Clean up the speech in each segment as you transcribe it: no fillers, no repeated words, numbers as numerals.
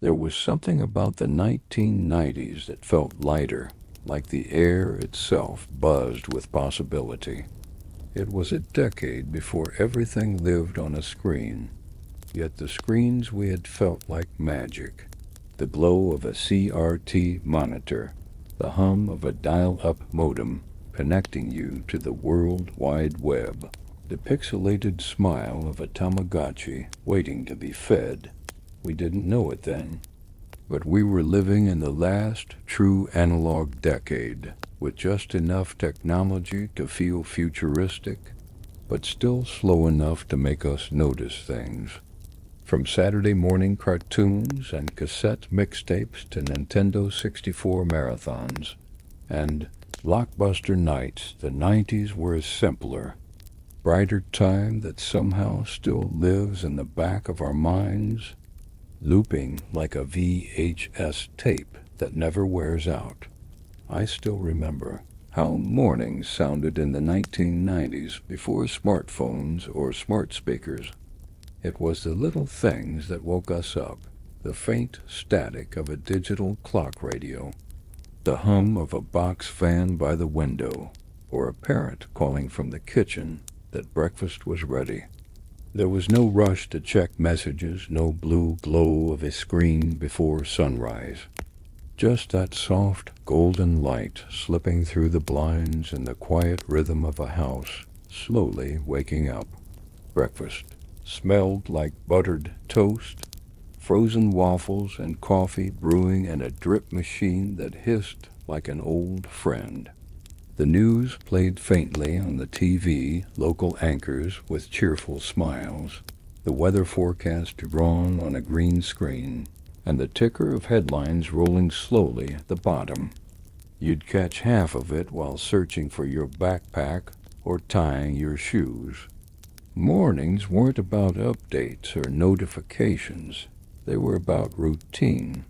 There was something about the 1990s that felt lighter, like the air itself buzzed with possibility. It was a decade before everything lived on a screen, yet the screens we had felt like magic. The glow of a CRT monitor, the hum of a dial-up modem connecting you to the World Wide Web, the pixelated smile of a Tamagotchi waiting to be fed. We didn't know it then, but we were living in the last true analog decade, with just enough technology to feel futuristic, but still slow enough to make us notice things. From Saturday morning cartoons and cassette mixtapes to Nintendo 64 marathons and blockbuster nights, the 90s were a simpler, brighter time that somehow still lives in the back of our minds, looping like a VHS tape that never wears out. I still remember how mornings sounded in the 1990s before smartphones or smart speakers. It was the little things that woke us up, the faint static of a digital clock radio, the hum of a box fan by the window, or a parent calling from the kitchen that breakfast was ready. There was no rush to check messages, no blue glow of a screen before sunrise. Just that soft, golden light slipping through the blinds and the quiet rhythm of a house slowly waking up. Breakfast smelled like buttered toast, frozen waffles and coffee brewing in a drip machine that hissed like an old friend. The news played faintly on the TV, local anchors with cheerful smiles, the weather forecast drawn on a green screen, and the ticker of headlines rolling slowly at the bottom. You'd catch half of it while searching for your backpack or tying your shoes. Mornings weren't about updates or notifications. They were about routine.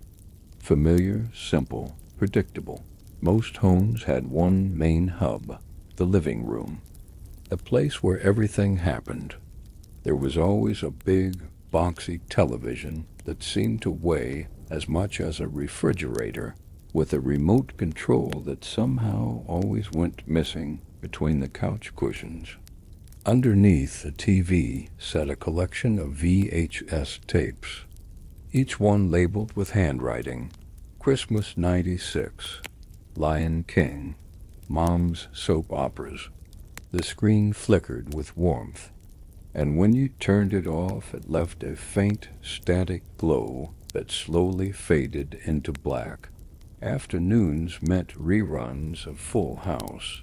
Familiar, simple, predictable. Most homes had one main hub, the living room, a place where everything happened. There was always a big, boxy television that seemed to weigh as much as a refrigerator, with a remote control that somehow always went missing between the couch cushions. Underneath the TV sat a collection of VHS tapes, each one labeled with handwriting, Christmas '96, Lion King, Mom's soap operas. The screen flickered with warmth, and when you turned it off, it left a faint, static glow that slowly faded into black. Afternoons meant reruns of Full House,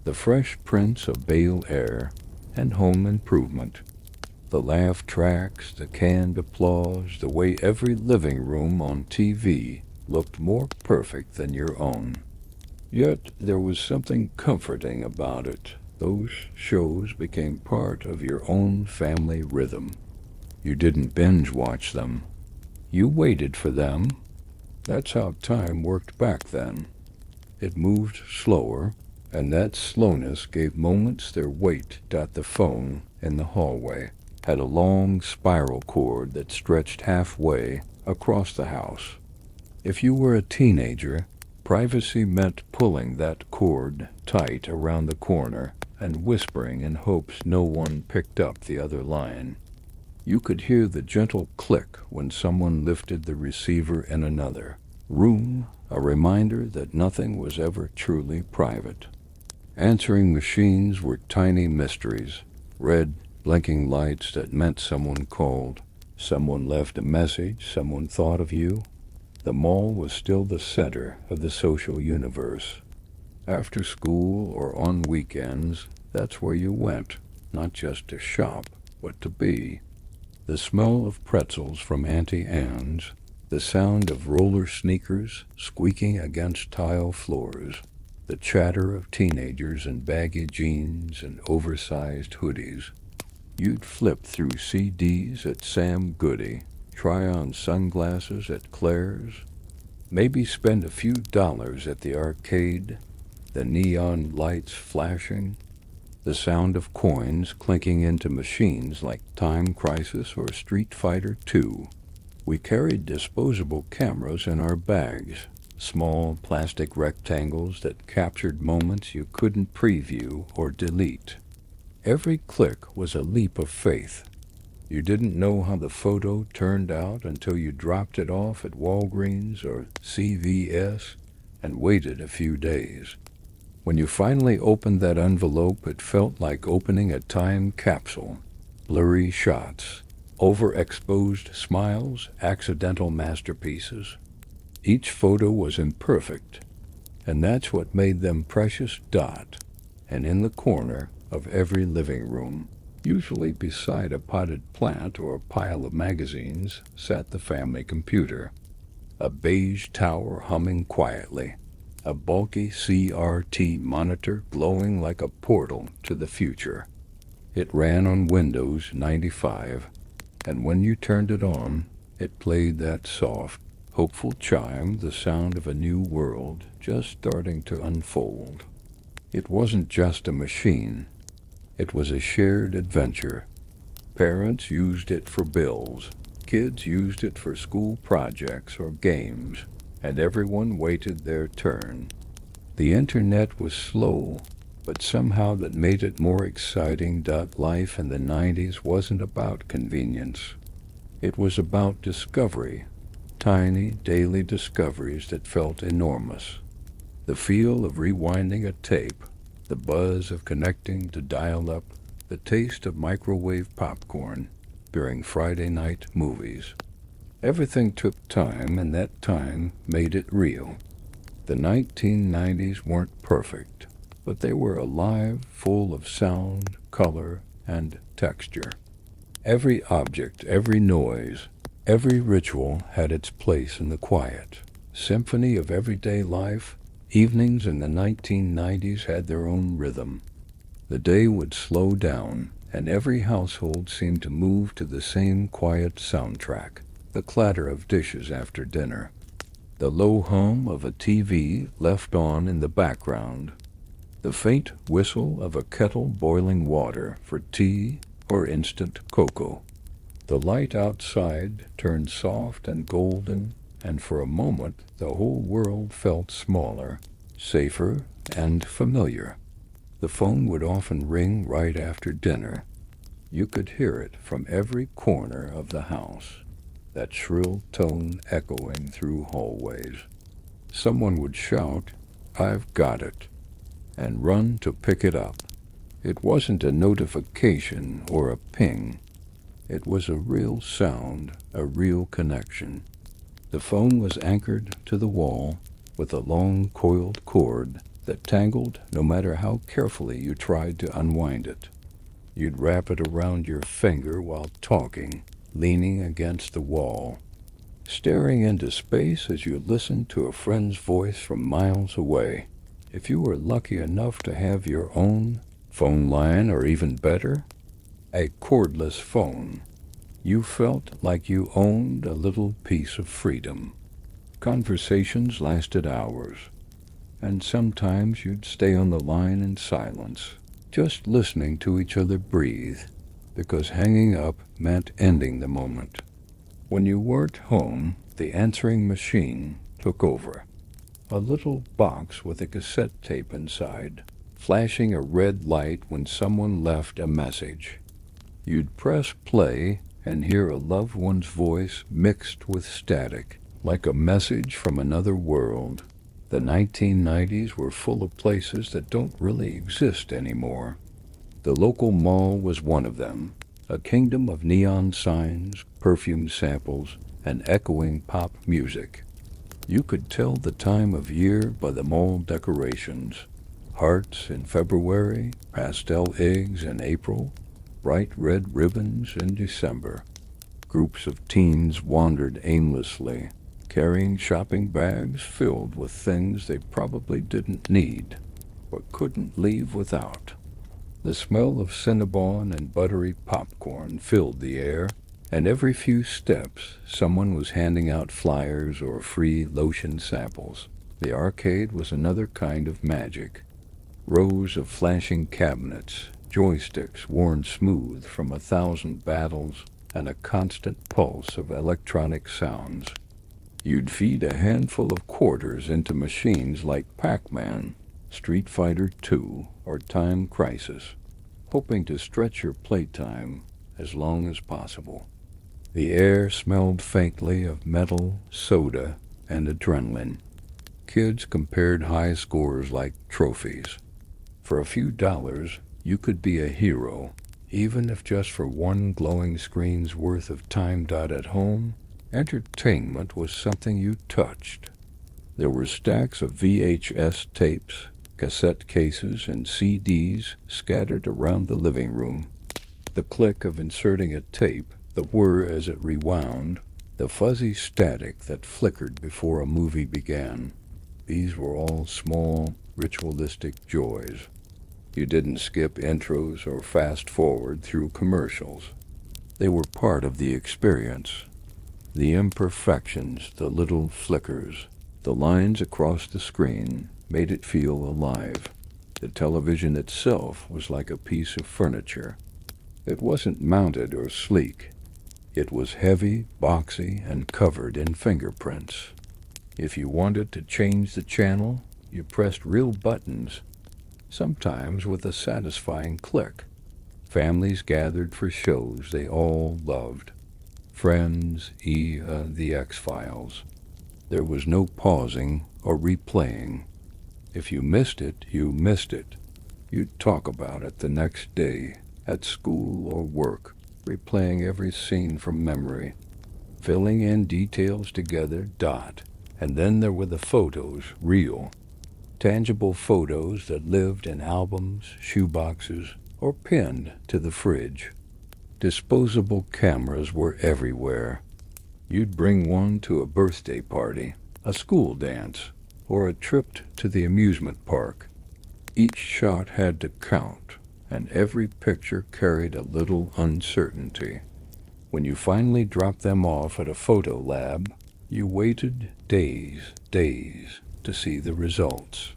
The Fresh Prince of Bel-Air, and Home Improvement. The laugh tracks, the canned applause, the way every living room on TV looked more perfect than your own. Yet there was something comforting about it. Those shows became part of your own family rhythm. You didn't binge watch them. You waited for them. That's how time worked back then. It moved slower, and that slowness gave moments their weight. The phone in the hallway had a long spiral cord that stretched halfway across the house. If you were a teenager, privacy meant pulling that cord tight around the corner and whispering in hopes no one picked up the other line. You could hear the gentle click when someone lifted the receiver in another room, a reminder that nothing was ever truly private. Answering machines were tiny mysteries, red, blinking lights that meant someone called, someone left a message, someone thought of you. The mall was still the center of the social universe. After school or on weekends, that's where you went, not just to shop, but to be. The smell of pretzels from Auntie Anne's, the sound of roller sneakers squeaking against tile floors, the chatter of teenagers in baggy jeans and oversized hoodies. You'd flip through CDs at Sam Goody, try on sunglasses at Claire's, maybe spend a few dollars at the arcade, the neon lights flashing, the sound of coins clinking into machines like Time Crisis or Street Fighter II. We carried disposable cameras in our bags, small plastic rectangles that captured moments you couldn't preview or delete. Every click was a leap of faith. You didn't know how the photo turned out until you dropped it off at Walgreens or CVS and waited a few days. When you finally opened that envelope, it felt like opening a time capsule. Blurry shots, overexposed smiles, accidental masterpieces. Each photo was imperfect, and that's what made them precious. And in the corner of every living room, usually beside a potted plant or a pile of magazines, sat the family computer. A beige tower humming quietly, a bulky CRT monitor glowing like a portal to the future. It ran on Windows 95, and when you turned it on, it played that soft, hopeful chime, the sound of a new world just starting to unfold. It wasn't just a machine. It was a shared adventure. Parents used it for bills, kids used it for school projects or games, and everyone waited their turn. The internet was slow, but somehow that made it more exciting. Life in the 90s wasn't about convenience. It was about discovery, tiny daily discoveries that felt enormous. The feel of rewinding a tape, the buzz of connecting to dial-up, the taste of microwave popcorn during Friday night movies. Everything took time, and that time made it real. The 1990s weren't perfect, but they were alive, full of sound, color, and texture. Every object, every noise, every ritual had its place in the quiet symphony of everyday life. Evenings in the 1990s had their own rhythm. The day would slow down, and every household seemed to move to the same quiet soundtrack, the clatter of dishes after dinner, the low hum of a TV left on in the background, the faint whistle of a kettle boiling water for tea or instant cocoa. The light outside turned soft and golden, and for a moment the whole world felt smaller, safer, and familiar. The phone would often ring right after dinner. You could hear it from every corner of the house, that shrill tone echoing through hallways. Someone would shout, "I've got it," and run to pick it up. It wasn't a notification or a ping. It was a real sound, a real connection. The phone was anchored to the wall with a long coiled cord that tangled no matter how carefully you tried to unwind it. You'd wrap it around your finger while talking, leaning against the wall, staring into space as you listened to a friend's voice from miles away. If you were lucky enough to have your own phone line, or even better, a cordless phone, you felt like you owned a little piece of freedom. Conversations lasted hours, and sometimes you'd stay on the line in silence, just listening to each other breathe, because hanging up meant ending the moment. When you weren't home, the answering machine took over. A little box with a cassette tape inside, flashing a red light when someone left a message. You'd press play and hear a loved one's voice mixed with static, like a message from another world. The 1990s were full of places that don't really exist anymore. The local mall was one of them, a kingdom of neon signs, perfume samples, and echoing pop music. You could tell the time of year by the mall decorations. Hearts in February, pastel eggs in April, bright red ribbons in December. Groups of teens wandered aimlessly, carrying shopping bags filled with things they probably didn't need, but couldn't leave without. The smell of Cinnabon and buttery popcorn filled the air, and every few steps someone was handing out flyers or free lotion samples. The arcade was another kind of magic. Rows of flashing cabinets, joysticks worn smooth from 1,000 battles, and a constant pulse of electronic sounds. You'd feed a handful of quarters into machines like Pac-Man, Street Fighter II, or Time Crisis, hoping to stretch your playtime as long as possible. The air smelled faintly of metal, soda, and adrenaline. Kids compared high scores like trophies. For a few dollars, you could be a hero, even if just for one glowing screen's worth of time. At home, entertainment was something you touched. There were stacks of VHS tapes, cassette cases, and CDs scattered around the living room. The click of inserting a tape, the whir as it rewound, the fuzzy static that flickered before a movie began. These were all small, ritualistic joys. You didn't skip intros or fast forward through commercials. They were part of the experience. The imperfections, the little flickers, the lines across the screen made it feel alive. The television itself was like a piece of furniture. It wasn't mounted or sleek. It was heavy, boxy, and covered in fingerprints. If you wanted to change the channel, you pressed real buttons, sometimes with a satisfying click. Families gathered for shows they all loved. Friends, The X-Files. There was no pausing or replaying. If you missed it, you missed it. You'd talk about it the next day, at school or work, replaying every scene from memory, filling in details together. And then there were the photos, real, tangible photos that lived in albums, shoeboxes, or pinned to the fridge. Disposable cameras were everywhere. You'd bring one to a birthday party, a school dance, or a trip to the amusement park. Each shot had to count, and every picture carried a little uncertainty. When you finally dropped them off at a photo lab, you waited days to see the results.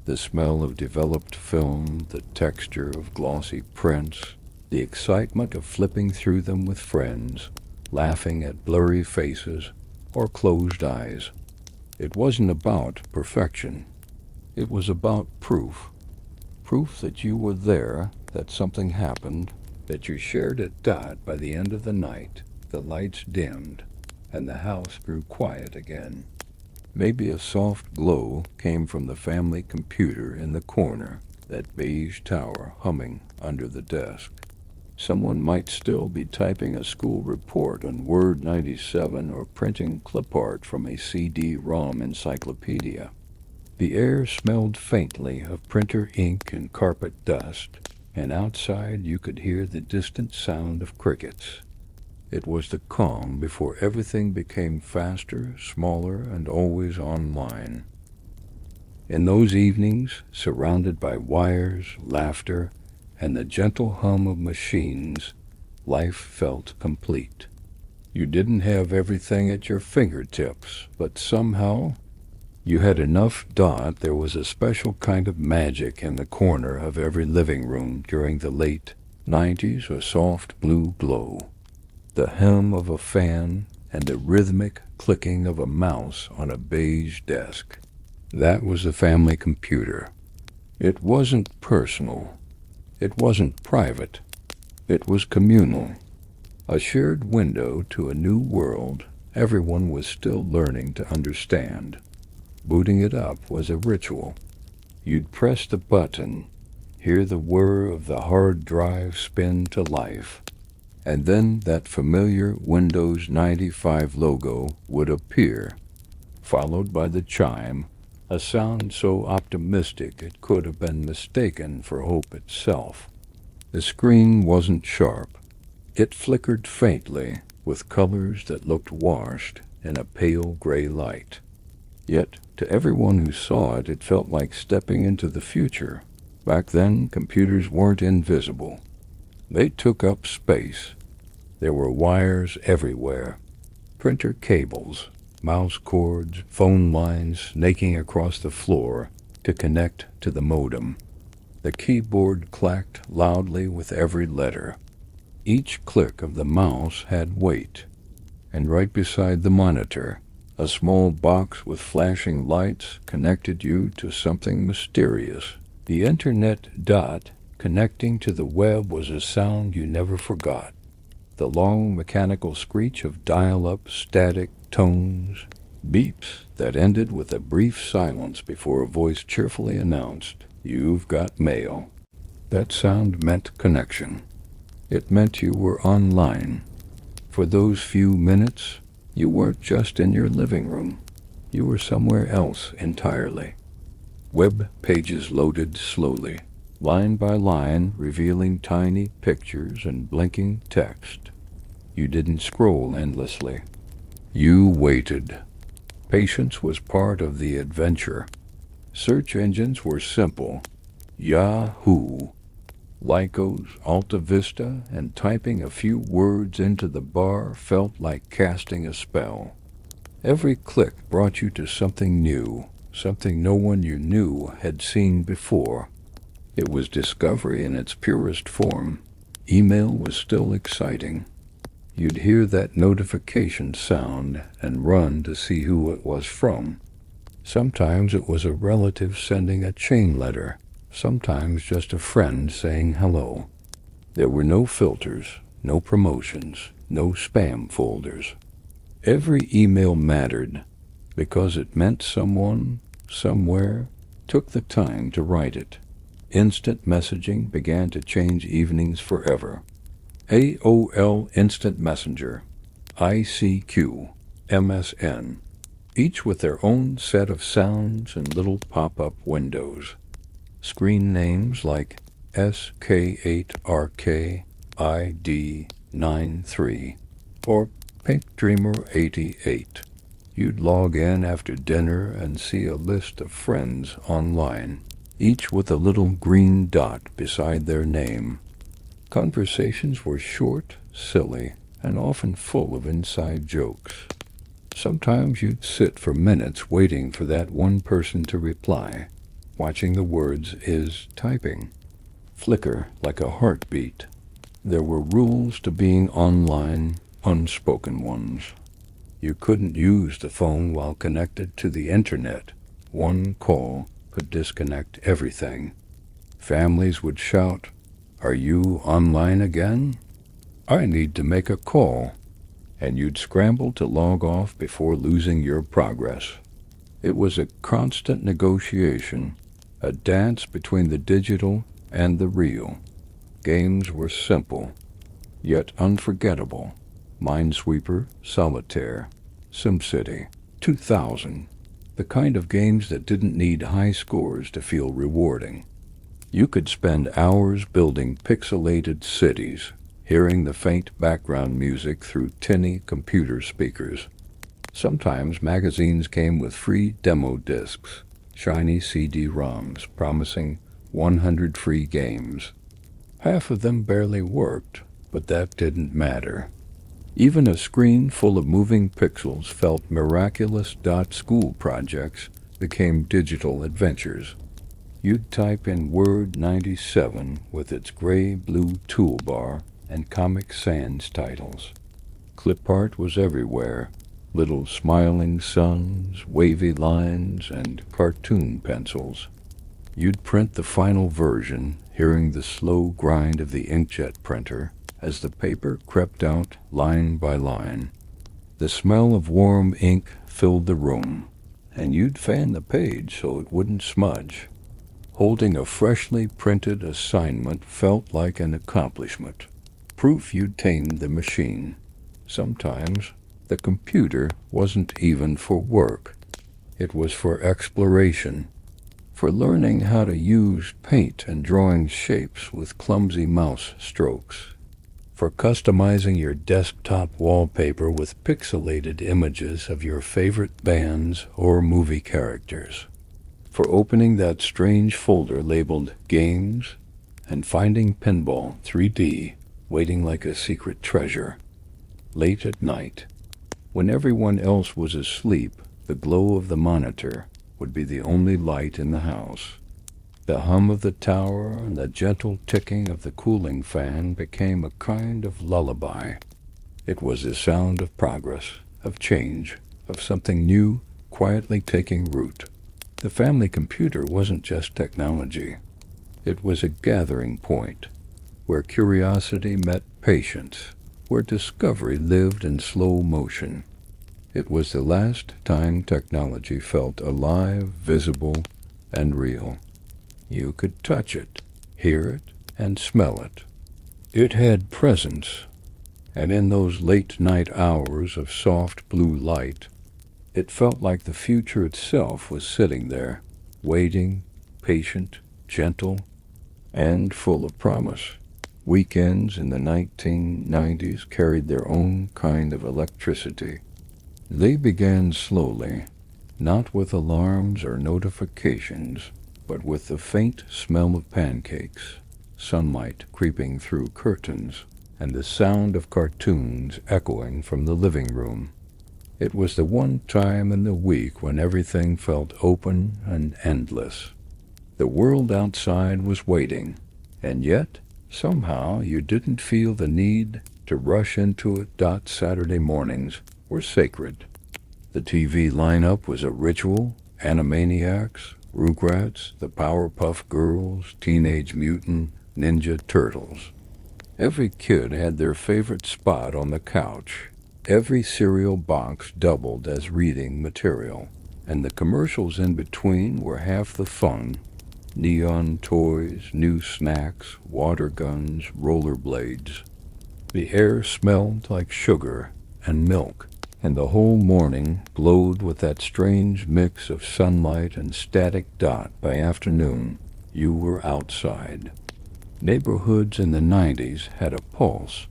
The smell of developed film, the texture of glossy prints, the excitement of flipping through them with friends, laughing at blurry faces or closed eyes. It wasn't about perfection. It was about proof. Proof that you were there, that something happened, that you shared it. By the end of the night, the lights dimmed, and the house grew quiet again. Maybe a soft glow came from the family computer in the corner, that beige tower humming under the desk. Someone might still be typing a school report on Word 97 or printing clip art from a CD-ROM encyclopedia. The air smelled faintly of printer ink and carpet dust, and outside you could hear the distant sound of crickets. It was the calm before everything became faster, smaller, and always online. In those evenings, surrounded by wires, laughter, and the gentle hum of machines, life felt complete. You didn't have everything at your fingertips, but somehow you had enough. There was a special kind of magic in the corner of every living room during the late 90s, a soft blue glow. The hum of a fan, and the rhythmic clicking of a mouse on a beige desk. That was the family computer. It wasn't personal. It wasn't private. It was communal. A shared window to a new world everyone was still learning to understand. Booting it up was a ritual. You'd press the button, hear the whir of the hard drive spin to life, and then that familiar Windows 95 logo would appear, followed by the chime, a sound so optimistic it could have been mistaken for hope itself. The screen wasn't sharp. It flickered faintly, with colors that looked washed in a pale gray light. Yet, to everyone who saw it, it felt like stepping into the future. Back then, computers weren't invisible. They took up space. There were wires everywhere, printer cables, mouse cords, phone lines snaking across the floor to connect to the modem. The keyboard clacked loudly with every letter. Each click of the mouse had weight, and right beside the monitor, a small box with flashing lights connected you to something mysterious. The internet dot connecting to the web was a sound you never forgot. The long mechanical screech of dial-up static tones, beeps that ended with a brief silence before a voice cheerfully announced, "You've got mail." That sound meant connection. It meant you were online. For those few minutes, you weren't just in your living room. You were somewhere else entirely. Web pages loaded slowly, line by line, revealing tiny pictures and blinking text. You didn't scroll endlessly. You waited. Patience was part of the adventure. Search engines were simple. Yahoo, Lycos, Alta Vista, and typing a few words into the bar felt like casting a spell. Every click brought you to something new, something no one you knew had seen before. It was discovery in its purest form. Email was still exciting. You'd hear that notification sound and run to see who it was from. Sometimes it was a relative sending a chain letter, sometimes just a friend saying hello. There were no filters, no promotions, no spam folders. Every email mattered because it meant someone, somewhere, took the time to write it. Instant messaging began to change evenings forever. AOL Instant Messenger, ICQ, MSN, each with their own set of sounds and little pop-up windows. Screen names like SK8RKID93 or Pink Dreamer 88. You'd log in after dinner and see a list of friends online, each with a little green dot beside their name. Conversations were short, silly, and often full of inside jokes. Sometimes you'd sit for minutes waiting for that one person to reply, watching the words "is typing" flicker like a heartbeat. There were rules to being online, unspoken ones. You couldn't use the phone while connected to the internet. One call could disconnect everything. Families would shout, "Are you online again? I need to make a call." And you'd scramble to log off before losing your progress. It was a constant negotiation, a dance between the digital and the real. Games were simple, yet unforgettable. Minesweeper, Solitaire, SimCity, 2000. The kind of games that didn't need high scores to feel rewarding. You could spend hours building pixelated cities, hearing the faint background music through tinny computer speakers. Sometimes magazines came with free demo discs, shiny CD-ROMs promising 100 free games. Half of them barely worked, but that didn't matter. Even a screen full of moving pixels felt miraculous. School projects became digital adventures. You'd type in Word 97 with its gray-blue toolbar and Comic Sans titles. Clip art was everywhere, little smiling suns, wavy lines, and cartoon pencils. You'd print the final version, hearing the slow grind of the inkjet printer as the paper crept out line by line. The smell of warm ink filled the room, and you'd fan the page so it wouldn't smudge. Holding a freshly printed assignment felt like an accomplishment, proof you'd tamed the machine. Sometimes the computer wasn't even for work. It was for exploration, for learning how to use paint and drawing shapes with clumsy mouse strokes, for customizing your desktop wallpaper with pixelated images of your favorite bands or movie characters, for opening that strange folder labeled Games and finding Pinball 3D waiting like a secret treasure. Late at night, when everyone else was asleep, the glow of the monitor would be the only light in the house. The hum of the tower and the gentle ticking of the cooling fan became a kind of lullaby. It was the sound of progress, of change, of something new quietly taking root. The family computer wasn't just technology. It was a gathering point, where curiosity met patience, where discovery lived in slow motion. It was the last time technology felt alive, visible, and real. You could touch it, hear it, and smell it. It had presence, and in those late night hours of soft blue light, it felt like the future itself was sitting there, waiting, patient, gentle, and full of promise. Weekends in the 1990s carried their own kind of electricity. They began slowly, not with alarms or notifications, but with the faint smell of pancakes, sunlight creeping through curtains, and the sound of cartoons echoing from the living room. It was the one time in the week when everything felt open and endless. The world outside was waiting, and yet, somehow, you didn't feel the need to rush into it. Saturday mornings were sacred. The TV lineup was a ritual: Animaniacs, Rugrats, the Powerpuff Girls, Teenage Mutant Ninja Turtles. Every kid had their favorite spot on the couch. Every cereal box doubled as reading material, and the commercials in between were half the fun. Neon toys, new snacks, water guns, rollerblades. The air smelled like sugar and milk, and the whole morning glowed with that strange mix of sunlight and static. By afternoon, you were outside. Neighborhoods in the 90s had a pulse.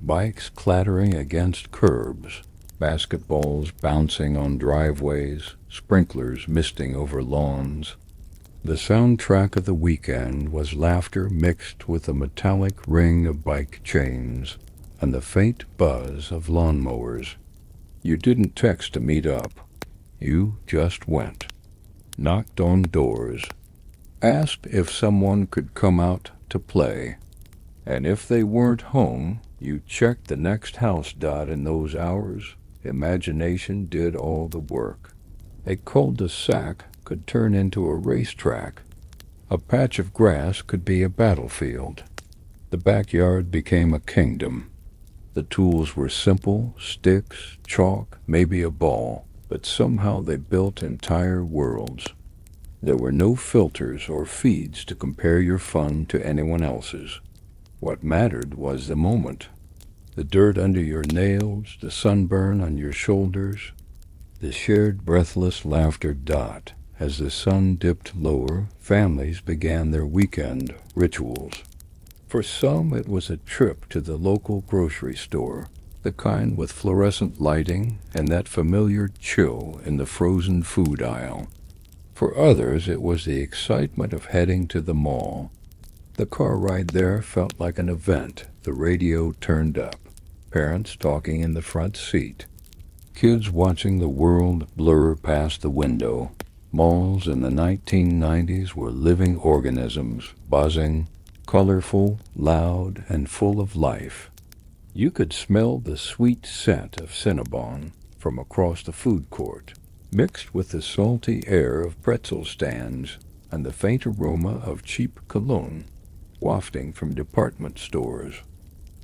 Bikes clattering against curbs, basketballs bouncing on driveways, sprinklers misting over lawns. The soundtrack of the weekend was laughter mixed with the metallic ring of bike chains and the faint buzz of lawnmowers. You didn't text to meet up. You just went. Knocked on doors. Asked if someone could come out to play. And if they weren't home, you checked the next house. In those hours, imagination did all the work. A cul-de-sac could turn into a racetrack. A patch of grass could be a battlefield. The backyard became a kingdom. The tools were simple: sticks, chalk, maybe a ball, but somehow they built entire worlds. There were no filters or feeds to compare your fun to anyone else's. What mattered was the moment. The dirt under your nails, the sunburn on your shoulders, the shared breathless laughter. As the sun dipped lower, families began their weekend rituals. For some, it was a trip to the local grocery store, the kind with fluorescent lighting and that familiar chill in the frozen food aisle. For others, it was the excitement of heading to the mall. The car ride there felt like an event, the radio turned up, parents talking in the front seat, kids watching the world blur past the window. Malls in the 1990s were living organisms, buzzing, colorful, loud, and full of life. You could smell the sweet scent of Cinnabon from across the food court, mixed with the salty air of pretzel stands and the faint aroma of cheap cologne wafting from department stores.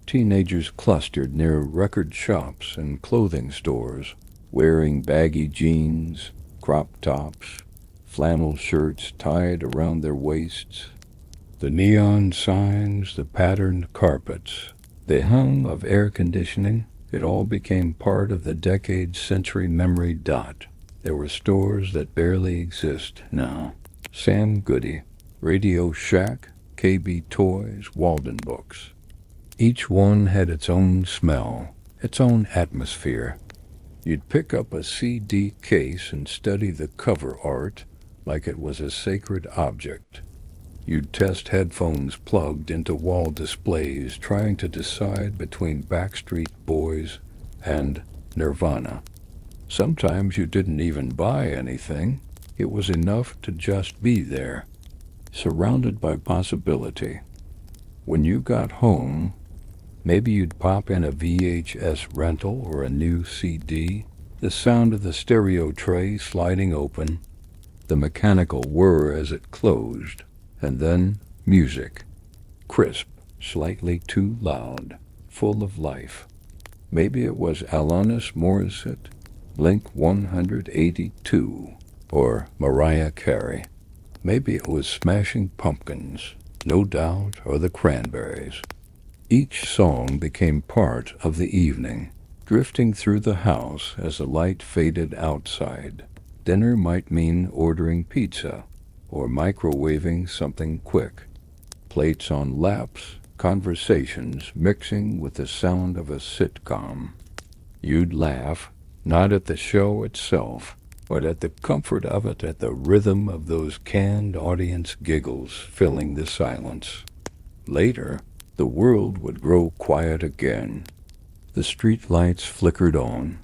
Teenagers clustered near record shops and clothing stores, wearing baggy jeans, crop tops, flannel shirts tied around their waists. The neon signs, the patterned carpets, the hum of air conditioning, it all became part of the decade's sensory memory. There were stores that barely exist now. Sam Goody, Radio Shack, KB Toys, Walden Books. Each one had its own smell, its own atmosphere. You'd pick up a CD case and study the cover art like it was a sacred object. You'd test headphones plugged into wall displays, trying to decide between Backstreet Boys and Nirvana. Sometimes you didn't even buy anything. It was enough to just be there. surrounded by possibility. When you got home, maybe you'd pop in a VHS rental or a new CD, the sound of the stereo tray sliding open, the mechanical whir as it closed, and then music, crisp, slightly too loud, full of life. Maybe it was Alanis Morissette, Blink 182, or Mariah Carey. Maybe it was Smashing Pumpkins, No Doubt, or the Cranberries. Each song became part of the evening, drifting through the house as the light faded outside. Dinner might mean ordering pizza or microwaving something quick. Plates on laps, conversations mixing with the sound of a sitcom. You'd laugh, not at the show itself, but at the comfort of it, at the rhythm of those canned audience giggles filling the silence. Later, the world would grow quiet again. The street lights flickered on.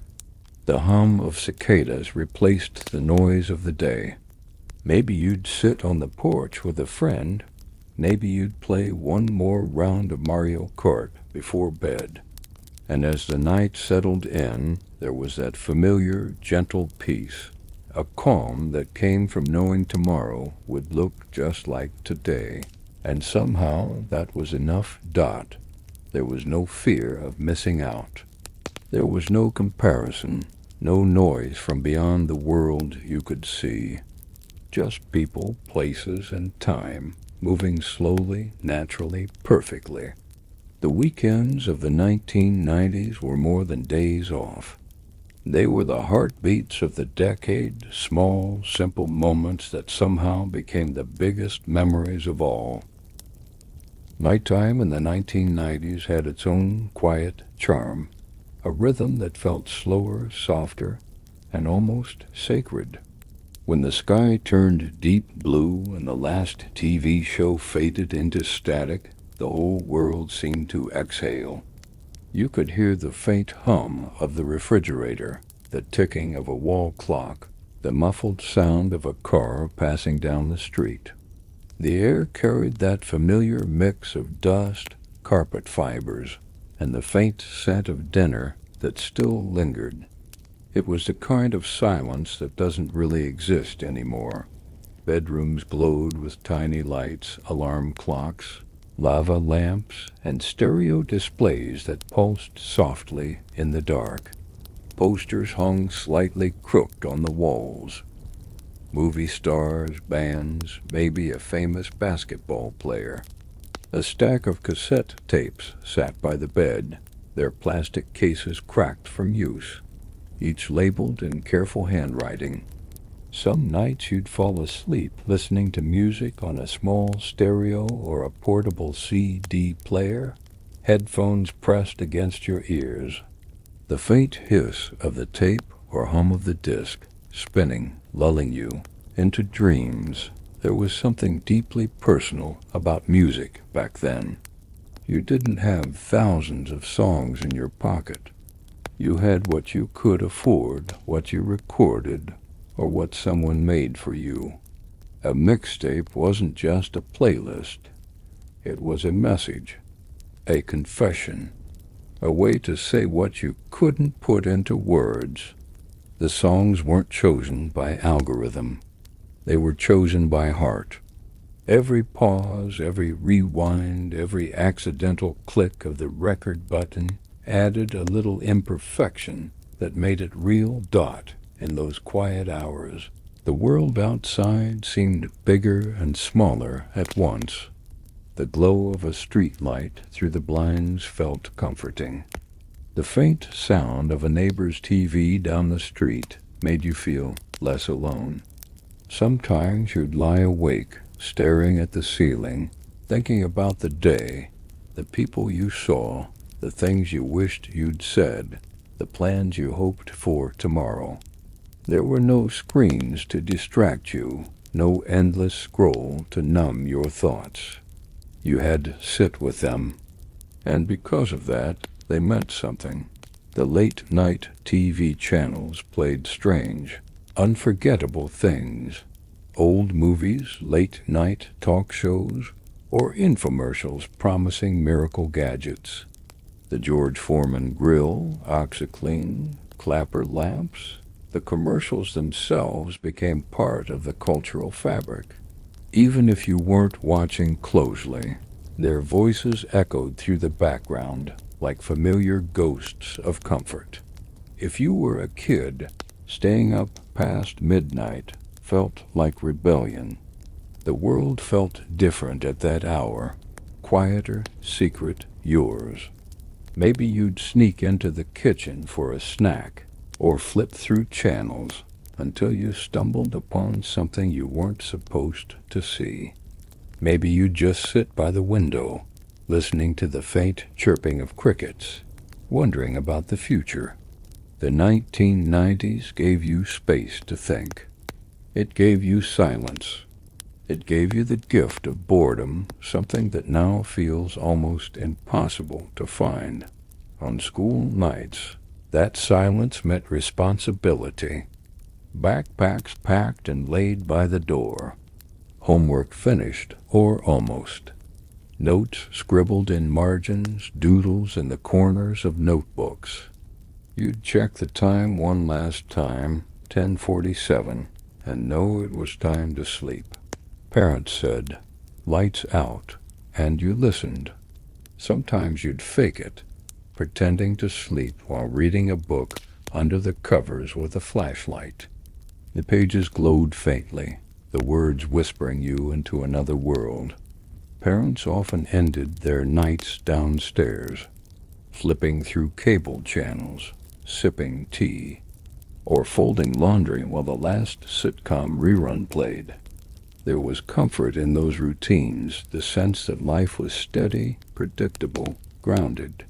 The hum of cicadas replaced the noise of the day. Maybe you'd sit on the porch with a friend. Maybe you'd play one more round of Mario Kart before bed. And as the night settled in, there was that familiar, gentle peace, a calm that came from knowing tomorrow would look just like today. And somehow that was enough. There was no fear of missing out. There was no comparison, no noise from beyond the world you could see. Just people, places, and time, moving slowly, naturally, perfectly. The weekends of the 1990s were more than days off. They were the heartbeats of the decade, small, simple moments that somehow became the biggest memories of all. Nighttime in the 1990s had its own quiet charm, a rhythm that felt slower, softer, and almost sacred. When the sky turned deep blue and the last TV show faded into static, the whole world seemed to exhale. You could hear the faint hum of the refrigerator, the ticking of a wall clock, the muffled sound of a car passing down the street. The air carried that familiar mix of dust, carpet fibers, and the faint scent of dinner that still lingered. It was the kind of silence that doesn't really exist anymore. Bedrooms glowed with tiny lights, alarm clocks, lava lamps, and stereo displays that pulsed softly in the dark. Posters hung slightly crooked on the walls. Movie stars, bands, maybe a famous basketball player. A stack of cassette tapes sat by the bed, their plastic cases cracked from use, each labeled in careful handwriting. Some nights you'd fall asleep listening to music on a small stereo or a portable CD player, headphones pressed against your ears. The faint hiss of the tape or hum of the disc, spinning, lulling you into dreams. There was something deeply personal about music back then. You didn't have thousands of songs in your pocket. You had what you could afford, what you recorded, or what someone made for you. A mixtape wasn't just a playlist. It was a message, a confession, a way to say what you couldn't put into words. The songs weren't chosen by algorithm. They were chosen by heart. Every pause, every rewind, every accidental click of the record button added a little imperfection that made it real. In those quiet hours, the world outside seemed bigger and smaller at once. The glow of a street light through the blinds felt comforting. The faint sound of a neighbor's TV down the street made you feel less alone. Sometimes you'd lie awake, staring at the ceiling, thinking about the day, the people you saw, the things you wished you'd said, the plans you hoped for tomorrow. There were no screens to distract you, no endless scroll to numb your thoughts. You had to sit with them, and because of that, they meant something. The late-night TV channels played strange, unforgettable things. Old movies, late-night talk shows, or infomercials promising miracle gadgets. The George Foreman grill, OxyClean, Clapper lamps, the commercials themselves became part of the cultural fabric. Even if you weren't watching closely, their voices echoed through the background like familiar ghosts of comfort. If you were a kid, staying up past midnight felt like rebellion. The world felt different at that hour, quieter, secret, yours. Maybe you'd sneak into the kitchen for a snack, or flip through channels until you stumbled upon something you weren't supposed to see. Maybe you'd just sit by the window, listening to the faint chirping of crickets, wondering about the future. The 1990s gave you space to think. It gave you silence. It gave you the gift of boredom, something that now feels almost impossible to find. On school nights, that silence meant responsibility. Backpacks packed and laid by the door. Homework finished, or almost. Notes scribbled in margins, doodles in the corners of notebooks. You'd check the time one last time, 10:47, and know it was time to sleep. Parents said, "Lights out," and you listened. Sometimes you'd fake it, pretending to sleep while reading a book under the covers with a flashlight. The pages glowed faintly, the words whispering you into another world. Parents often ended their nights downstairs, flipping through cable channels, sipping tea, or folding laundry while the last sitcom rerun played. There was comfort in those routines, the sense that life was steady, predictable, grounded.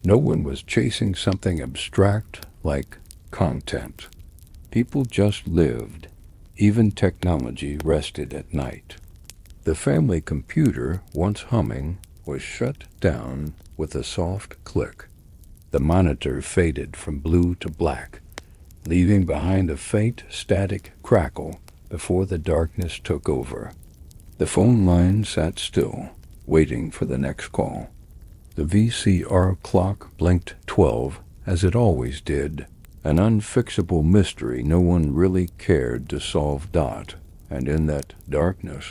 No one was chasing something abstract like content. People just lived. Even technology rested at night. The family computer, once humming, was shut down with a soft click. The monitor faded from blue to black, leaving behind a faint, static crackle before the darkness took over. The phone line sat still, waiting for the next call. The VCR clock blinked 12, as it always did, an unfixable mystery no one really cared to solve. And in that darkness,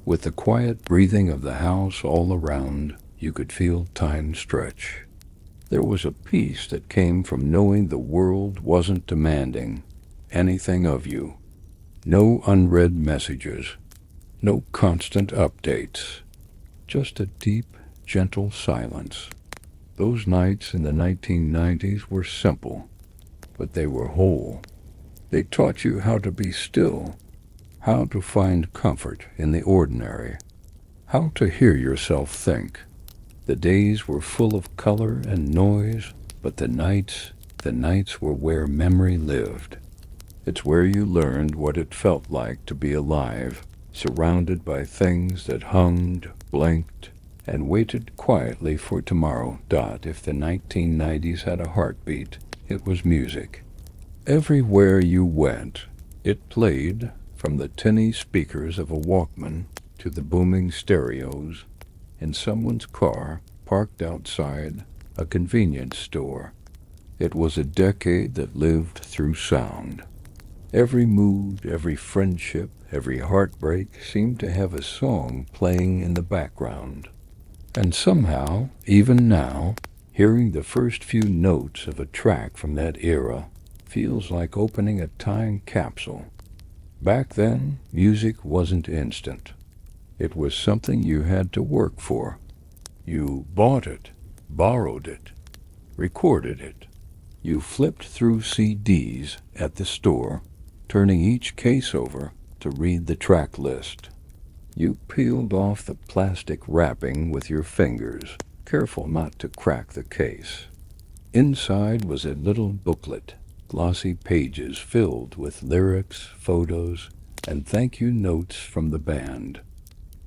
with the quiet breathing of the house all around, you could feel time stretch. There was a peace that came from knowing the world wasn't demanding anything of you. No unread messages, no constant updates, just a deep, gentle silence. Those nights in the 1990s were simple, but they were whole. They taught you how to be still, how to find comfort in the ordinary, how to hear yourself think. The days were full of color and noise, but the nights were where memory lived. It's where you learned what it felt like to be alive, surrounded by things that hummed, blinked, and waited quietly for tomorrow. If the 1990s had a heartbeat, it was music. Everywhere you went, it played, from the tinny speakers of a Walkman to the booming stereos in someone's car parked outside a convenience store. It was a decade that lived through sound. Every mood, every friendship, every heartbreak seemed to have a song playing in the background. And somehow, even now, hearing the first few notes of a track from that era feels like opening a time capsule. Back then, music wasn't instant. It was something you had to work for. You bought it, borrowed it, recorded it. You flipped through CDs at the store, turning each case over to read the track list. You peeled off the plastic wrapping with your fingers, careful not to crack the case. Inside was a little booklet, glossy pages filled with lyrics, photos, and thank you notes from the band.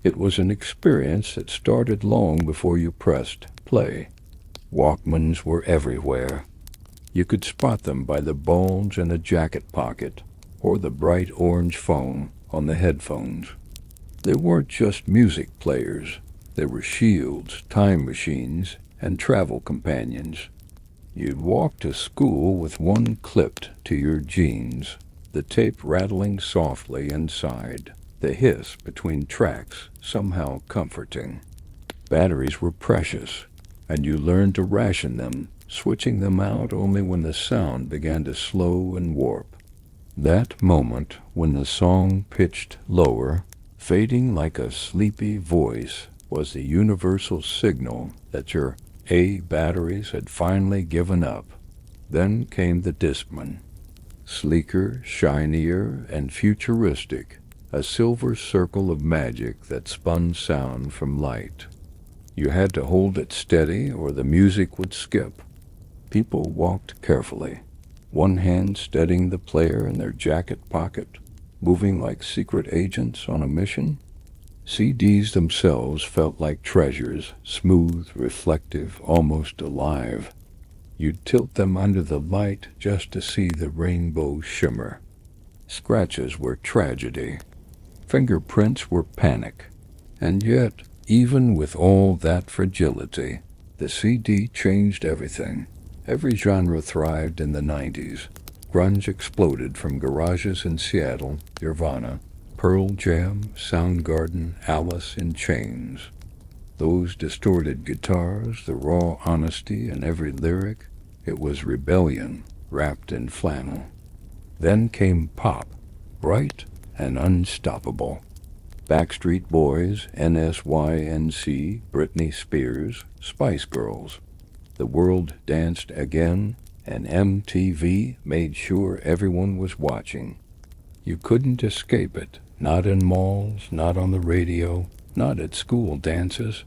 It was an experience that started long before you pressed play. Walkmans were everywhere. You could spot them by the bulge in a jacket pocket, or the bright orange foam on the headphones. They weren't just music players. They were shields, time machines, and travel companions. You'd walk to school with one clipped to your jeans, the tape rattling softly inside, the hiss between tracks somehow comforting. Batteries were precious, and you learned to ration them, switching them out only when the sound began to slow and warp. That moment when the song pitched lower, fading like a sleepy voice, was the universal signal that your A batteries had finally given up. Then came the Discman. Sleeker, shinier, and futuristic, a silver circle of magic that spun sound from light. You had to hold it steady or the music would skip. People walked carefully, one hand steadying the player in their jacket pocket, moving like secret agents on a mission. CDs themselves felt like treasures, smooth, reflective, almost alive. You'd tilt them under the light just to see the rainbow shimmer. Scratches were tragedy. Fingerprints were panic. And yet, even with all that fragility, the CD changed everything. Every genre thrived in the 90s. Grunge exploded from garages in Seattle, Nirvana, Pearl Jam, Soundgarden, Alice in Chains. Those distorted guitars, the raw honesty in every lyric, it was rebellion wrapped in flannel. Then came pop, bright and unstoppable. Backstreet Boys, NSYNC, Britney Spears, Spice Girls. The world danced again, and MTV made sure everyone was watching. You couldn't escape it, not in malls, not on the radio, not at school dances.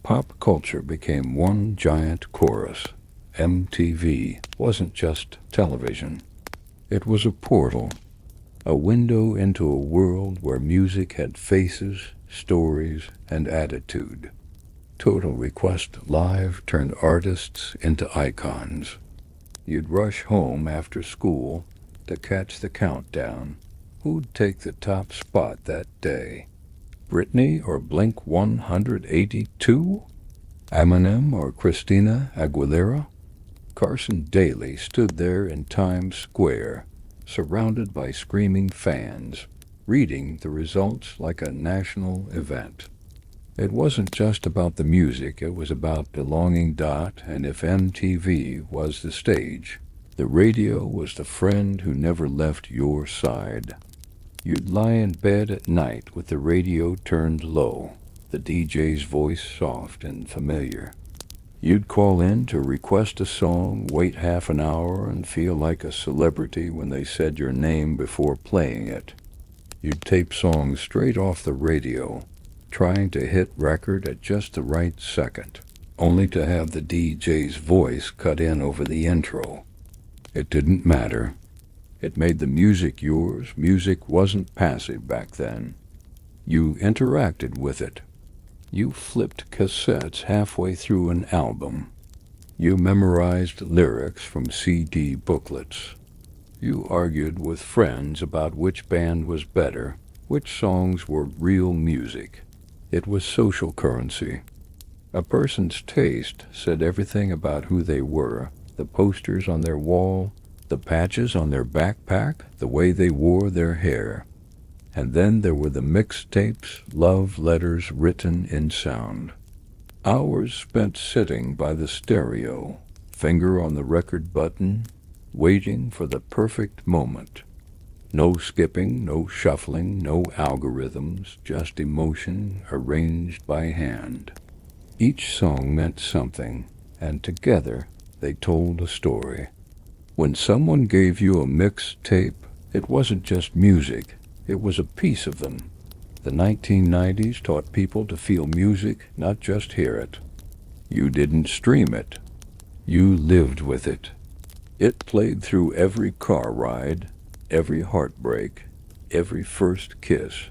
Pop culture became one giant chorus. MTV wasn't just television. It was a portal, a window into a world where music had faces, stories, and attitude. Total Request Live turned artists into icons. You'd rush home after school to catch the countdown. Who'd take the top spot that day? Britney or Blink 182? Eminem or Christina Aguilera? Carson Daly stood there in Times Square, surrounded by screaming fans, reading the results like a national event. It wasn't just about the music, it was about belonging. And if MTV was the stage, the radio was the friend who never left your side. You'd lie in bed at night with the radio turned low, the DJ's voice soft and familiar. You'd call in to request a song, wait half an hour, and feel like a celebrity when they said your name before playing it. You'd tape songs straight off the radio, trying to hit record at just the right second, only to have the DJ's voice cut in over the intro. It didn't matter. It made the music yours. Music wasn't passive back then. You interacted with it. You flipped cassettes halfway through an album. You memorized lyrics from CD booklets. You argued with friends about which band was better, which songs were real music. It was social currency. A person's taste said everything about who they were, the posters on their wall, the patches on their backpack, the way they wore their hair. And then there were the mixtapes, love letters written in sound. Hours spent sitting by the stereo, finger on the record button, waiting for the perfect moment. No skipping, no shuffling, no algorithms, just emotion arranged by hand. Each song meant something, and together they told a story. When someone gave you a mixtape, it wasn't just music. It was a piece of them. The 1990s taught people to feel music, not just hear it. You didn't stream it. You lived with it. It played through every car ride, every heartbreak, every first kiss,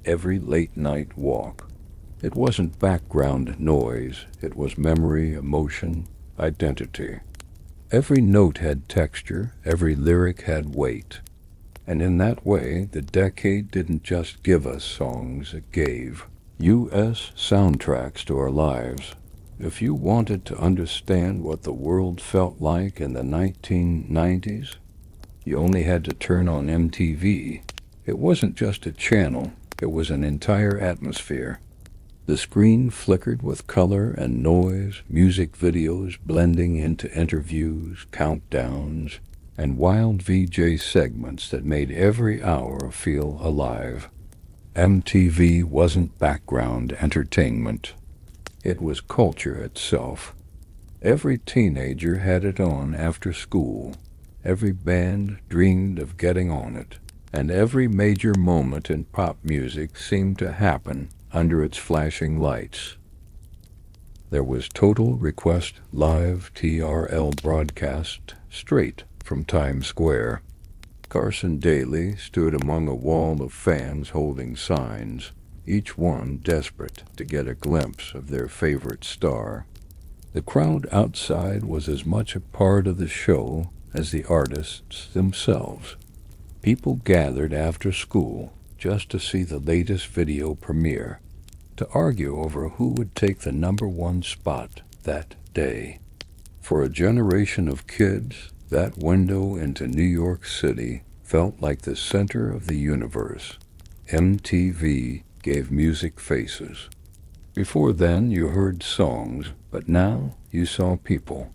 every late-night walk. It wasn't background noise. It was memory, emotion, identity. Every note had texture. Every lyric had weight. And in that way, the decade didn't just give us songs, it gave U.S. soundtracks to our lives. If you wanted to understand what the world felt like in the 1990s, you only had to turn on MTV. It wasn't just a channel, it was an entire atmosphere. The screen flickered with color and noise, music videos blending into interviews, countdowns, and wild VJ segments that made every hour feel alive. MTV wasn't background entertainment. It was culture itself. Every teenager had it on after school. Every band dreamed of getting on it. And every major moment in pop music seemed to happen under its flashing lights. There was Total Request Live TRL broadcast straight from Times Square. Carson Daly stood among a wall of fans holding signs, each one desperate to get a glimpse of their favorite star. The crowd outside was as much a part of the show as the artists themselves. People gathered after school just to see the latest video premiere, to argue over who would take the #1 spot that day. For a generation of kids, that window into New York City felt like the center of the universe. MTV gave music faces. Before then, you heard songs, but now you saw people.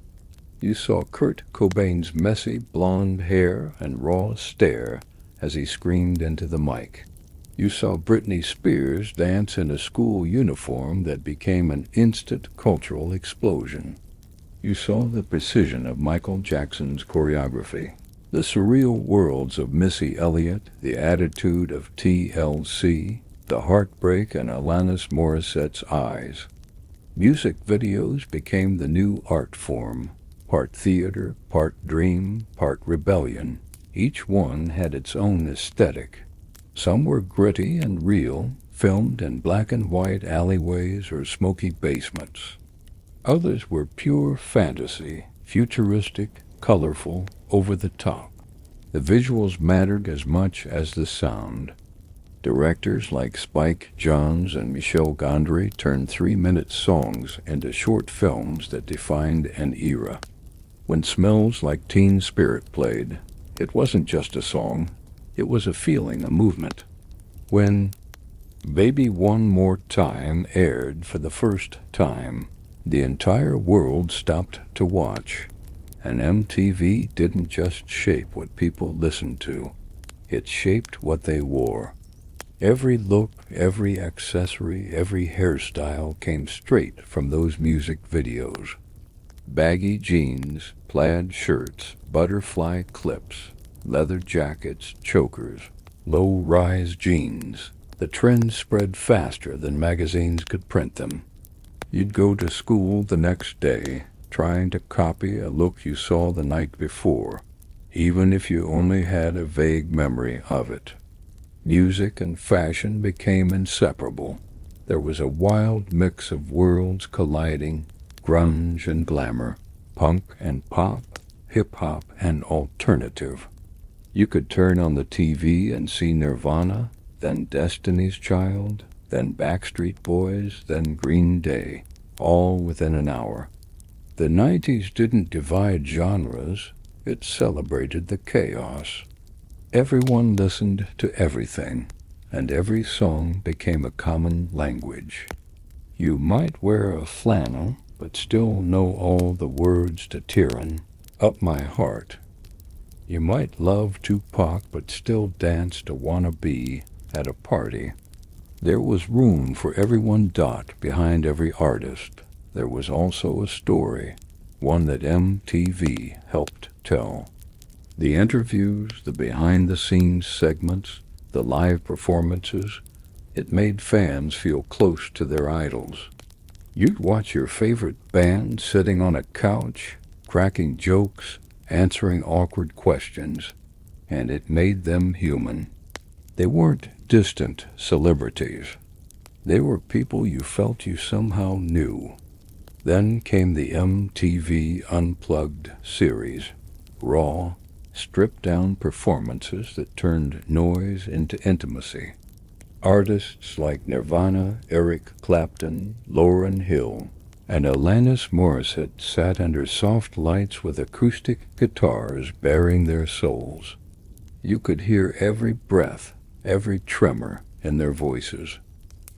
You saw Kurt Cobain's messy blonde hair and raw stare as he screamed into the mic. You saw Britney Spears dance in a school uniform that became an instant cultural explosion. You saw the precision of Michael Jackson's choreography, the surreal worlds of Missy Elliott, the attitude of TLC, the heartbreak in Alanis Morissette's eyes. Music videos became the new art form, part theater, part dream, part rebellion. Each one had its own aesthetic. Some were gritty and real, filmed in black and white alleyways or smoky basements. Others were pure fantasy, futuristic, colorful, over the top. The visuals mattered as much as the sound. Directors like Spike Jonze and Michel Gondry turned 3-minute songs into short films that defined an era. When Smells Like Teen Spirit played, it wasn't just a song, it was a feeling, a movement. When Baby One More Time aired for the first time, the entire world stopped to watch, and MTV didn't just shape what people listened to, it shaped what they wore. Every look, every accessory, every hairstyle came straight from those music videos. Baggy jeans, plaid shirts, butterfly clips, leather jackets, chokers, low-rise jeans. The trends spread faster than magazines could print them. You'd go to school the next day, trying to copy a look you saw the night before, even if you only had a vague memory of it. Music and fashion became inseparable. There was a wild mix of worlds colliding, grunge and glamour, punk and pop, hip-hop and alternative. You could turn on the TV and see Nirvana, then Destiny's Child, then Backstreet Boys, then Green Day, all within an hour. The 90s didn't divide genres, it celebrated the chaos. Everyone listened to everything, and every song became a common language. You might wear a flannel, but still know all the words to Tyrann, Up My Heart. You might love Tupac, but still dance to Wanna Be at a party. There was room for everyone. Behind every artist, there was also a story, one that MTV helped tell. The interviews, the behind-the-scenes segments, the live performances, it made fans feel close to their idols. You'd watch your favorite band sitting on a couch, cracking jokes, answering awkward questions, and it made them human. They weren't distant celebrities. They were people you felt you somehow knew. Then came the MTV Unplugged series, raw, stripped-down performances that turned noise into intimacy. Artists like Nirvana, Eric Clapton, Lauryn Hill, and Alanis Morissette sat under soft lights with acoustic guitars baring their souls. You could hear every breath, every tremor in their voices.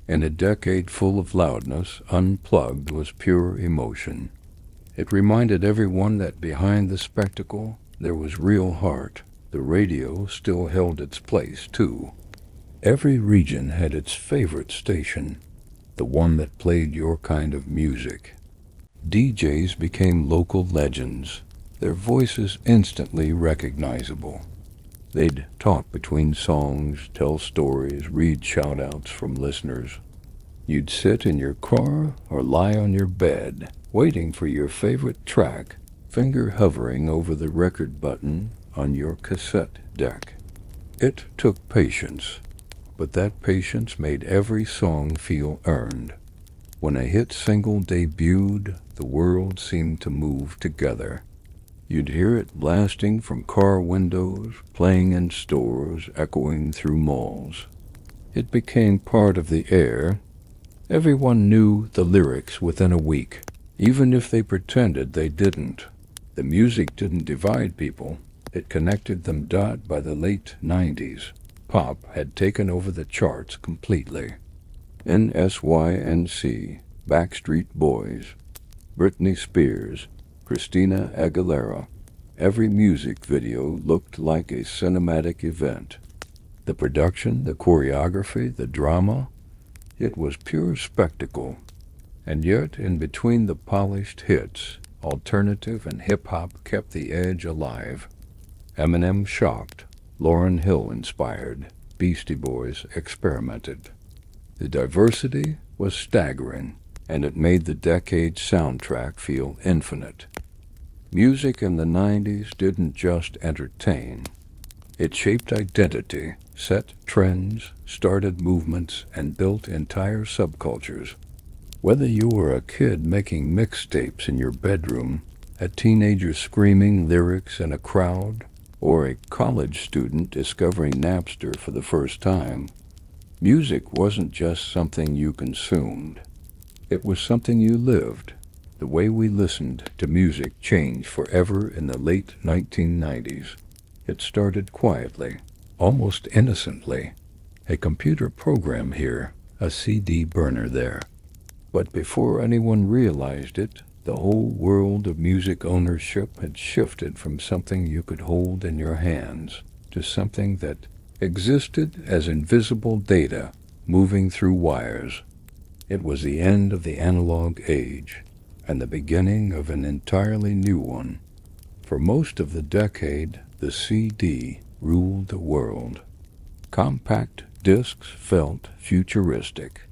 In a decade full of loudness, Unplugged was pure emotion. It reminded everyone that behind the spectacle there was real heart. The radio still held its place, too. Every region had its favorite station, the one that played your kind of music. DJs became local legends, their voices instantly recognizable. They'd talk between songs, tell stories, read shout-outs from listeners. You'd sit in your car or lie on your bed, waiting for your favorite track, finger hovering over the record button on your cassette deck. It took patience, but that patience made every song feel earned. When a hit single debuted, the world seemed to move together. You'd hear it blasting from car windows, playing in stores, echoing through malls. It became part of the air. Everyone knew the lyrics within a week, even if they pretended they didn't. The music didn't divide people. It connected them. By the late 90s, pop had taken over the charts completely. NSYNC, Backstreet Boys, Britney Spears, Christina Aguilera. Every music video looked like a cinematic event. The production, the choreography, the drama, it was pure spectacle. And yet, in between the polished hits, alternative and hip-hop kept the edge alive. Eminem shocked, Lauryn Hill inspired, Beastie Boys experimented. The diversity was staggering, and it made the decade's soundtrack feel infinite. Music in the 90s didn't just entertain. It shaped identity, set trends, started movements, and built entire subcultures. Whether you were a kid making mixtapes in your bedroom, a teenager screaming lyrics in a crowd, or a college student discovering Napster for the first time, music wasn't just something you consumed. It was something you lived. The way we listened to music changed forever in the late 1990s. It started quietly, almost innocently. A computer program here, a CD burner there. But before anyone realized it, the whole world of music ownership had shifted from something you could hold in your hands to something that existed as invisible data moving through wires. It was the end of the analog age and the beginning of an entirely new one. For most of the decade, the CD ruled the world. Compact discs felt futuristic.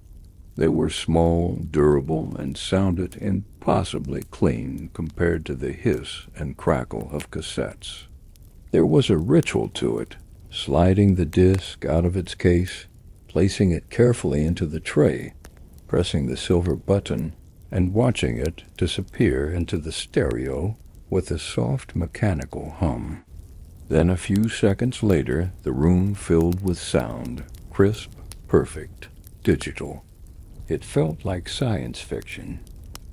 They were small, durable, and sounded impossibly clean compared to the hiss and crackle of cassettes. There was a ritual to it, sliding the disc out of its case, placing it carefully into the tray, pressing the silver button, and watching it disappear into the stereo with a soft mechanical hum. Then a few seconds later, the room filled with sound, crisp, perfect, digital. It felt like science fiction.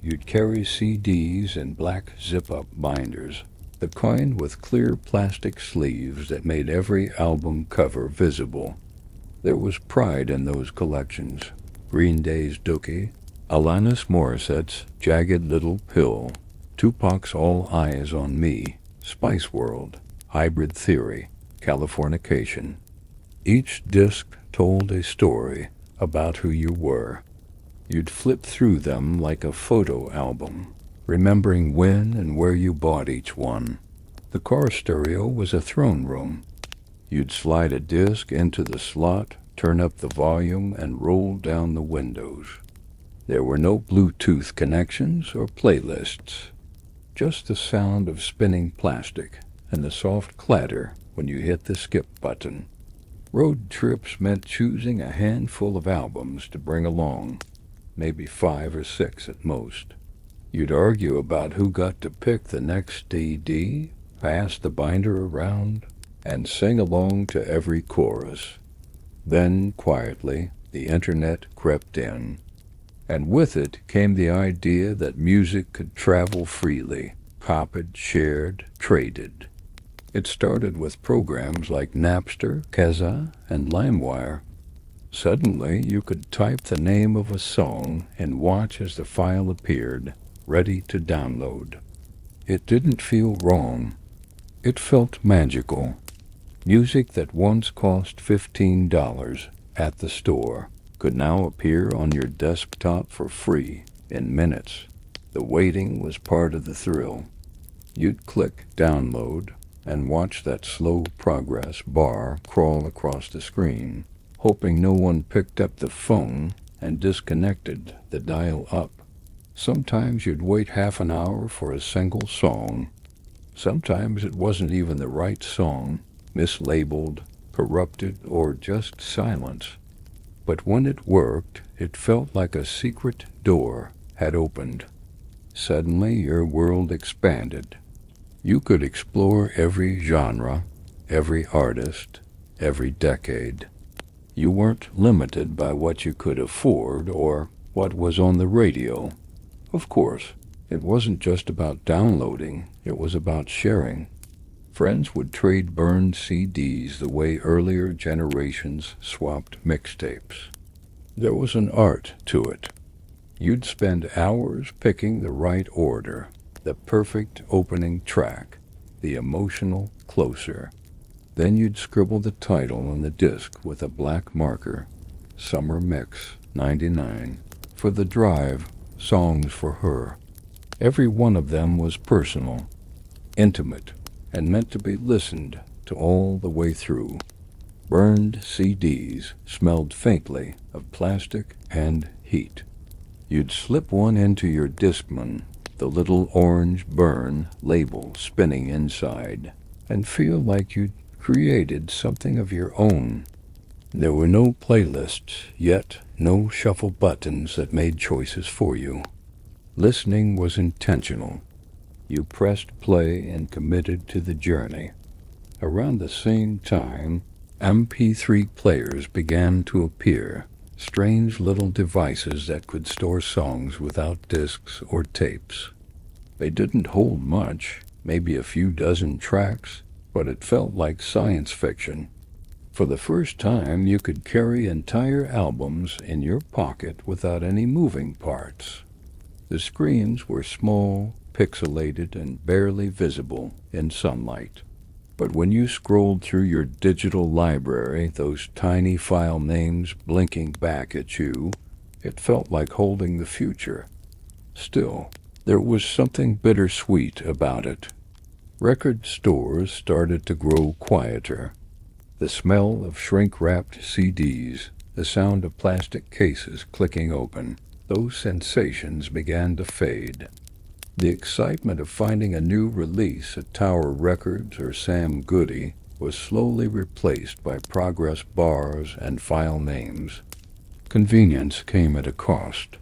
You'd carry CDs in black zip-up binders, the kind with clear plastic sleeves that made every album cover visible. There was pride in those collections. Green Day's Dookie, Alanis Morissette's Jagged Little Pill, Tupac's All Eyes on Me, Spice World, Hybrid Theory, Californication. Each disc told a story about who you were. You'd flip through them like a photo album, remembering when and where you bought each one. The car stereo was a throne room. You'd slide a disc into the slot, turn up the volume, and roll down the windows. There were no Bluetooth connections or playlists, just the sound of spinning plastic and the soft clatter when you hit the skip button. Road trips meant choosing a handful of albums to bring along, maybe 5 or 6 at most. You'd argue about who got to pick the next CD pass the binder around, and sing along to every chorus. Then, quietly, the internet crept in, and with it came the idea that music could travel freely, copied, shared, traded. It started with programs like Napster, Kazaa, and LimeWire. Suddenly, you could type the name of a song and watch as the file appeared, ready to download. It didn't feel wrong. It felt magical. Music that once cost $15 at the store could now appear on your desktop for free in minutes. The waiting was part of the thrill. You'd click download and watch that slow progress bar crawl across the screen, hoping no one picked up the phone and disconnected the dial-up. Sometimes you'd wait half an hour for a single song. Sometimes it wasn't even the right song, mislabeled, corrupted, or just silence. But when it worked, it felt like a secret door had opened. Suddenly your world expanded. You could explore every genre, every artist, every decade. You weren't limited by what you could afford or what was on the radio. Of course, it wasn't just about downloading, it was about sharing. Friends would trade burned CDs the way earlier generations swapped mixtapes. There was an art to it. You'd spend hours picking the right order, the perfect opening track, the emotional closer. Then you'd scribble the title on the disc with a black marker, Summer Mix 99, for the drive, songs for her. Every one of them was personal, intimate, and meant to be listened to all the way through. Burned CDs smelled faintly of plastic and heat. You'd slip one into your Discman, the little orange burn label spinning inside, and feel like you'd created something of your own. There were no playlists, yet no shuffle buttons that made choices for you. Listening was intentional. You pressed play and committed to the journey. Around the same time, MP3 players began to appear, strange little devices that could store songs without discs or tapes. They didn't hold much, maybe a few dozen tracks, but it felt like science fiction. For the first time, you could carry entire albums in your pocket without any moving parts. The screens were small, pixelated, and barely visible in sunlight. But when you scrolled through your digital library, those tiny file names blinking back at you, it felt like holding the future. Still, there was something bittersweet about it. Record stores started to grow quieter. The smell of shrink-wrapped CDs, the sound of plastic cases clicking open, those sensations began to fade. The excitement of finding a new release at Tower Records or Sam Goody was slowly replaced by progress bars and file names. Convenience came at a cost.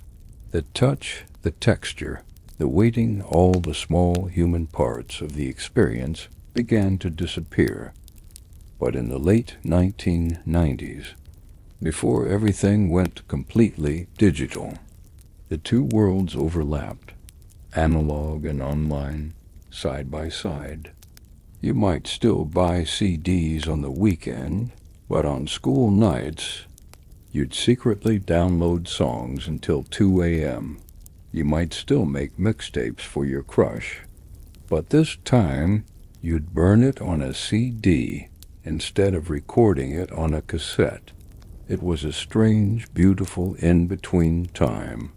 The touch, the texture, the waiting, all the small human parts of the experience began to disappear. But in the late 1990s, before everything went completely digital, the two worlds overlapped, analog and online, side by side. You might still buy CDs on the weekend, but on school nights, you'd secretly download songs until 2 a.m. You might still make mixtapes for your crush, but this time you'd burn it on a CD instead of recording it on a cassette. It was a strange, beautiful in-between time,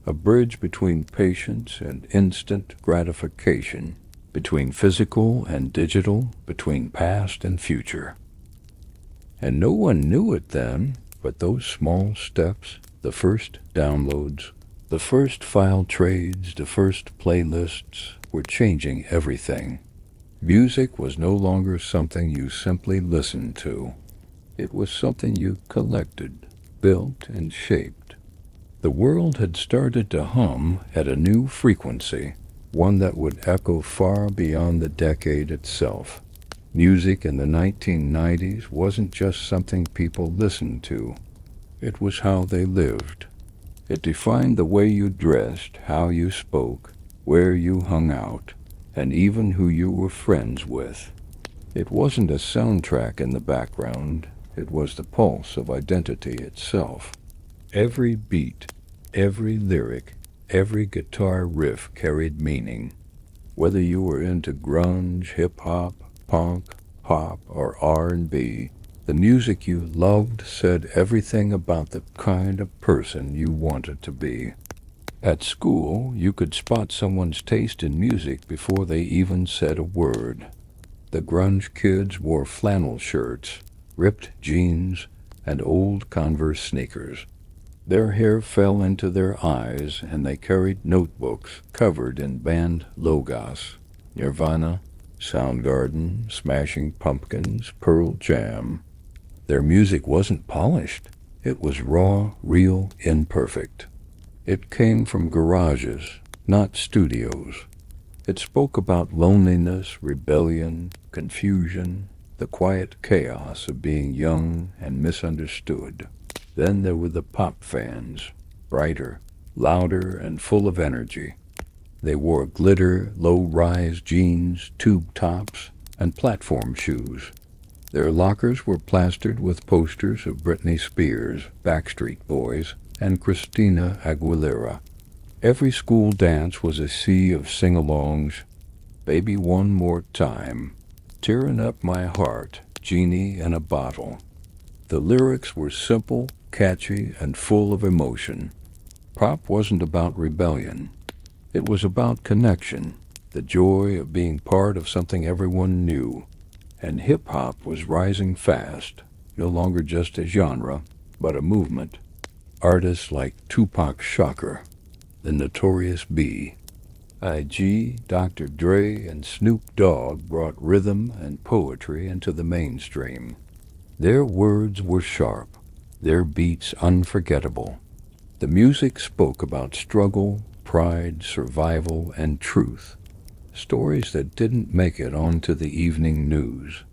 a bridge between patience and instant gratification, between physical and digital, between past and future. And no one knew it then, but those small steps, the first downloads, the first file trades, the first playlists, were changing everything. Music was no longer something you simply listened to. It was something you collected, built, and shaped. The world had started to hum at a new frequency, one that would echo far beyond the decade itself. Music in the 1990s wasn't just something people listened to. It was how they lived. It defined the way you dressed, how you spoke, where you hung out, and even who you were friends with. It wasn't a soundtrack in the background, it was the pulse of identity itself. Every beat, every lyric, every guitar riff carried meaning. Whether you were into grunge, hip-hop, punk, pop, or R&B, the music you loved said everything about the kind of person you wanted to be. At school, you could spot someone's taste in music before they even said a word. The grunge kids wore flannel shirts, ripped jeans, and old Converse sneakers. Their hair fell into their eyes, and they carried notebooks covered in band logos. Nirvana, Soundgarden, Smashing Pumpkins, Pearl Jam. Their music wasn't polished. It was raw, real, imperfect. It came from garages, not studios. It spoke about loneliness, rebellion, confusion, the quiet chaos of being young and misunderstood. Then there were the pop fans, brighter, louder, and full of energy. They wore glitter, low-rise jeans, tube tops, and platform shoes. Their lockers were plastered with posters of Britney Spears, Backstreet Boys, and Christina Aguilera. Every school dance was a sea of sing-alongs. Baby One More Time, Tearing Up My Heart, Genie in a Bottle. The lyrics were simple, catchy, and full of emotion. Pop wasn't about rebellion. It was about connection, the joy of being part of something everyone knew. And hip-hop was rising fast, no longer just a genre, but a movement. Artists like Tupac Shakur, the Notorious B.I.G., Dr. Dre, and Snoop Dogg brought rhythm and poetry into the mainstream. Their words were sharp, their beats unforgettable. The music spoke about struggle, pride, survival, and truth. Stories that didn't make it onto the evening news.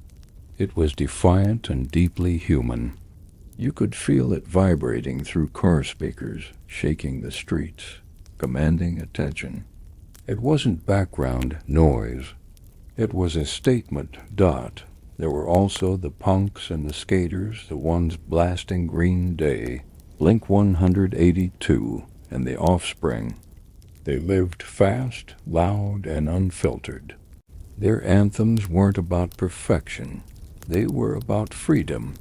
It was defiant and deeply human. You could feel it vibrating through car speakers, shaking the streets, commanding attention. It wasn't background noise. It was a statement dot. There were also the punks and the skaters, the ones blasting Green Day, Blink 182, and the Offspring. They lived fast, loud, and unfiltered. Their anthems weren't about perfection. They were about freedom.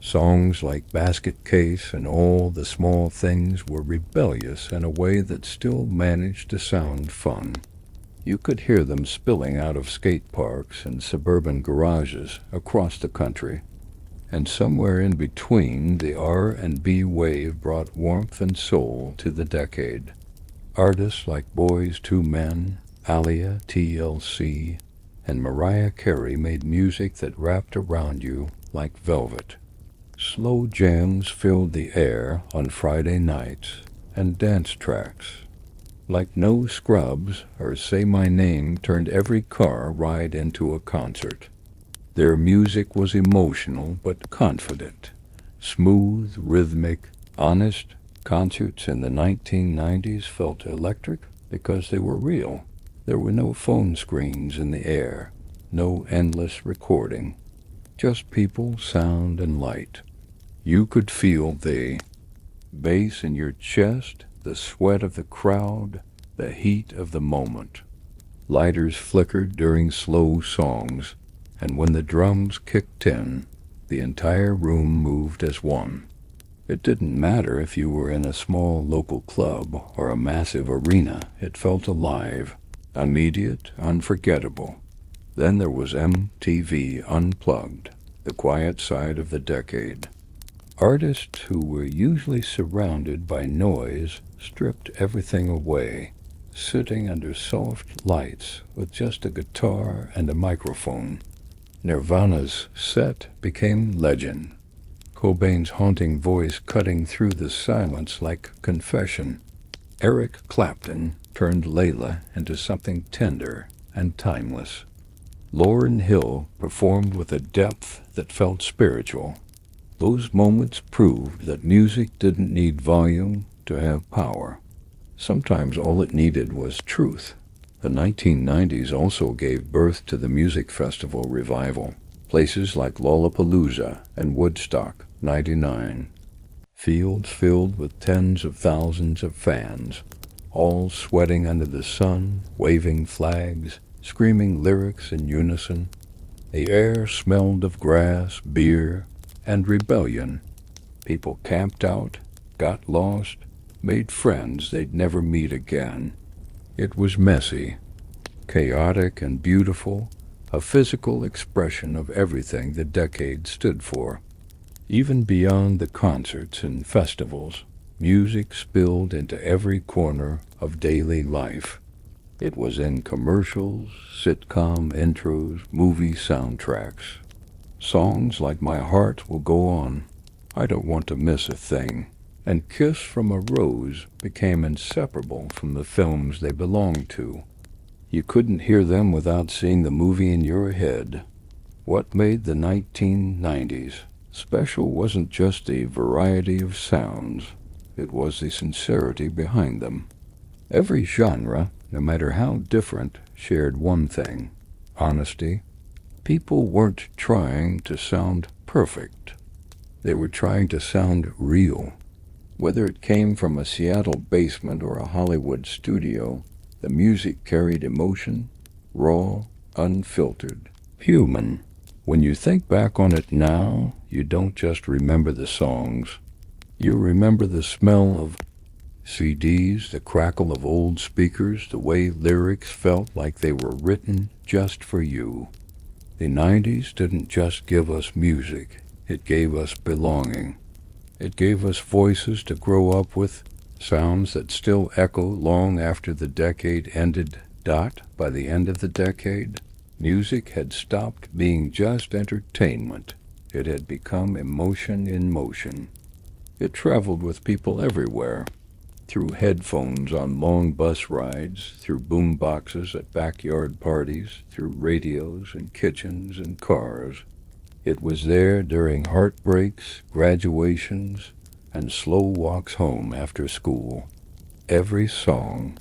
Songs like Basket Case and All the Small Things were rebellious in a way that still managed to sound fun. You could hear them spilling out of skate parks and suburban garages across the country. And somewhere in between, the R&B wave brought warmth and soul to the decade. Artists like Boys II Men, Alia, TLC, and Mariah Carey made music that wrapped around you like velvet. Slow jams filled the air on Friday nights, and dance tracks like No Scrubs or Say My Name turned every car ride into a concert. Their music was emotional but confident, smooth, rhythmic, honest. Concerts in the 1990s felt electric because they were real. There were no phone screens in the air, no endless recording, just people, sound, and light. You could feel the bass in your chest, the sweat of the crowd, the heat of the moment. Lighters flickered during slow songs, and when the drums kicked in, the entire room moved as one. It didn't matter if you were in a small local club or a massive arena, it felt alive, immediate, unforgettable. Then there was MTV Unplugged, the quiet side of the decade. Artists who were usually surrounded by noise stripped everything away, sitting under soft lights with just a guitar and a microphone. Nirvana's Set became legend. Cobain's haunting voice cutting through the silence like confession. Eric Clapton turned Layla into something tender and timeless. Lauryn Hill performed with a depth that felt spiritual. Those moments proved that music didn't need volume to have power. Sometimes all it needed was truth. The 1990s also gave birth to the music festival revival. Places like Lollapalooza and Woodstock '99. Fields filled with tens of thousands of fans, all sweating under the sun, waving flags, screaming lyrics in unison. The air smelled of grass, beer, and rebellion. People camped out, got lost, made friends they'd never meet again. It was messy, chaotic, and beautiful, a physical expression of everything the decade stood for. Even beyond the concerts and festivals, music spilled into every corner of daily life. It was in commercials, sitcom intros, movie soundtracks. Songs like My Heart Will Go On, I Don't Want to Miss a Thing, and Kiss from a Rose became inseparable from the films they belonged to. You couldn't hear them without seeing the movie in your head. What made the 1990s special wasn't just the variety of sounds, it was the sincerity behind them. Every genre, no matter how different, shared one thing: honesty. People weren't trying to sound perfect. They were trying to sound real. Whether it came from a Seattle basement or a Hollywood studio, the music carried emotion, raw, unfiltered, human. When you think back on it now, you don't just remember the songs. You remember the smell of CDs, the crackle of old speakers, the way lyrics felt like they were written just for you. The 90s didn't just give us music, it gave us belonging. It gave us voices to grow up with, sounds that still echo long after the decade ended. By the end of the decade, music had stopped being just entertainment. It had become emotion in motion. It traveled with people everywhere, through headphones on long bus rides, through boom boxes at backyard parties, through radios in kitchens and cars. It was there during heartbreaks, graduations, and slow walks home after school. Every song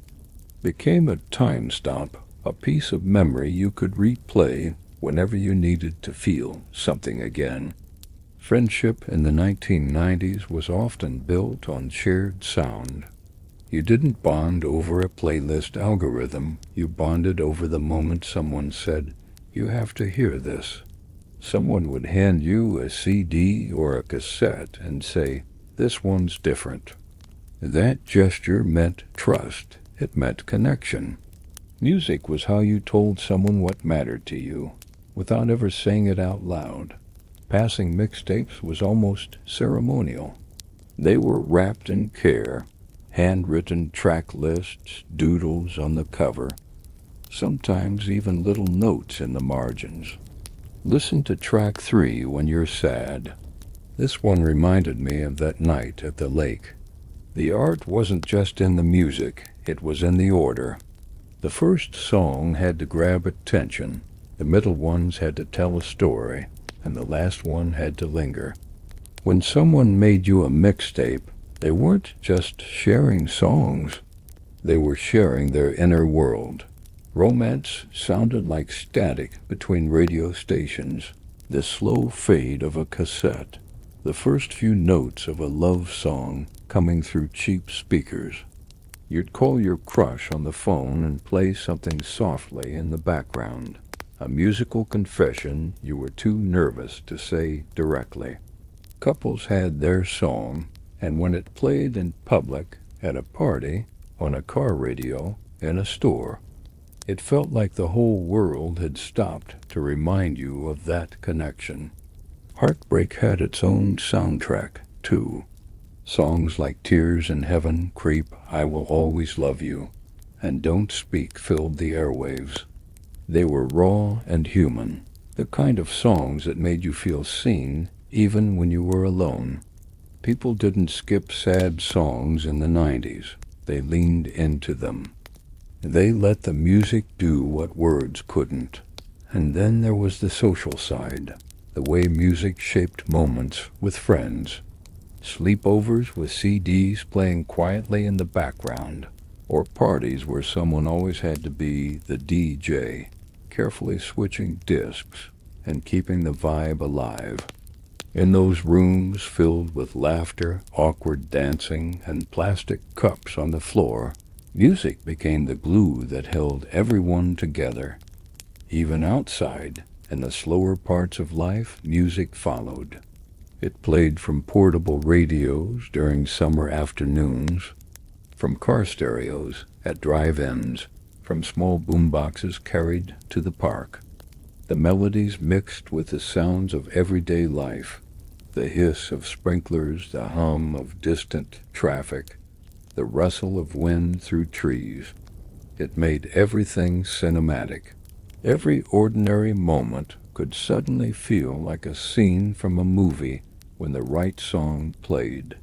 became a time stop, a piece of memory you could replay whenever you needed to feel something again. Friendship in the 1990s was often built on shared sound. You didn't bond over a playlist algorithm, you bonded over the moment someone said, "You have to hear this." Someone would hand you a CD or a cassette and say, "This one's different." That gesture meant trust. It meant connection. Music was how you told someone what mattered to you, without ever saying it out loud. Passing mixtapes was almost ceremonial. They were wrapped in care, handwritten track lists, doodles on the cover, sometimes even little notes in the margins. Listen to track 3 when you're sad. This one reminded me of that night at the lake. The art wasn't just in the music, it was in the order. The first song had to grab attention, the middle ones had to tell a story, and the last one had to linger. When someone made you a mixtape, they weren't just sharing songs, they were sharing their inner world. Romance sounded like static between radio stations, the slow fade of a cassette, the first few notes of a love song coming through cheap speakers. You'd call your crush on the phone and play something softly in the background, a musical confession you were too nervous to say directly. Couples had their song, and when it played in public, at a party, on a car radio, in a store, it felt like the whole world had stopped to remind you of that connection. Heartbreak had its own soundtrack, too. Songs like Tears in Heaven, Creep, I Will Always Love You, and Don't Speak filled the airwaves. They were raw and human, the kind of songs that made you feel seen even when you were alone. People didn't skip sad songs in the 90s. They leaned into them. They let the music do what words couldn't. And then there was the social side, the way music shaped moments with friends. Sleepovers with CDs playing quietly in the background, or parties where someone always had to be the DJ, carefully switching discs and keeping the vibe alive. In those rooms filled with laughter, awkward dancing, and plastic cups on the floor, music became the glue that held everyone together. Even outside, in the slower parts of life, music followed. It played from portable radios during summer afternoons, from car stereos at drive-ins, from small boomboxes carried to the park. The melodies mixed with the sounds of everyday life, the hiss of sprinklers, the hum of distant traffic, the rustle of wind through trees. It made everything cinematic. Every ordinary moment could suddenly feel like a scene from a movie when the right song played.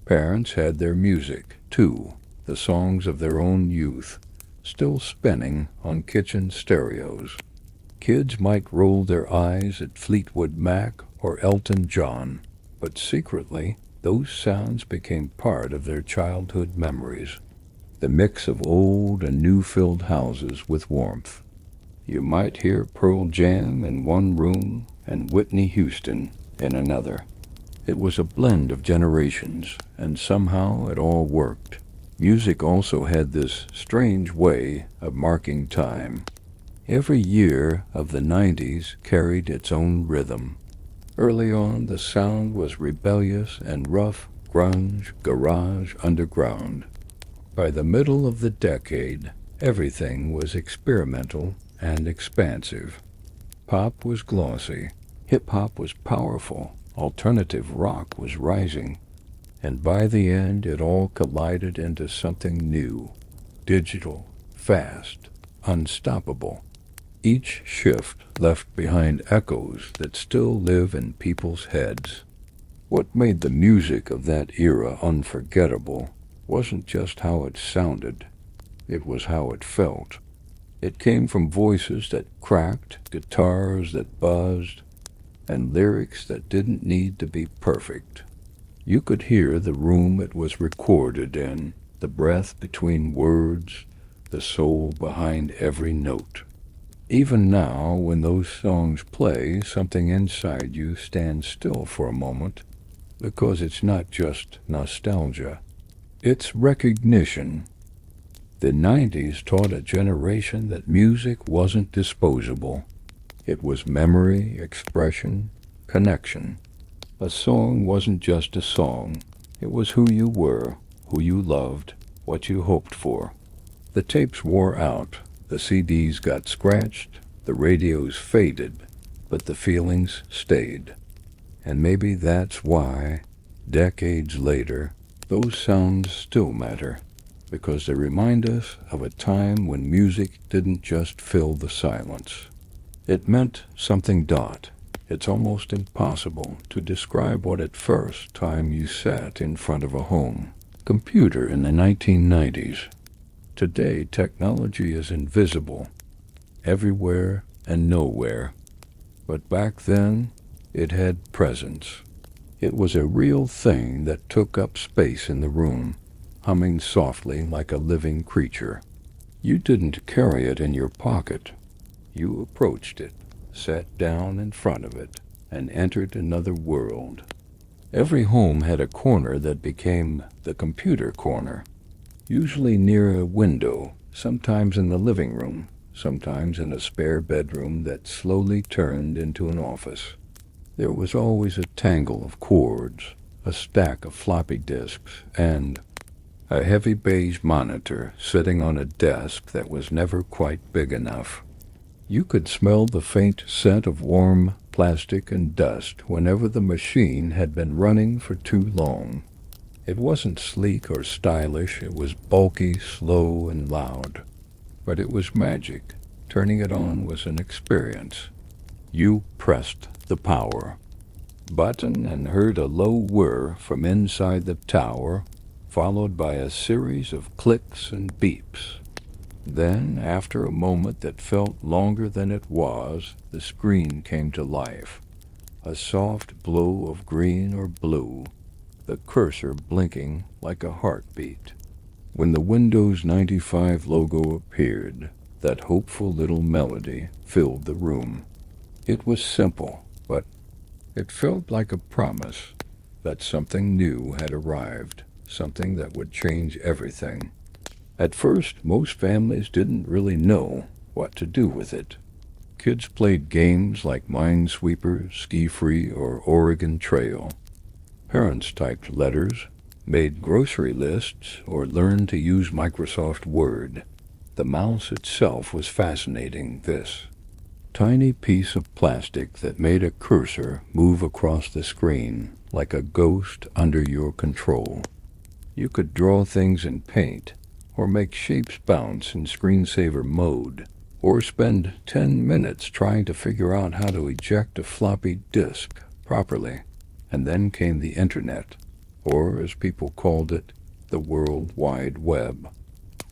Parents had their music, too, the songs of their own youth, still spinning on kitchen stereos. Kids might roll their eyes at Fleetwood Mac or Elton John, but secretly, those sounds became part of their childhood memories. The mix of old and new-filled houses with warmth. You might hear Pearl Jam in one room and Whitney Houston in another. It was a blend of generations, and somehow it all worked. Music also had this strange way of marking time. Every year of the 90s carried its own rhythm. Early on, the sound was rebellious and rough, grunge, garage, underground. By the middle of the decade, everything was experimental and expansive. Pop was glossy, hip-hop was powerful, alternative rock was rising, and by the end it all collided into something new, digital, fast, unstoppable. Each shift left behind echoes that still live in people's heads. What made the music of that era unforgettable wasn't just how it sounded, it was how it felt. It came from voices that cracked, guitars that buzzed, and lyrics that didn't need to be perfect. You could hear the room it was recorded in, the breath between words, the soul behind every note. Even now, when those songs play, something inside you stands still for a moment, because it's not just nostalgia, it's recognition. The 90s taught a generation that music wasn't disposable. It was memory, expression, connection. A song wasn't just a song. It was who you were, who you loved, what you hoped for. The tapes wore out, the CDs got scratched, the radios faded, but the feelings stayed. And maybe that's why, decades later, those sounds still matter. Because they remind us of a time when music didn't just fill the silence. It meant something. It's almost impossible to describe what at first time you sat in front of a home computer in the 1990s. Today, technology is invisible, everywhere and nowhere. But back then, it had presence. It was a real thing that took up space in the room, humming softly like a living creature. You didn't carry it in your pocket. You approached it, sat down in front of it, and entered another world. Every home had a corner that became the computer corner, usually near a window, sometimes in the living room, sometimes in a spare bedroom that slowly turned into an office. There was always a tangle of cords, a stack of floppy disks, and a heavy beige monitor sitting on a desk that was never quite big enough. You could smell the faint scent of warm plastic and dust whenever the machine had been running for too long. It wasn't sleek or stylish, it was bulky, slow, and loud. But it was magic. Turning it on was an experience. You pressed the power button and heard a low whir from inside the tower, followed by a series of clicks and beeps. Then, after a moment that felt longer than it was, the screen came to life. A soft glow of green or blue, the cursor blinking like a heartbeat. When the Windows 95 logo appeared, that hopeful little melody filled the room. It was simple, but it felt like a promise that something new had arrived, something that would change everything. At first, most families didn't really know what to do with it. Kids played games like Minesweeper, Ski Free, or Oregon Trail. Parents typed letters, made grocery lists, or learned to use Microsoft Word. The mouse itself was fascinating. This tiny piece of plastic that made a cursor move across the screen like a ghost under your control. You could draw things in Paint, or make shapes bounce in screensaver mode, or spend 10 minutes trying to figure out how to eject a floppy disk properly. And then came the Internet, or as people called it, the World Wide Web.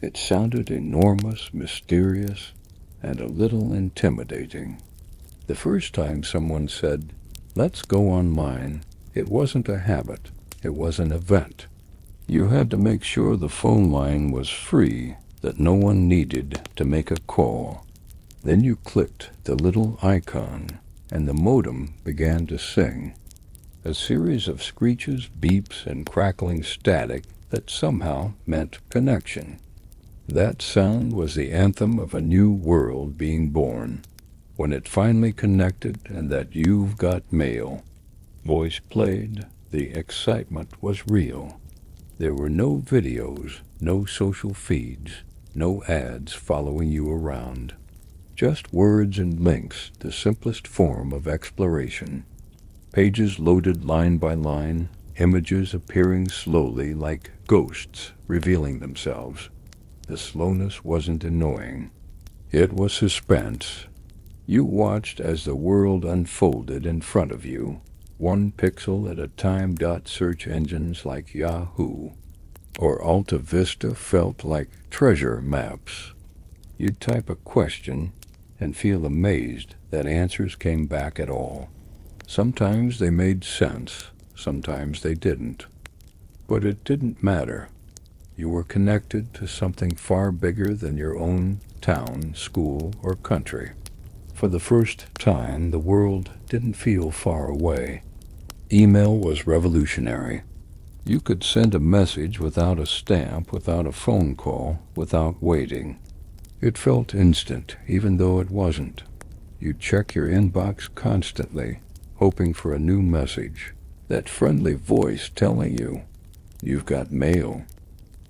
It sounded enormous, mysterious, and a little intimidating. The first time someone said, "Let's go online," it wasn't a habit, it was an event. You had to make sure the phone line was free, that no one needed to make a call. Then you clicked the little icon, and the modem began to sing. A series of screeches, beeps, and crackling static that somehow meant connection. That sound was the anthem of a new world being born. When it finally connected and that "You've got mail" voice played, the excitement was real. There were no videos, no social feeds, no ads following you around. Just words and links, the simplest form of exploration. Pages loaded line by line, images appearing slowly like ghosts revealing themselves. The slowness wasn't annoying. It was suspense. You watched as the world unfolded in front of you, one pixel at a time. Search engines like Yahoo or Alta Vista felt like treasure maps. You'd type a question and feel amazed that answers came back at all. Sometimes they made sense, sometimes they didn't. But it didn't matter. You were connected to something far bigger than your own town, school, or country. For the first time, the world didn't feel far away. Email was revolutionary. You could send a message without a stamp, without a phone call, without waiting. It felt instant, even though it wasn't. You'd check your inbox constantly, hoping for a new message, that friendly voice telling you, "You've got mail."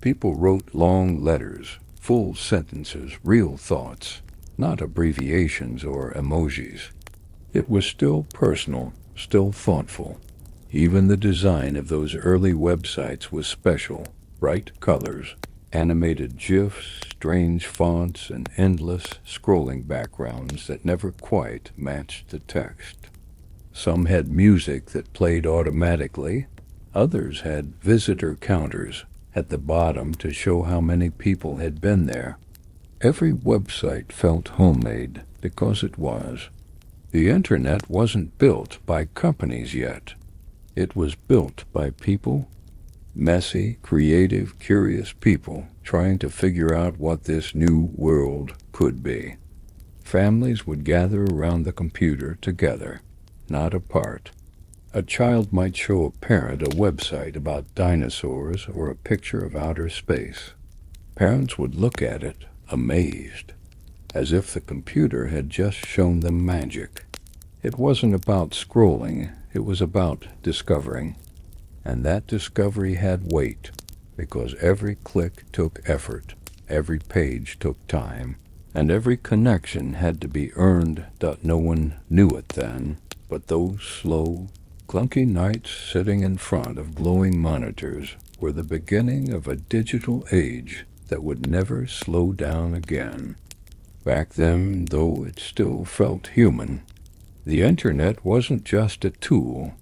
People wrote long letters, full sentences, real thoughts, not abbreviations or emojis. It was still personal, still thoughtful. Even the design of those early websites was special. Bright colors, animated GIFs, strange fonts, and endless scrolling backgrounds that never quite matched the text. Some had music that played automatically. Others had visitor counters at the bottom to show how many people had been there. Every website felt homemade because it was. The Internet wasn't built by companies yet. It was built by people, messy, creative, curious people trying to figure out what this new world could be. Families would gather around the computer together, not apart. A child might show a parent a website about dinosaurs or a picture of outer space. Parents would look at it, amazed, as if the computer had just shown them magic. It wasn't about scrolling, it was about discovering. And that discovery had weight, because every click took effort, every page took time, and every connection had to be earned. No one knew it then, but those slow, clunky nights sitting in front of glowing monitors were the beginning of a digital age that would never slow down again. Back then, though it still felt human, the Internet wasn't just a tool.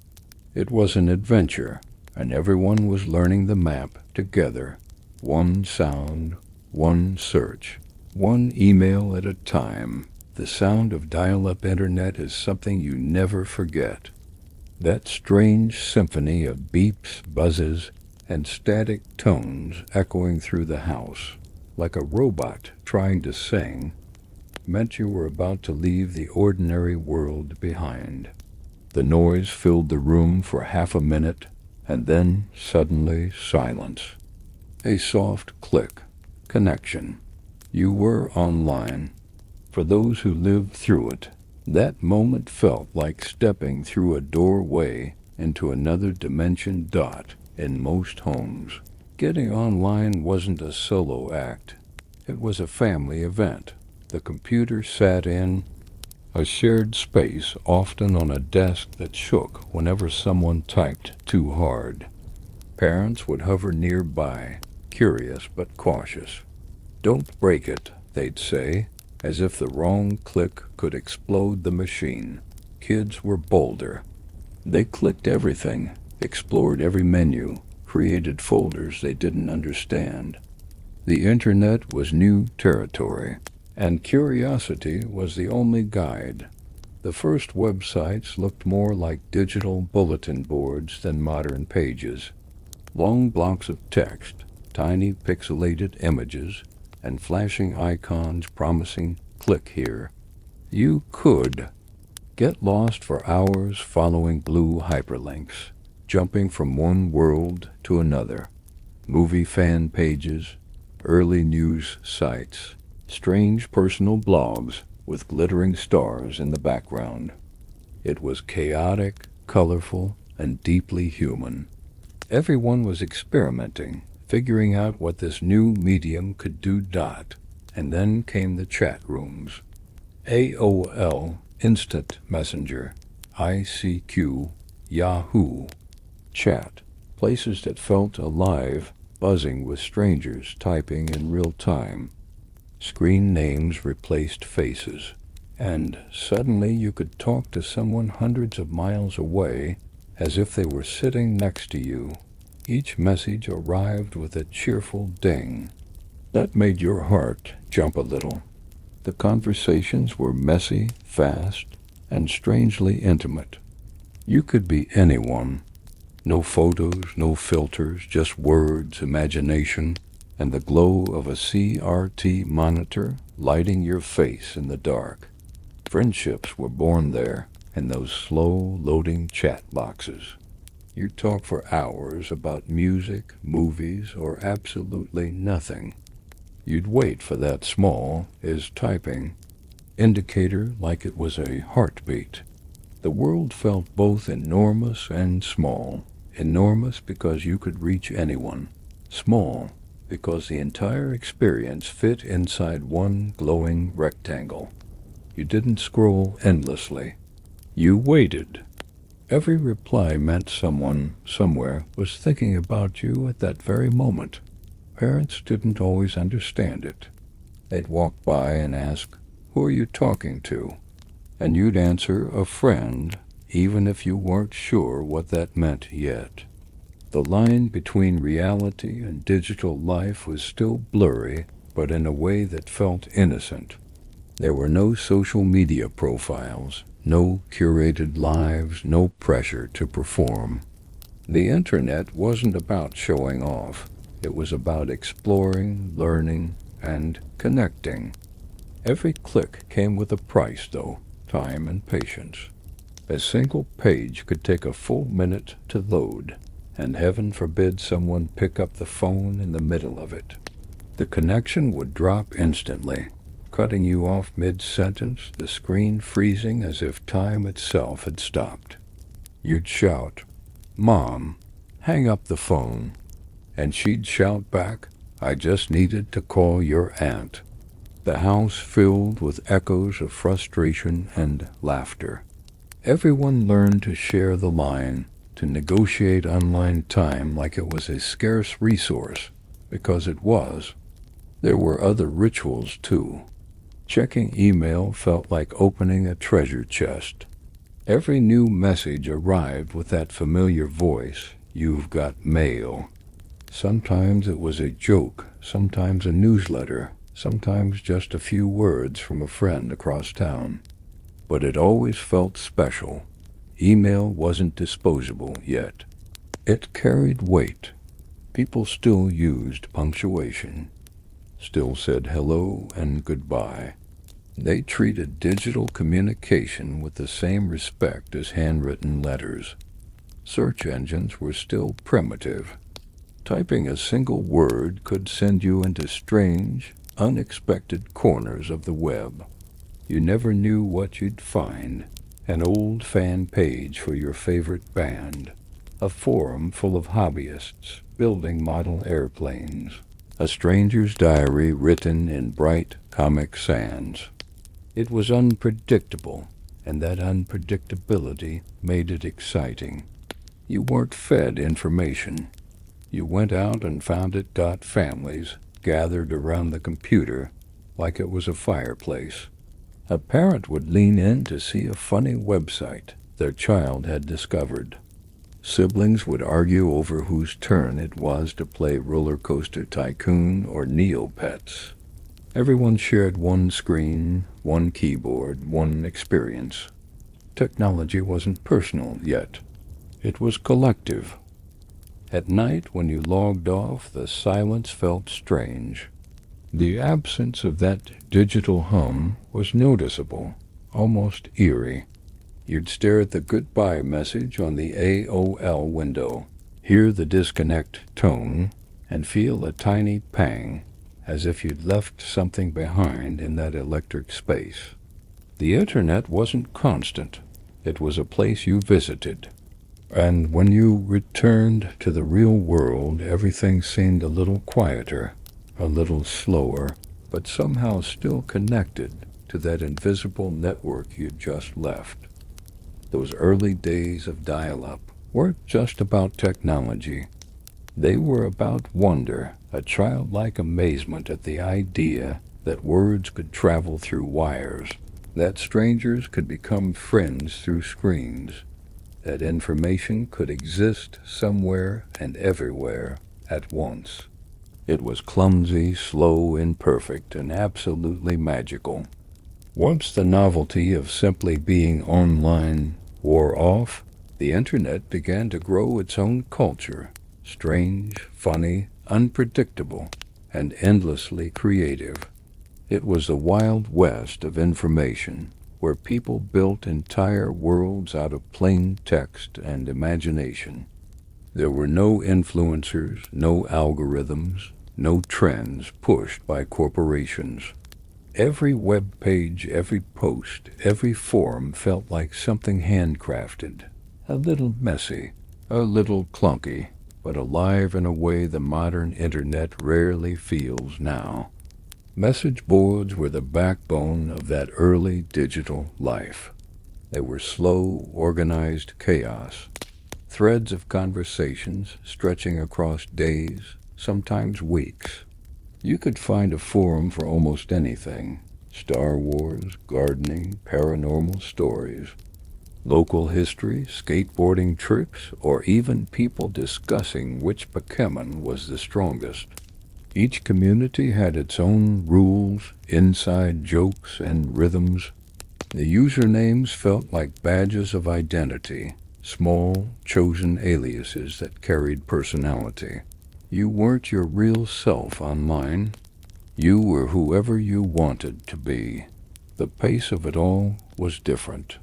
It was an adventure, and everyone was learning the map together. One sound, one search, one email at a time. The sound of dial-up internet is something you never forget. That strange symphony of beeps, buzzes, and static tones echoing through the house, like a robot trying to sing, meant you were about to leave the ordinary world behind. The noise filled the room for half a minute, and then suddenly silence. A soft click. Connection. You were online. For those who lived through it, that moment felt like stepping through a doorway into another dimension. In most homes, getting online wasn't a solo act. It was a family event. The computer sat in a shared space, often on a desk that shook whenever someone typed too hard. Parents would hover nearby, curious but cautious. "Don't break it," they'd say, as if the wrong click could explode the machine. Kids were bolder. They clicked everything, explored every menu, created folders they didn't understand. The internet was new territory, and curiosity was the only guide. The first websites looked more like digital bulletin boards than modern pages. Long blocks of text, tiny pixelated images, and flashing icons promising "click here." You could get lost for hours following blue hyperlinks, jumping from one world to another. Movie fan pages, early news sites, strange personal blogs with glittering stars in the background. It was chaotic, colorful, and deeply human. Everyone was experimenting, figuring out what this new medium could do. And then came the chat rooms. AOL, Instant Messenger, ICQ, Yahoo, Chat, places that felt alive, buzzing with strangers typing in real time. Screen names replaced faces, and suddenly you could talk to someone hundreds of miles away as if they were sitting next to you. Each message arrived with a cheerful ding. That made your heart jump a little. The conversations were messy, fast, and strangely intimate. You could be anyone. No photos, no filters, just words, imagination, and the glow of a CRT monitor lighting your face in the dark. Friendships were born there, in those slow-loading chat boxes. You'd talk for hours about music, movies, or absolutely nothing. You'd wait for that small is typing indicator like it was a heartbeat. The world felt both enormous and small. Enormous because you could reach anyone. Small because the entire experience fit inside one glowing rectangle. You didn't scroll endlessly. You waited. Every reply meant someone, somewhere, was thinking about you at that very moment. Parents didn't always understand it. They'd walk by and ask, "Who are you talking to?" And you'd answer, "A friend," even if you weren't sure what that meant yet. The line between reality and digital life was still blurry, but in a way that felt innocent. There were no social media profiles, no curated lives, no pressure to perform. The internet wasn't about showing off. It was about exploring, learning, and connecting. Every click came with a price, though, time and patience. A single page could take a full minute to load, and heaven forbid someone pick up the phone in the middle of it. The connection would drop instantly, cutting you off mid-sentence, the screen freezing as if time itself had stopped. You'd shout, "Mom, hang up the phone," and she'd shout back, "I just needed to call your aunt." The house filled with echoes of frustration and laughter. Everyone learned to share the line, to negotiate online time like it was a scarce resource, because it was. There were other rituals, too. Checking email felt like opening a treasure chest. Every new message arrived with that familiar voice, "You've got mail." Sometimes it was a joke, sometimes a newsletter, sometimes just a few words from a friend across town. But it always felt special. Email wasn't disposable yet. It carried weight. People still used punctuation, still said hello and goodbye. They treated digital communication with the same respect as handwritten letters. Search engines were still primitive. Typing a single word could send you into strange, unexpected corners of the web. You never knew what you'd find. An old fan page for your favorite band, a forum full of hobbyists building model airplanes, a stranger's diary written in bright Comic Sans. It was unpredictable, and that unpredictability made it exciting. You weren't fed information. You went out and found it. Families gathered around the computer like it was a fireplace. A parent would lean in to see a funny website their child had discovered. Siblings would argue over whose turn it was to play Roller Coaster Tycoon or Neopets. Everyone shared one screen, one keyboard, one experience. Technology wasn't personal yet. It was collective. At night, when you logged off, the silence felt strange. The absence of that digital hum was noticeable, almost eerie. You'd stare at the goodbye message on the AOL window, hear the disconnect tone, and feel a tiny pang, as if you'd left something behind in that electric space. The internet wasn't constant. It was a place you visited. And when you returned to the real world, everything seemed a little quieter, a little slower, but somehow still connected to that invisible network you'd just left. Those early days of dial-up weren't just about technology. They were about wonder, a childlike amazement at the idea that words could travel through wires, that strangers could become friends through screens, that information could exist somewhere and everywhere at once. It was clumsy, slow, imperfect, and absolutely magical. Once the novelty of simply being online wore off, the internet began to grow its own culture, strange, funny, unpredictable, and endlessly creative. It was the Wild West of information, where people built entire worlds out of plain text and imagination. There were no influencers, no algorithms, no trends pushed by corporations. Every web page, every post, every forum felt like something handcrafted, a little messy, a little clunky, but alive in a way the modern internet rarely feels now. Message boards were the backbone of that early digital life. They were slow, organized chaos, threads of conversations stretching across days, sometimes weeks. You could find a forum for almost anything: Star Wars, gardening, paranormal stories, local history, skateboarding tricks, or even people discussing which Pokemon was the strongest. Each community had its own rules, inside jokes, and rhythms. The usernames felt like badges of identity, small, chosen aliases that carried personality. You weren't your real self online. You were whoever you wanted to be. The pace of it all was different.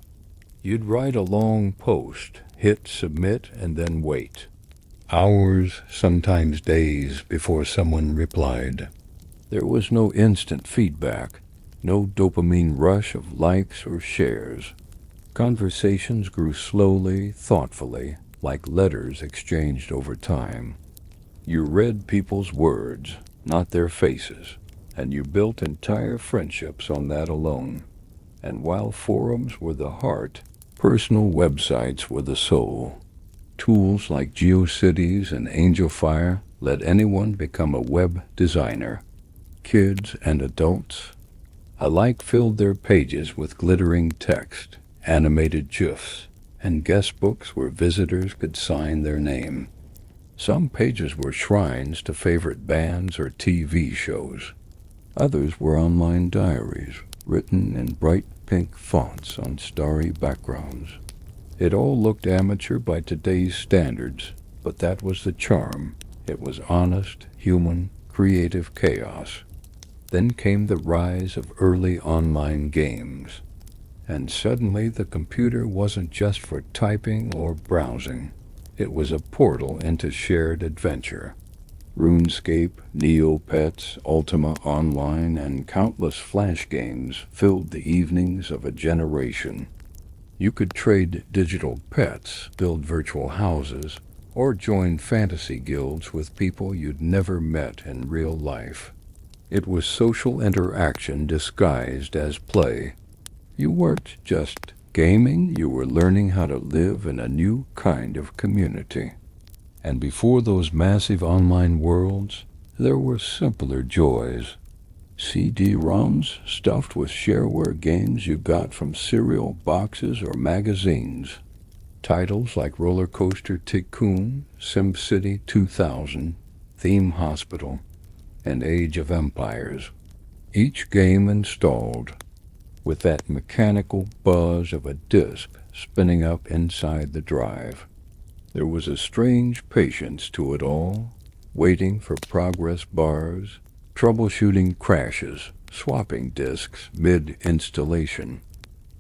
You'd write a long post, hit submit, and then wait. Hours, sometimes days, before someone replied. There was no instant feedback, no dopamine rush of likes or shares. Conversations grew slowly, thoughtfully, like letters exchanged over time. You read people's words, not their faces, and you built entire friendships on that alone. And while forums were the heart, personal websites were the soul. Tools like GeoCities and AngelFire let anyone become a web designer. Kids and adults alike filled their pages with glittering text, animated GIFs, and guest books where visitors could sign their name. Some pages were shrines to favorite bands or TV shows. Others were online diaries, written in bright pink fonts on starry backgrounds. It all looked amateur by today's standards, but that was the charm. It was honest, human, creative chaos. Then came the rise of early online games, and suddenly the computer wasn't just for typing or browsing. It was a portal into shared adventure. RuneScape, Neopets, Ultima Online, and countless flash games filled the evenings of a generation. You could trade digital pets, build virtual houses, or join fantasy guilds with people you'd never met in real life. It was social interaction disguised as play. You weren't just gaming, you were learning how to live in a new kind of community. And before those massive online worlds, there were simpler joys. CD-ROMs stuffed with shareware games you got from cereal boxes or magazines. Titles like Roller Coaster Tycoon, SimCity 2000, Theme Hospital, and Age of Empires. Each game installed with that mechanical buzz of a disc spinning up inside the drive. There was a strange patience to it all, waiting for progress bars, troubleshooting crashes, swapping disks mid-installation.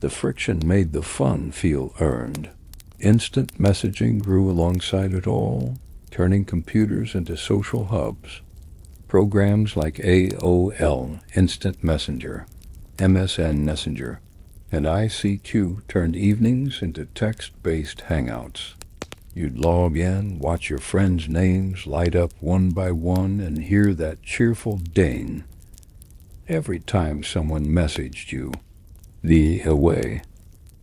The friction made the fun feel earned. Instant messaging grew alongside it all, turning computers into social hubs. Programs like AOL, Instant Messenger, MSN Messenger, and ICQ turned evenings into text-based hangouts. You'd log in, watch your friends' names light up one by one, and hear that cheerful ding every time someone messaged you. The away.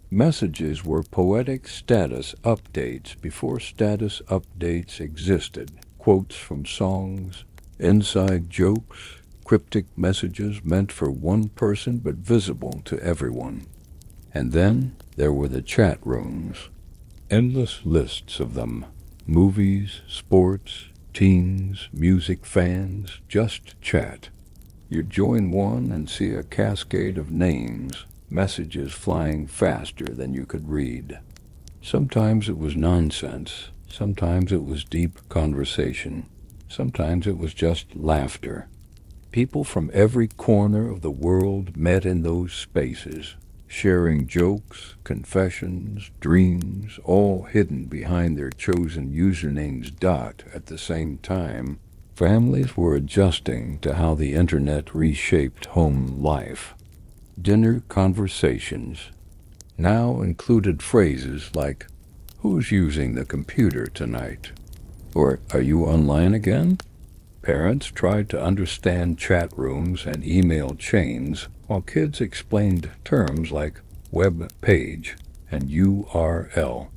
Messages were poetic status updates before status updates existed. Quotes from songs, inside jokes, cryptic messages meant for one person but visible to everyone. And then there were the chat rooms. Endless lists of them. Movies, sports, teens, music fans, just chat. You'd join one and see a cascade of names, messages flying faster than you could read. Sometimes it was nonsense, sometimes it was deep conversation, sometimes it was just laughter. People from every corner of the world met in those spaces, sharing jokes, confessions, dreams, all hidden behind their chosen username's dot at the same time. Families were adjusting to how the internet reshaped home life. Dinner conversations now included phrases like, "Who's using the computer tonight?" or "Are you online again?" Parents tried to understand chat rooms and email chains, while kids explained terms like web page and URL.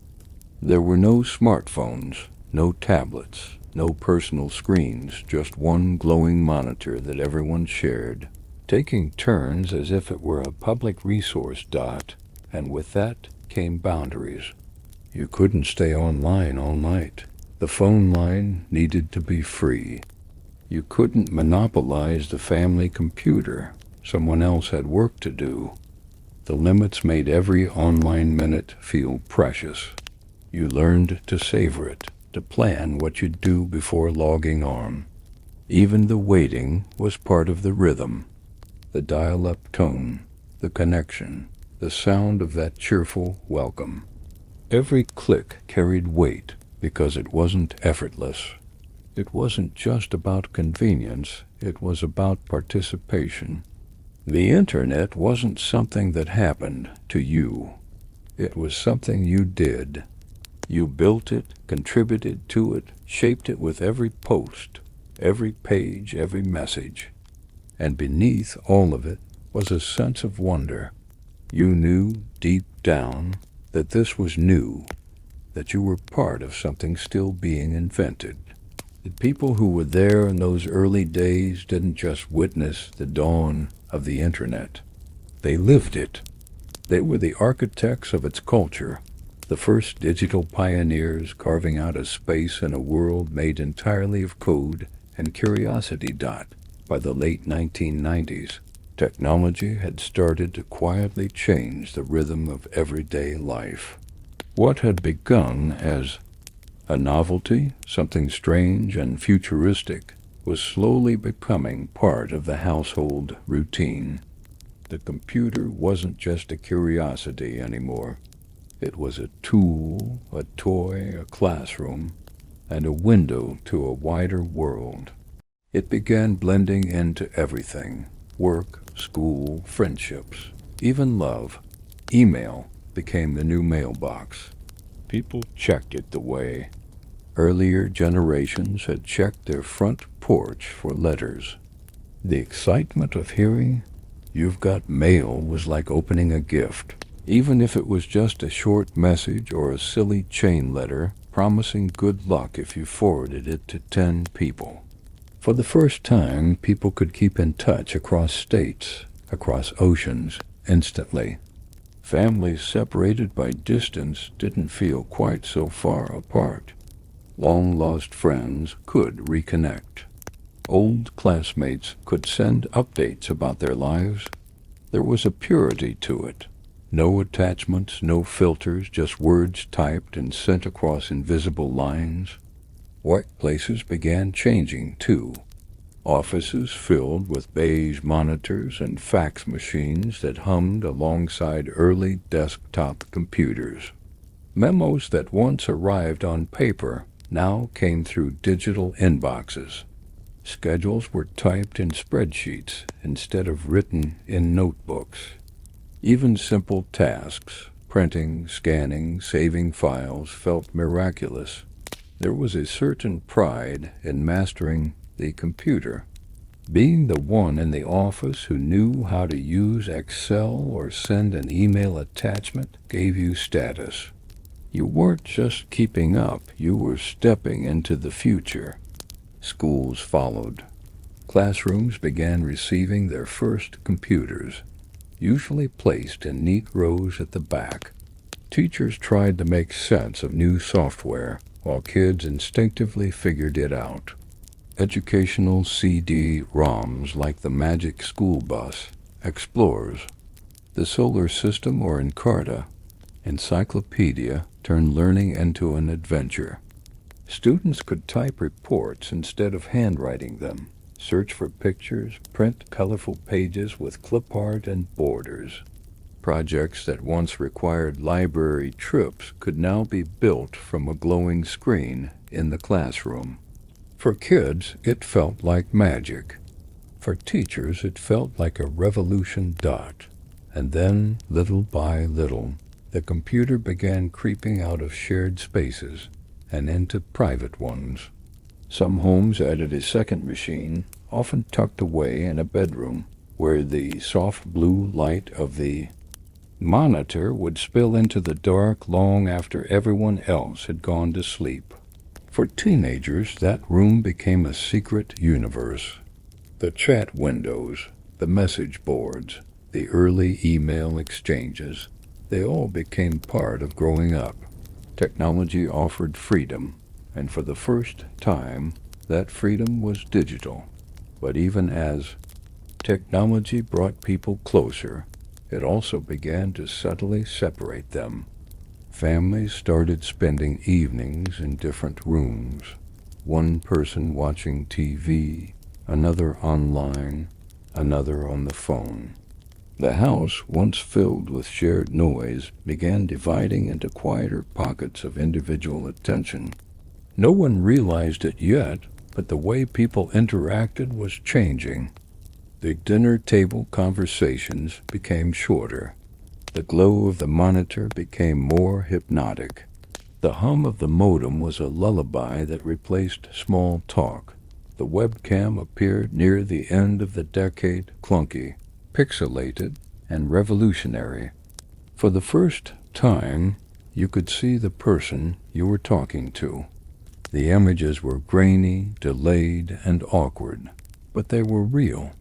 There were no smartphones, no tablets, no personal screens, just one glowing monitor that everyone shared, taking turns as if it were a public resource dot, and with that came boundaries. You couldn't stay online all night. The phone line needed to be free. You couldn't monopolize the family computer. Someone else had work to do. The limits made every online minute feel precious. You learned to savor it, to plan what you'd do before logging on. Even the waiting was part of the rhythm. The dial-up tone, the connection, the sound of that cheerful welcome. Every click carried weight because it wasn't effortless. It wasn't just about convenience, it was about participation. The internet wasn't something that happened to you. It was something you did. You built it, contributed to it, shaped it with every post, every page, every message. And beneath all of it was a sense of wonder. You knew deep down that this was new, that you were part of something still being invented. The people who were there in those early days didn't just witness the dawn of the internet. They lived it. They were the architects of its culture, the first digital pioneers carving out a space in a world made entirely of code and curiosity. By the late 1990s, technology had started to quietly change the rhythm of everyday life. What had begun as a novelty, something strange and futuristic, was slowly becoming part of the household routine. The computer wasn't just a curiosity anymore. It was a tool, a toy, a classroom, and a window to a wider world. It began blending into everything: work, school, friendships, even love. Email became the new mailbox. People checked it the way earlier generations had checked their front porch for letters. The excitement of hearing, "You've got mail," was like opening a gift, even if it was just a short message or a silly chain letter promising good luck if you forwarded it to 10 people. For the first time, people could keep in touch across states, across oceans, instantly. Families separated by distance didn't feel quite so far apart. Long-lost friends could reconnect. Old classmates could send updates about their lives. There was a purity to it. No attachments, no filters, just words typed and sent across invisible lines. Workplaces began changing, too. Offices filled with beige monitors and fax machines that hummed alongside early desktop computers. Memos that once arrived on paper now came through digital inboxes. Schedules were typed in spreadsheets instead of written in notebooks. Even simple tasks, printing, scanning, saving files, felt miraculous. There was a certain pride in mastering the computer. Being the one in the office who knew how to use Excel or send an email attachment gave you status. You weren't just keeping up, you were stepping into the future. Schools followed. Classrooms began receiving their first computers, usually placed in neat rows at the back. Teachers tried to make sense of new software, while kids instinctively figured it out. Educational CD-ROMs like the Magic School Bus, Explorers, the Solar System, or Encarta, Encyclopedia turned learning into an adventure. Students could type reports instead of handwriting them, search for pictures, print colorful pages with clip art and borders. Projects that once required library trips could now be built from a glowing screen in the classroom. For kids, it felt like magic. For teachers, it felt like a revolution dot. And then, little by little, the computer began creeping out of shared spaces and into private ones. Some homes added a second machine, often tucked away in a bedroom, where the soft blue light of the monitor would spill into the dark long after everyone else had gone to sleep. For teenagers, that room became a secret universe. The chat windows, the message boards, the early email exchanges, they all became part of growing up. Technology offered freedom, and for the first time, that freedom was digital. But even as technology brought people closer, it also began to subtly separate them. Families started spending evenings in different rooms, one person watching TV, another online, another on the phone. The house, once filled with shared noise, began dividing into quieter pockets of individual attention. No one realized it yet, but the way people interacted was changing. The dinner table conversations became shorter. The glow of the monitor became more hypnotic. The hum of the modem was a lullaby that replaced small talk. The webcam appeared near the end of the decade, clunky, pixelated, and revolutionary. For the first time, you could see the person you were talking to. The images were grainy, delayed, and awkward, but they were real.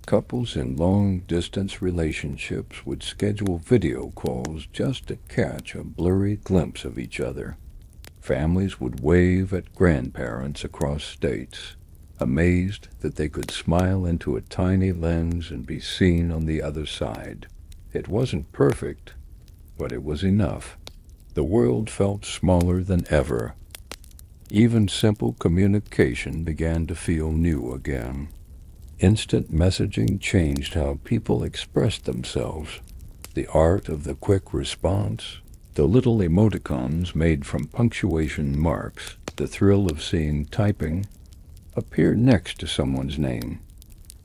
Couples in long-distance relationships would schedule video calls just to catch a blurry glimpse of each other. Families would wave at grandparents across states. amazed that they could smile into a tiny lens and be seen on the other side. It wasn't perfect, but it was enough. The world felt smaller than ever. Even simple communication began to feel new again. Instant messaging changed how people expressed themselves. The art of the quick response, the little emoticons made from punctuation marks, the thrill of seeing typing appear next to someone's name.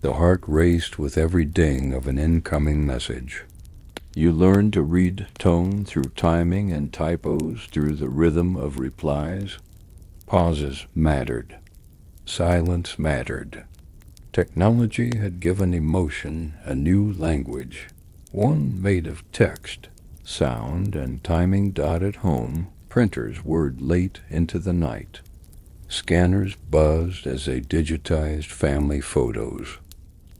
The heart raced with every ding of an incoming message. You learned to read tone through timing and typos through the rhythm of replies. Pauses mattered. Silence mattered. Technology had given emotion a new language, one made of text, sound, and timing. At home, printers whirred late into the night. Scanners buzzed as they digitized family photos.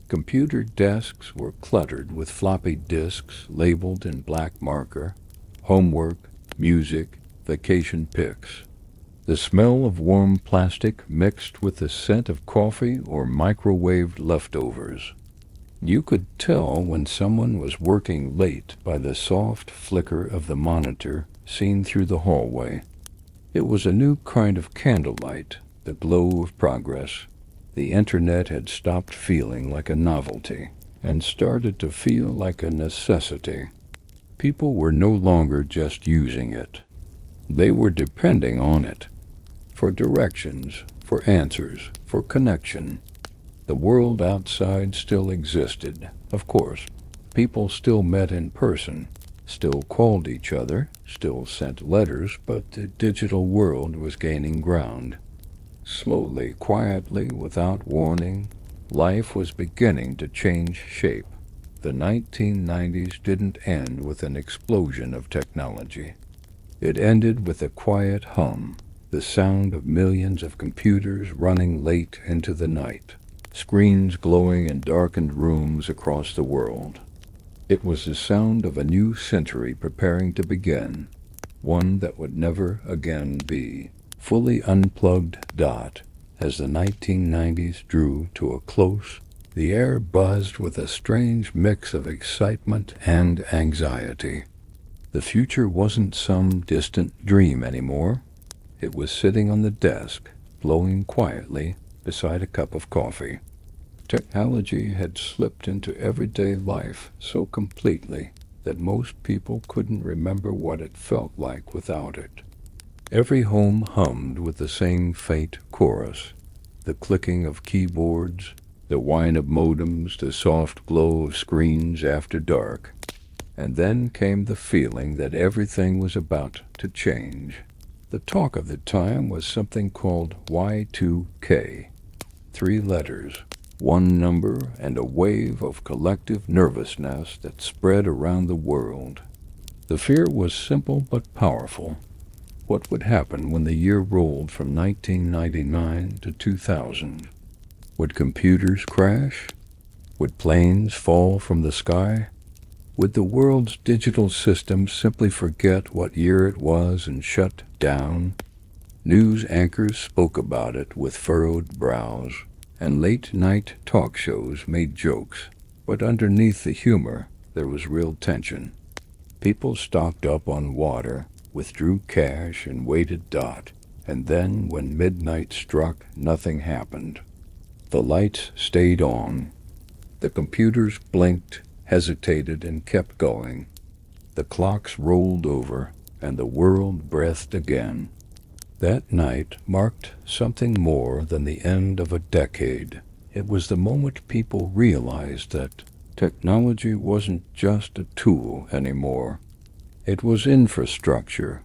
Computer desks were cluttered with floppy disks labeled in black marker, homework, music, vacation pics. The smell of warm plastic mixed with the scent of coffee or microwaved leftovers. You could tell when someone was working late by the soft flicker of the monitor seen through the hallway. It was a new kind of candlelight, the glow of progress. The internet had stopped feeling like a novelty and started to feel like a necessity. People were no longer just using it. They were depending on it. For directions, for answers, for connection. The world outside still existed, of course. People still met in person, still called each other, still sent letters, but the digital world was gaining ground. Slowly, quietly, without warning, life was beginning to change shape. The 1990s didn't end with an explosion of technology. It ended with a quiet hum, the sound of millions of computers running late into the night, screens glowing in darkened rooms across the world. It was the sound of a new century preparing to begin, one that would never again be fully unplugged. As the 1990s drew to a close, the air buzzed with a strange mix of excitement and anxiety. The future wasn't some distant dream anymore. It was sitting on the desk, glowing quietly beside a cup of coffee. Technology had slipped into everyday life so completely that most people couldn't remember what it felt like without it. Every home hummed with the same faint chorus, the clicking of keyboards, the whine of modems, the soft glow of screens after dark. And then came the feeling that everything was about to change. The talk of the time was something called Y2K. 3 letters, one number, and a wave of collective nervousness that spread around the world. The fear was simple but powerful. What would happen when the year rolled from 1999 to 2000? Would computers crash? Would planes fall from the sky? Would the world's digital systems simply forget what year it was and shut down? News anchors spoke about it with furrowed brows, and late-night talk shows made jokes. But underneath the humor, there was real tension. People stocked up on water, withdrew cash, and waited. And then, when midnight struck, nothing happened. The lights stayed on. The computers blinked, hesitated, and kept going. The clocks rolled over, and the world breathed again. That night marked something more than the end of a decade. It was the moment people realized that technology wasn't just a tool anymore. It was infrastructure.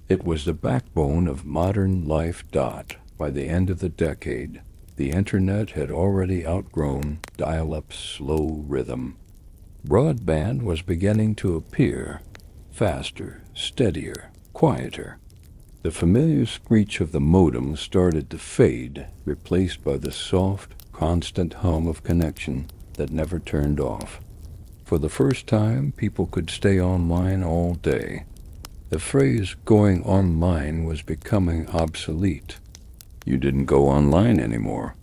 It was the backbone of modern life. By the end of the decade, the internet had already outgrown dial-up's slow rhythm. Broadband was beginning to appear, faster, steadier, quieter. The familiar screech of the modem started to fade, replaced by the soft, constant hum of connection that never turned off. For the first time, people could stay online all day. The phrase "going online" was becoming obsolete. You didn't go online anymore.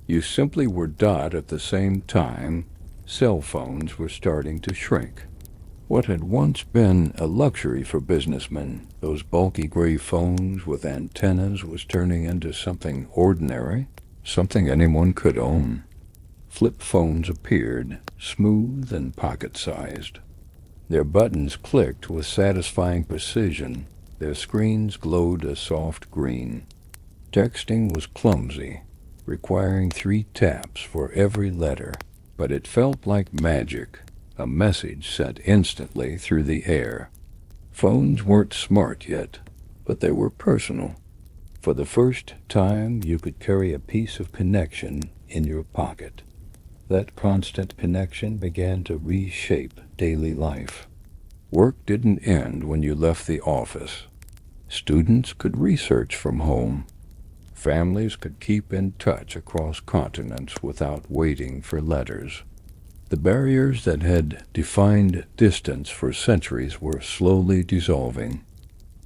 You simply were dot at the same time cell phones were starting to shrink. What had once been a luxury for businessmen, those bulky gray phones with antennas, was turning into something ordinary, something anyone could own. Flip phones appeared, smooth and pocket-sized. Their buttons clicked with satisfying precision. Their screens glowed a soft green. Texting was clumsy, requiring 3 taps for every letter, but it felt like magic, a message sent instantly through the air. Phones weren't smart yet, but they were personal. For the first time, you could carry a piece of connection in your pocket. That constant connection began to reshape daily life. Work didn't end when you left the office. Students could research from home. Families could keep in touch across continents without waiting for letters. The barriers that had defined distance for centuries were slowly dissolving.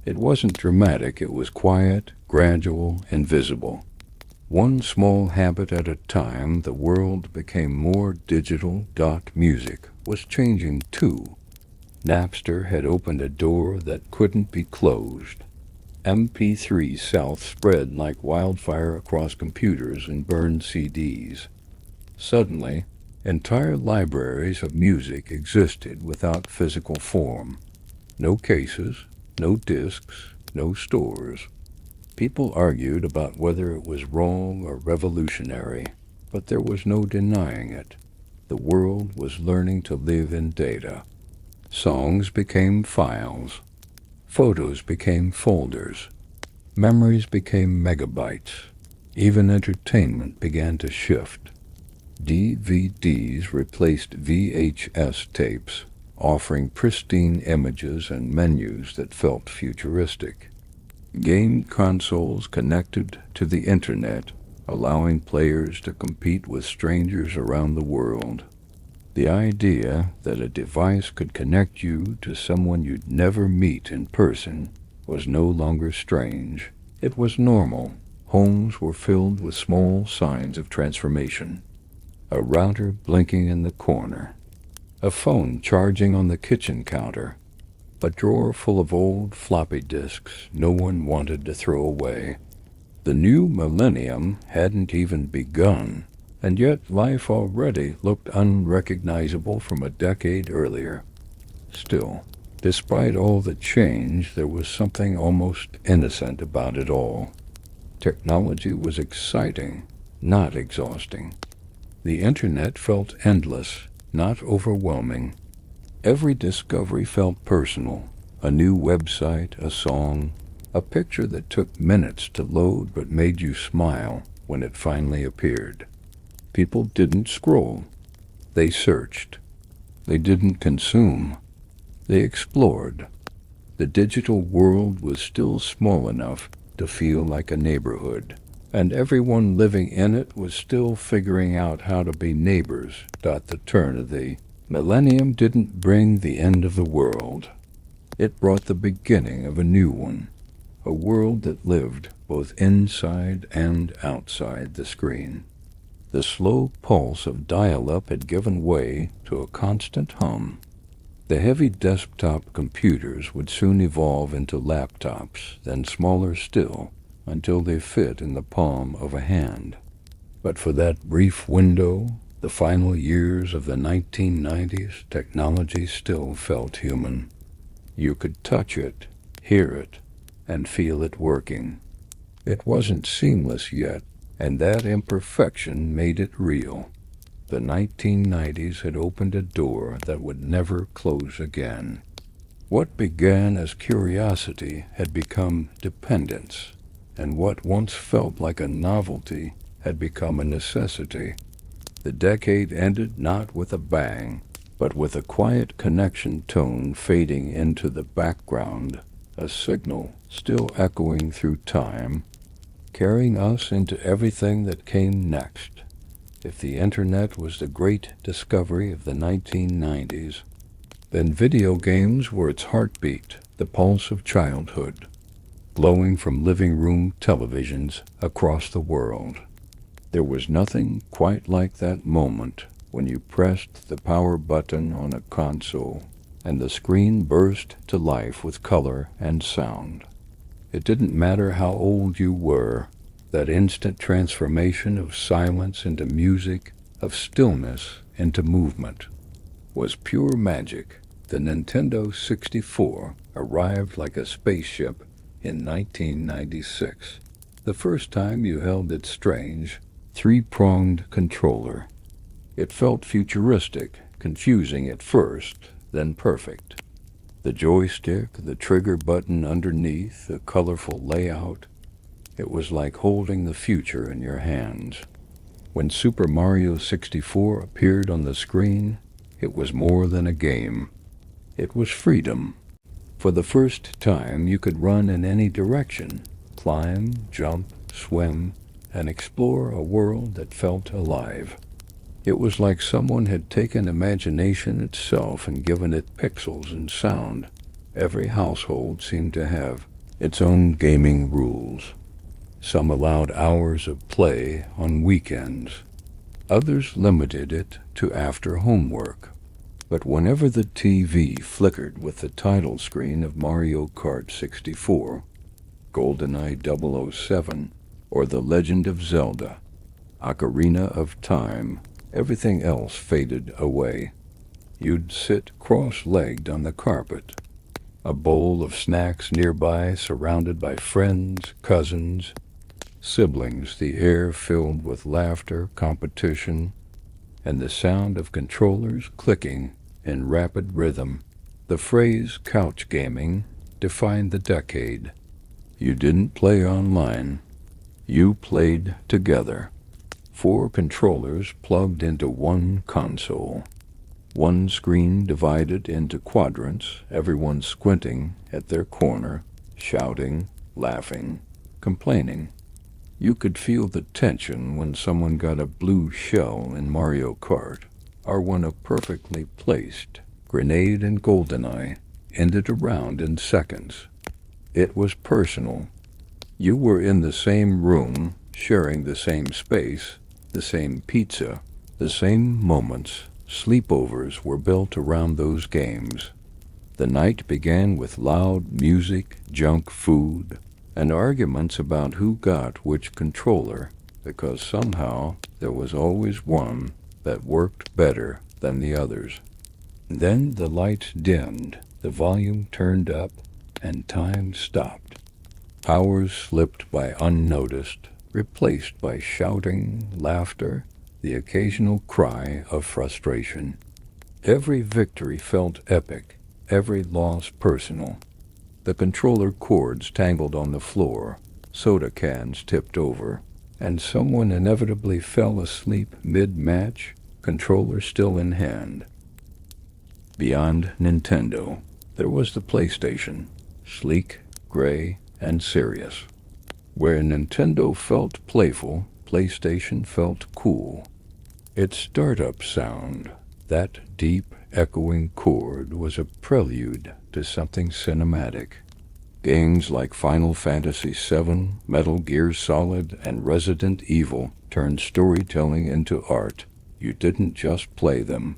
It wasn't dramatic, it was quiet, gradual, and visible. One small habit at a time, the world became more digital. Music was changing too. Napster had opened a door that couldn't be closed. MP3 South spread like wildfire across computers and burned CDs. Suddenly, entire libraries of music existed without physical form. No cases, no discs, no stores. People argued about whether it was wrong or revolutionary, but there was no denying it. The world was learning to live in data. Songs became files. Photos became folders. Memories became megabytes. Even entertainment began to shift. DVDs replaced VHS tapes, offering pristine images and menus that felt futuristic. Game consoles connected to the internet, allowing players to compete with strangers around the world. The idea that a device could connect you to someone you'd never meet in person was no longer strange. It was normal. Homes were filled with small signs of transformation. A router blinking in the corner. A phone charging on the kitchen counter. A drawer full of old floppy disks no one wanted to throw away. The new millennium hadn't even begun, and yet life already looked unrecognizable from a decade earlier. Still, despite all the change, there was something almost innocent about it all. Technology was exciting, not exhausting. The internet felt endless, not overwhelming. Every discovery felt personal. A new website, a song, a picture that took minutes to load but made you smile when it finally appeared. People didn't scroll. They searched. They didn't consume. They explored. The digital world was still small enough to feel like a neighborhood, and everyone living in it was still figuring out how to be neighbors. The turn of the millennium didn't bring the end of the world. It brought the beginning of a new one, a world that lived both inside and outside the screen. The slow pulse of dial-up had given way to a constant hum. The heavy desktop computers would soon evolve into laptops, then smaller still, until they fit in the palm of a hand. But for that brief window, the final years of the 1990s, technology still felt human. You could touch it, hear it, and feel it working. It wasn't seamless yet, and that imperfection made it real. The 1990s had opened a door that would never close again. What began as curiosity had become dependence, and what once felt like a novelty had become a necessity. The decade ended not with a bang, but with a quiet connection tone fading into the background, a signal still echoing through time, carrying us into everything that came next. If the internet was the great discovery of the 1990s, then video games were its heartbeat, the pulse of childhood, glowing from living room televisions across the world. There was nothing quite like that moment when you pressed the power button on a console and the screen burst to life with color and sound. It didn't matter how old you were, that instant transformation of silence into music, of stillness into movement, was pure magic. The Nintendo 64 arrived like a spaceship in 1996, the first time you held its strange, three-pronged controller. It felt futuristic, confusing at first, then perfect. The joystick, the trigger button underneath, the colorful layout. It was like holding the future in your hands. When Super Mario 64 appeared on the screen, it was more than a game. It was freedom. For the first time, you could run in any direction, climb, jump, swim, and explore a world that felt alive. It was like someone had taken imagination itself and given it pixels and sound. Every household seemed to have its own gaming rules. Some allowed hours of play on weekends. Others limited it to after homework. But whenever the TV flickered with the title screen of Mario Kart 64, GoldenEye 007, or The Legend of Zelda, Ocarina of Time, everything else faded away. You'd sit cross-legged on the carpet, a bowl of snacks nearby, surrounded by friends, cousins, siblings, the air filled with laughter, competition, and the sound of controllers clicking in rapid rhythm. The phrase couch gaming defined the decade. You didn't play online. You played together. 4 controllers plugged into one console. One screen divided into quadrants, everyone squinting at their corner, shouting, laughing, complaining. You could feel the tension when someone got a blue shell in Mario Kart, or when a perfectly placed grenade in GoldenEye ended a round in seconds. It was personal. You were in the same room, sharing the same space, the same pizza, the same moments. Sleepovers were built around those games. The night began with loud music, junk food, and arguments about who got which controller, because somehow there was always one that worked better than the others. Then the lights dimmed, the volume turned up, and time stopped. Hours slipped by unnoticed, replaced by shouting, laughter, the occasional cry of frustration. Every victory felt epic, every loss personal. The controller cords tangled on the floor, soda cans tipped over, and someone inevitably fell asleep mid-match, controller still in hand. Beyond Nintendo, there was the PlayStation, sleek, gray, and serious. Where Nintendo felt playful, PlayStation felt cool. Its startup sound, that deep, echoing chord, was a prelude to something cinematic. Games like Final Fantasy VII, Metal Gear Solid, and Resident Evil turned storytelling into art. You didn't just play them.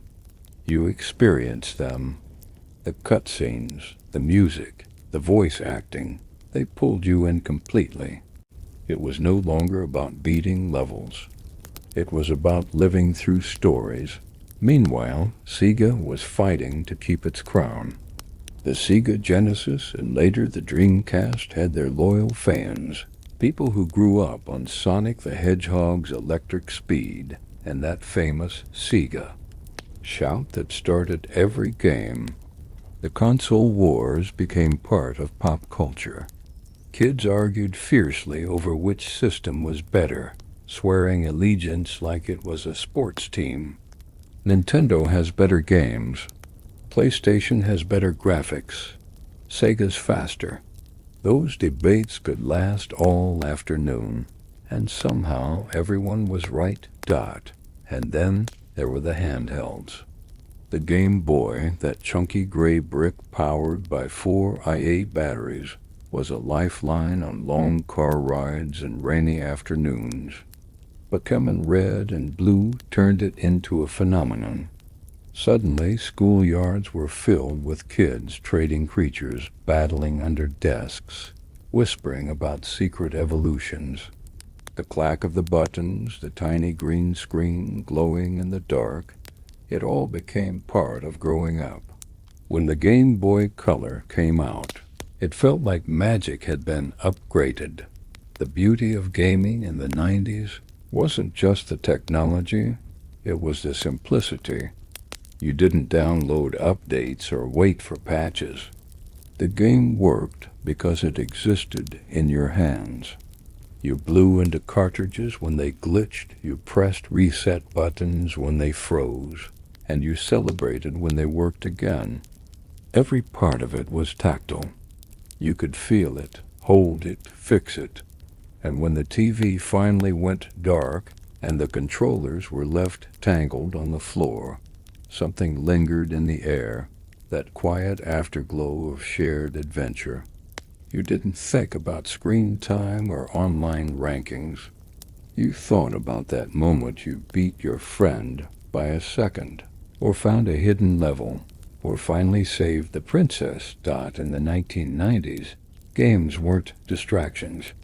You experienced them. The cutscenes, the music, the voice acting, they pulled you in completely. It was no longer about beating levels. It was about living through stories. Meanwhile, Sega was fighting to keep its crown. The Sega Genesis and later the Dreamcast had their loyal fans, people who grew up on Sonic the Hedgehog's electric speed and that famous Sega shout that started every game. The console wars became part of pop culture. Kids argued fiercely over which system was better, swearing allegiance like it was a sports team. Nintendo has better games. PlayStation has better graphics. Sega's faster. Those debates could last all afternoon, and somehow everyone was right. And then there were the handhelds. The Game Boy, that chunky gray brick powered by 4 IA batteries, was a lifeline on long car rides and rainy afternoons. Pokemon Red and Blue turned it into a phenomenon. Suddenly, schoolyards were filled with kids trading creatures, battling under desks, whispering about secret evolutions. The clack of the buttons, the tiny green screen glowing in the dark, it all became part of growing up. When the Game Boy Color came out, it felt like magic had been upgraded. The beauty of gaming in the 90s wasn't just the technology, it was the simplicity. You didn't download updates or wait for patches. The game worked because it existed in your hands. You blew into cartridges when they glitched, you pressed reset buttons when they froze, and you celebrated when they worked again. Every part of it was tactile. You could feel it, hold it, fix it. And when the TV finally went dark and the controllers were left tangled on the floor, something lingered in the air, that quiet afterglow of shared adventure. You didn't think about screen time or online rankings. You thought about that moment you beat your friend by a second, or found a hidden level, or finally saved the princess. In the 1990s, games weren't distractions.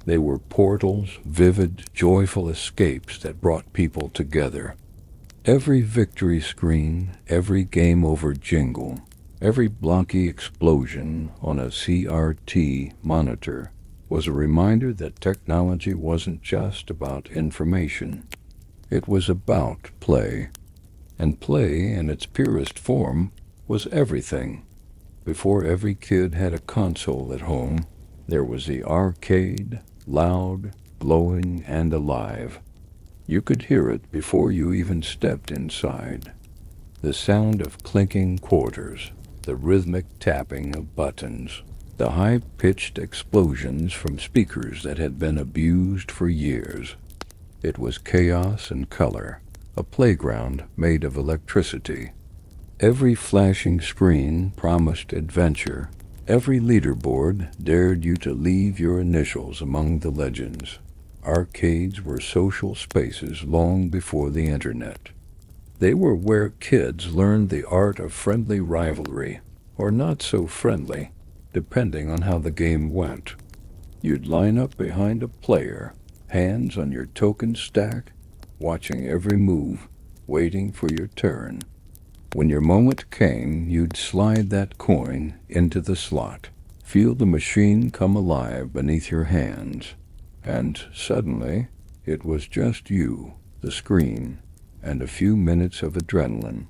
They were portals, vivid, joyful escapes that brought people together. Every victory screen, every game-over jingle, every blocky explosion on a CRT monitor was a reminder that technology wasn't just about information. It was about play. And play, in its purest form, was everything. Before every kid had a console at home, there was the arcade, loud, glowing, and alive. You could hear it before you even stepped inside. The sound of clinking quarters, the rhythmic tapping of buttons, the high-pitched explosions from speakers that had been abused for years. It was chaos and color, a playground made of electricity. Every flashing screen promised adventure. Every leaderboard dared you to leave your initials among the legends. Arcades were social spaces long before the internet. They were where kids learned the art of friendly rivalry, or not so friendly, depending on how the game went. You'd line up behind a player, hands on your token stack, watching every move, waiting for your turn. When your moment came, you'd slide that coin into the slot, feel the machine come alive beneath your hands, and suddenly it was just you, the screen, and a few minutes of adrenaline.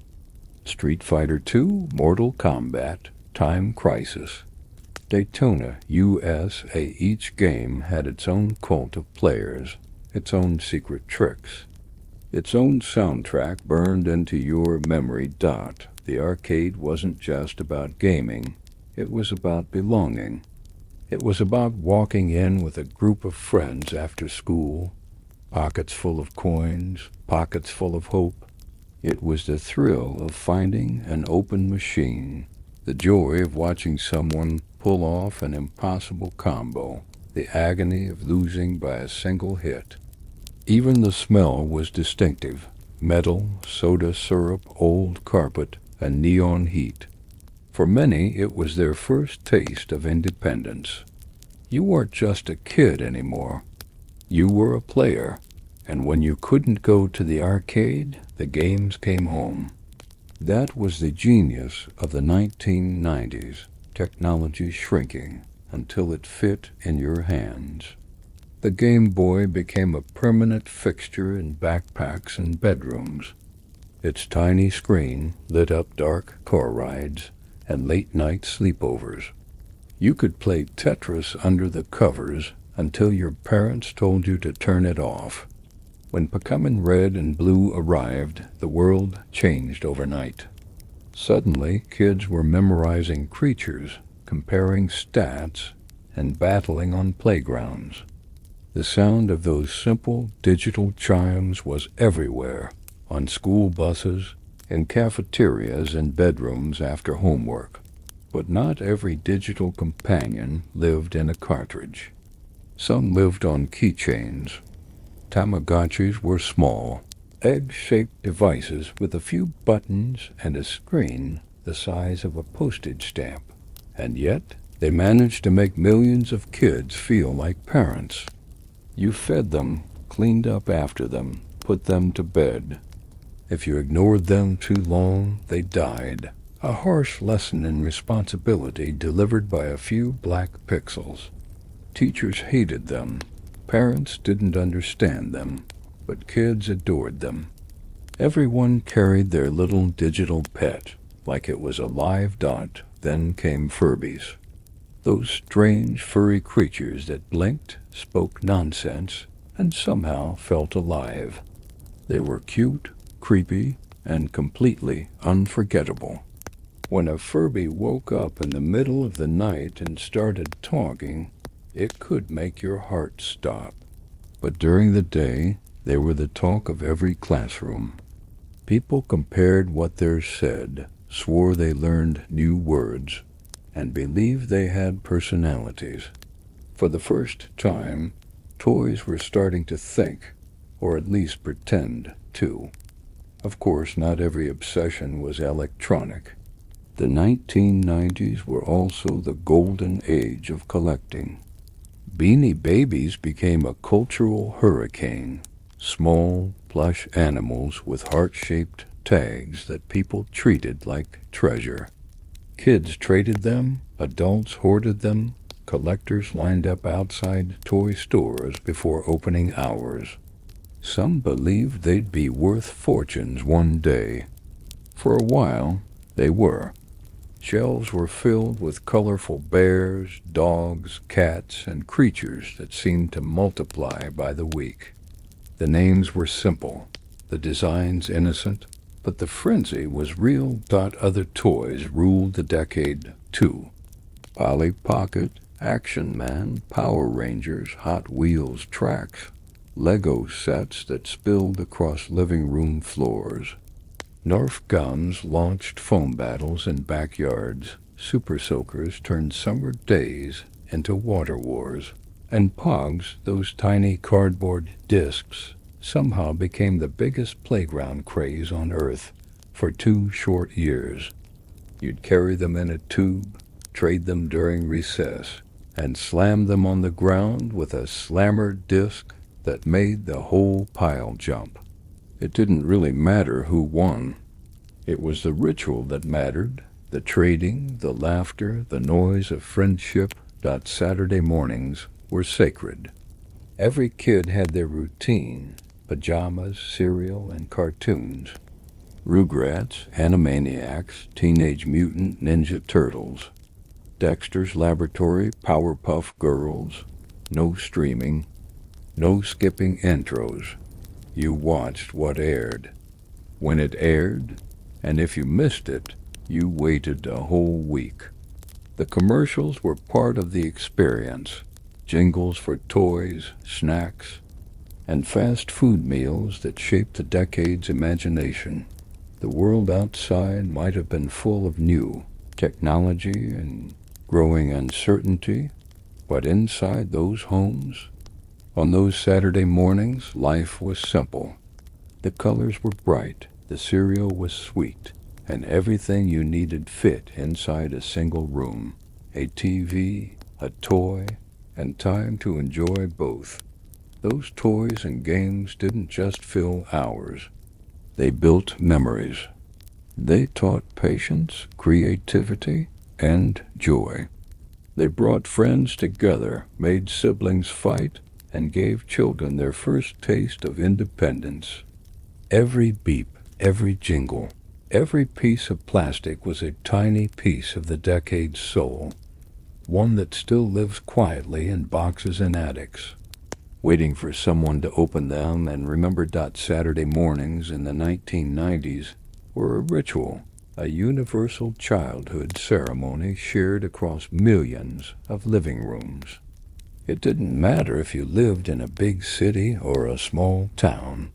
Street Fighter II, Mortal Kombat, Time Crisis, Daytona, USA. Each game had its own cult of players, its own secret tricks. Its own soundtrack burned into your memory. The arcade wasn't just about gaming, it was about belonging. It was about walking in with a group of friends after school, pockets full of coins, pockets full of hope. It was the thrill of finding an open machine, the joy of watching someone pull off an impossible combo, the agony of losing by a single hit. Even the smell was distinctive: metal, soda syrup, old carpet, and neon heat. For many, it was their first taste of independence. You weren't just a kid anymore. You were a player, and when you couldn't go to the arcade, the games came home. That was the genius of the 1990s, technology shrinking until it fit in your hands. The Game Boy became a permanent fixture in backpacks and bedrooms. Its tiny screen lit up dark car rides and late-night sleepovers. You could play Tetris under the covers until your parents told you to turn it off. When Pokemon Red and Blue arrived, the world changed overnight. Suddenly, kids were memorizing creatures, comparing stats, and battling on playgrounds. The sound of those simple digital chimes was everywhere, on school buses, in cafeterias and bedrooms after homework. But not every digital companion lived in a cartridge. Some lived on keychains. Tamagotchis were small, egg-shaped devices with a few buttons and a screen the size of a postage stamp. And yet, they managed to make millions of kids feel like parents. You fed them, cleaned up after them, put them to bed. If you ignored them too long, they died. A harsh lesson in responsibility delivered by a few black pixels. Teachers hated them. Parents didn't understand them, but kids adored them. Everyone carried their little digital pet like it was a live dot. Then came Furbies. Those strange furry creatures that blinked, spoke nonsense, and somehow felt alive. They were cute, creepy, and completely unforgettable. When a Furby woke up in the middle of the night and started talking, it could make your heart stop. But during the day, they were the talk of every classroom. People compared what they said, swore they learned new words, and believed they had personalities. For the first time, toys were starting to think, or at least pretend to. Of course, not every obsession was electronic. The 1990s were also the golden age of collecting. Beanie Babies became a cultural hurricane, small, plush animals with heart-shaped tags that people treated like treasure. Kids traded them, adults hoarded them, collectors lined up outside toy stores before opening hours. Some believed they'd be worth fortunes one day. For a while, they were. Shelves were filled with colorful bears, dogs, cats, and creatures that seemed to multiply by the week. The names were simple, the designs innocent, but the frenzy was real. Other toys ruled the decade, too. Polly Pocket, Action Man, Power Rangers, Hot Wheels tracks, Lego sets that spilled across living room floors. Nerf guns launched foam battles in backyards. Super soakers turned summer days into water wars. And Pogs, those tiny cardboard discs, somehow became the biggest playground craze on Earth for 2 short years. You'd carry them in a tube, trade them during recess, and slam them on the ground with a slammer disc that made the whole pile jump. It didn't really matter who won. It was the ritual that mattered, the trading, the laughter, the noise of friendship. Saturday mornings were sacred. Every kid had their routine, pajamas, cereal, and cartoons. Rugrats, Animaniacs, Teenage Mutant Ninja Turtles, Dexter's Laboratory, Powerpuff Girls. No streaming, no skipping intros. You watched what aired. When it aired, and if you missed it, you waited a whole week. The commercials were part of the experience. Jingles for toys, snacks, and fast food meals that shaped the decade's imagination. The world outside might have been full of new technology and growing uncertainty, but inside those homes, on those Saturday mornings, life was simple. The colors were bright, the cereal was sweet, and everything you needed fit inside a single room. A TV, a toy, and time to enjoy both. Those toys and games didn't just fill hours. They built memories. They taught patience, creativity, and joy. They brought friends together, made siblings fight, and gave children their first taste of independence. Every beep, every jingle, every piece of plastic was a tiny piece of the decade's soul, one that still lives quietly in boxes and attics, waiting for someone to open them. And remember, Saturday mornings in the 1990s were a ritual, a universal childhood ceremony shared across millions of living rooms. It didn't matter if you lived in a big city or a small town.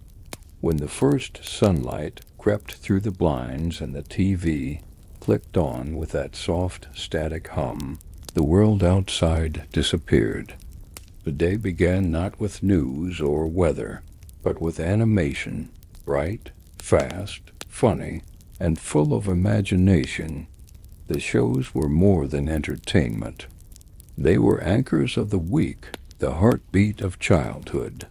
When the first sunlight crept through the blinds and the TV clicked on with that soft, static hum, the world outside disappeared. The day began not with news or weather, but with animation, bright, fast, funny, and full of imagination. The shows were more than entertainment. They were anchors of the week, the heartbeat of childhood.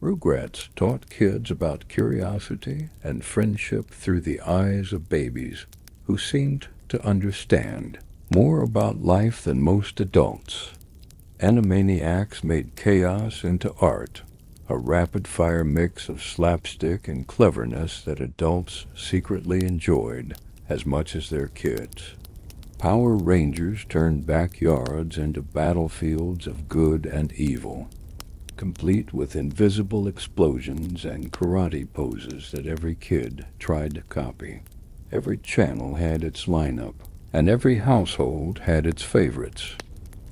Rugrats taught kids about curiosity and friendship through the eyes of babies who seemed to understand more about life than most adults. Animaniacs made chaos into art, a rapid-fire mix of slapstick and cleverness that adults secretly enjoyed as much as their kids. Power Rangers turned backyards into battlefields of good and evil, complete with invisible explosions and karate poses that every kid tried to copy. Every channel had its lineup, and every household had its favorites.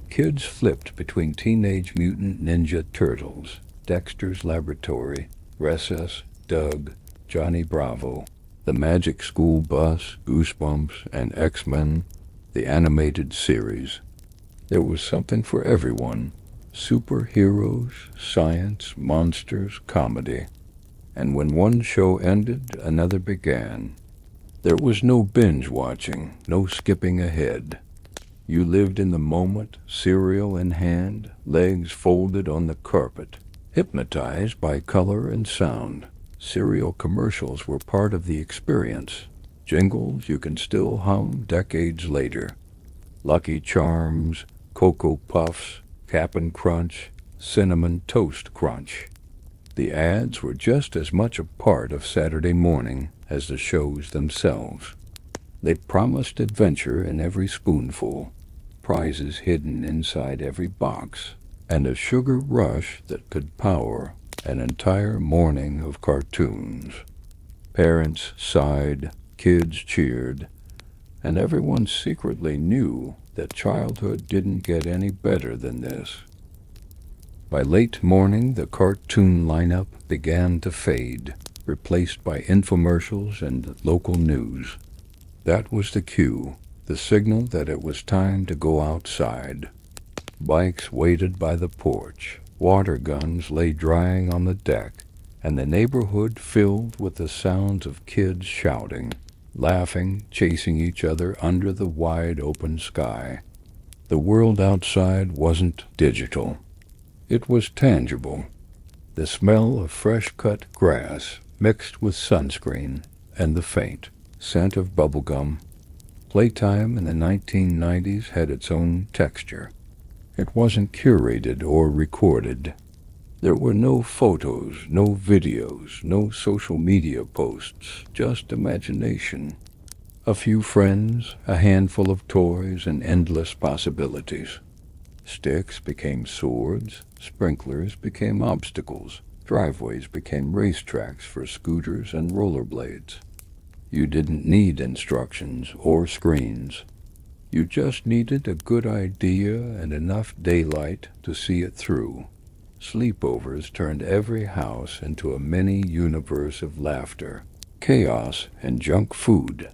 Kids flipped between Teenage Mutant Ninja Turtles, Dexter's Laboratory, Recess, Doug, Johnny Bravo, The Magic School Bus, Goosebumps, and X-Men, the animated series. There was something for everyone. Superheroes, science, monsters, comedy. And when one show ended, another began. There was no binge watching, no skipping ahead. You lived in the moment, cereal in hand, legs folded on the carpet, hypnotized by color and sound. Cereal commercials were part of the experience. Jingles you can still hum decades later. Lucky Charms, Cocoa Puffs, Cap'n Crunch, Cinnamon Toast Crunch. The ads were just as much a part of Saturday morning as the shows themselves. They promised adventure in every spoonful, prizes hidden inside every box, and a sugar rush that could power an entire morning of cartoons. Parents sighed, kids cheered, and everyone secretly knew that childhood didn't get any better than this. By late morning, the cartoon lineup began to fade, replaced by infomercials and local news. That was the cue, the signal that it was time to go outside. Bikes waited by the porch, water guns lay drying on the deck, and the neighborhood filled with the sounds of kids shouting, laughing, chasing each other under the wide open sky. The world outside wasn't digital. It was tangible. The smell of fresh-cut grass mixed with sunscreen and the faint scent of bubblegum. Playtime in the 1990s had its own texture. It wasn't curated or recorded. There were no photos, no videos, no social media posts, just imagination. A few friends, a handful of toys, and endless possibilities. Sticks became swords, sprinklers became obstacles, driveways became racetracks for scooters and rollerblades. You didn't need instructions or screens. You just needed a good idea and enough daylight to see it through. Sleepovers turned every house into a mini universe of laughter, chaos, and junk food.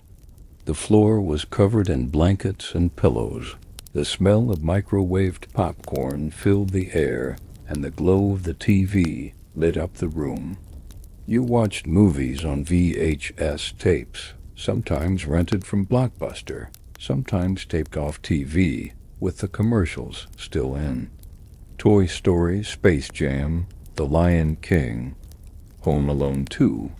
The floor was covered in blankets and pillows. The smell of microwaved popcorn filled the air, and the glow of the TV lit up the room. You watched movies on VHS tapes, sometimes rented from Blockbuster, sometimes taped off TV, with the commercials still in. Toy Story, Space Jam, The Lion King, Home Alone 2.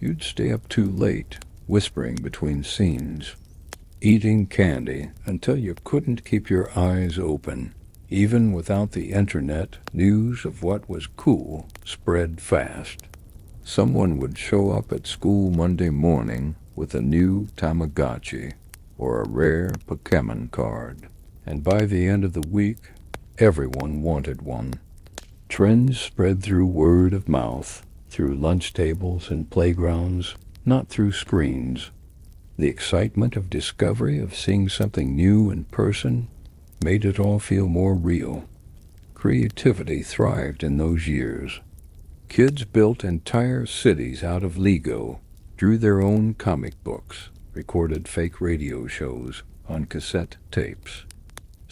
You'd stay up too late, whispering between scenes, eating candy until you couldn't keep your eyes open. Even without the internet, news of what was cool spread fast. Someone would show up at school Monday morning with a new Tamagotchi or a rare Pokemon card, and by the end of the week, everyone wanted one. Trends spread through word of mouth, through lunch tables and playgrounds, not through screens. The excitement of discovery, of seeing something new in person, made it all feel more real. Creativity thrived in those years. Kids built entire cities out of Lego, drew their own comic books, recorded fake radio shows on cassette tapes.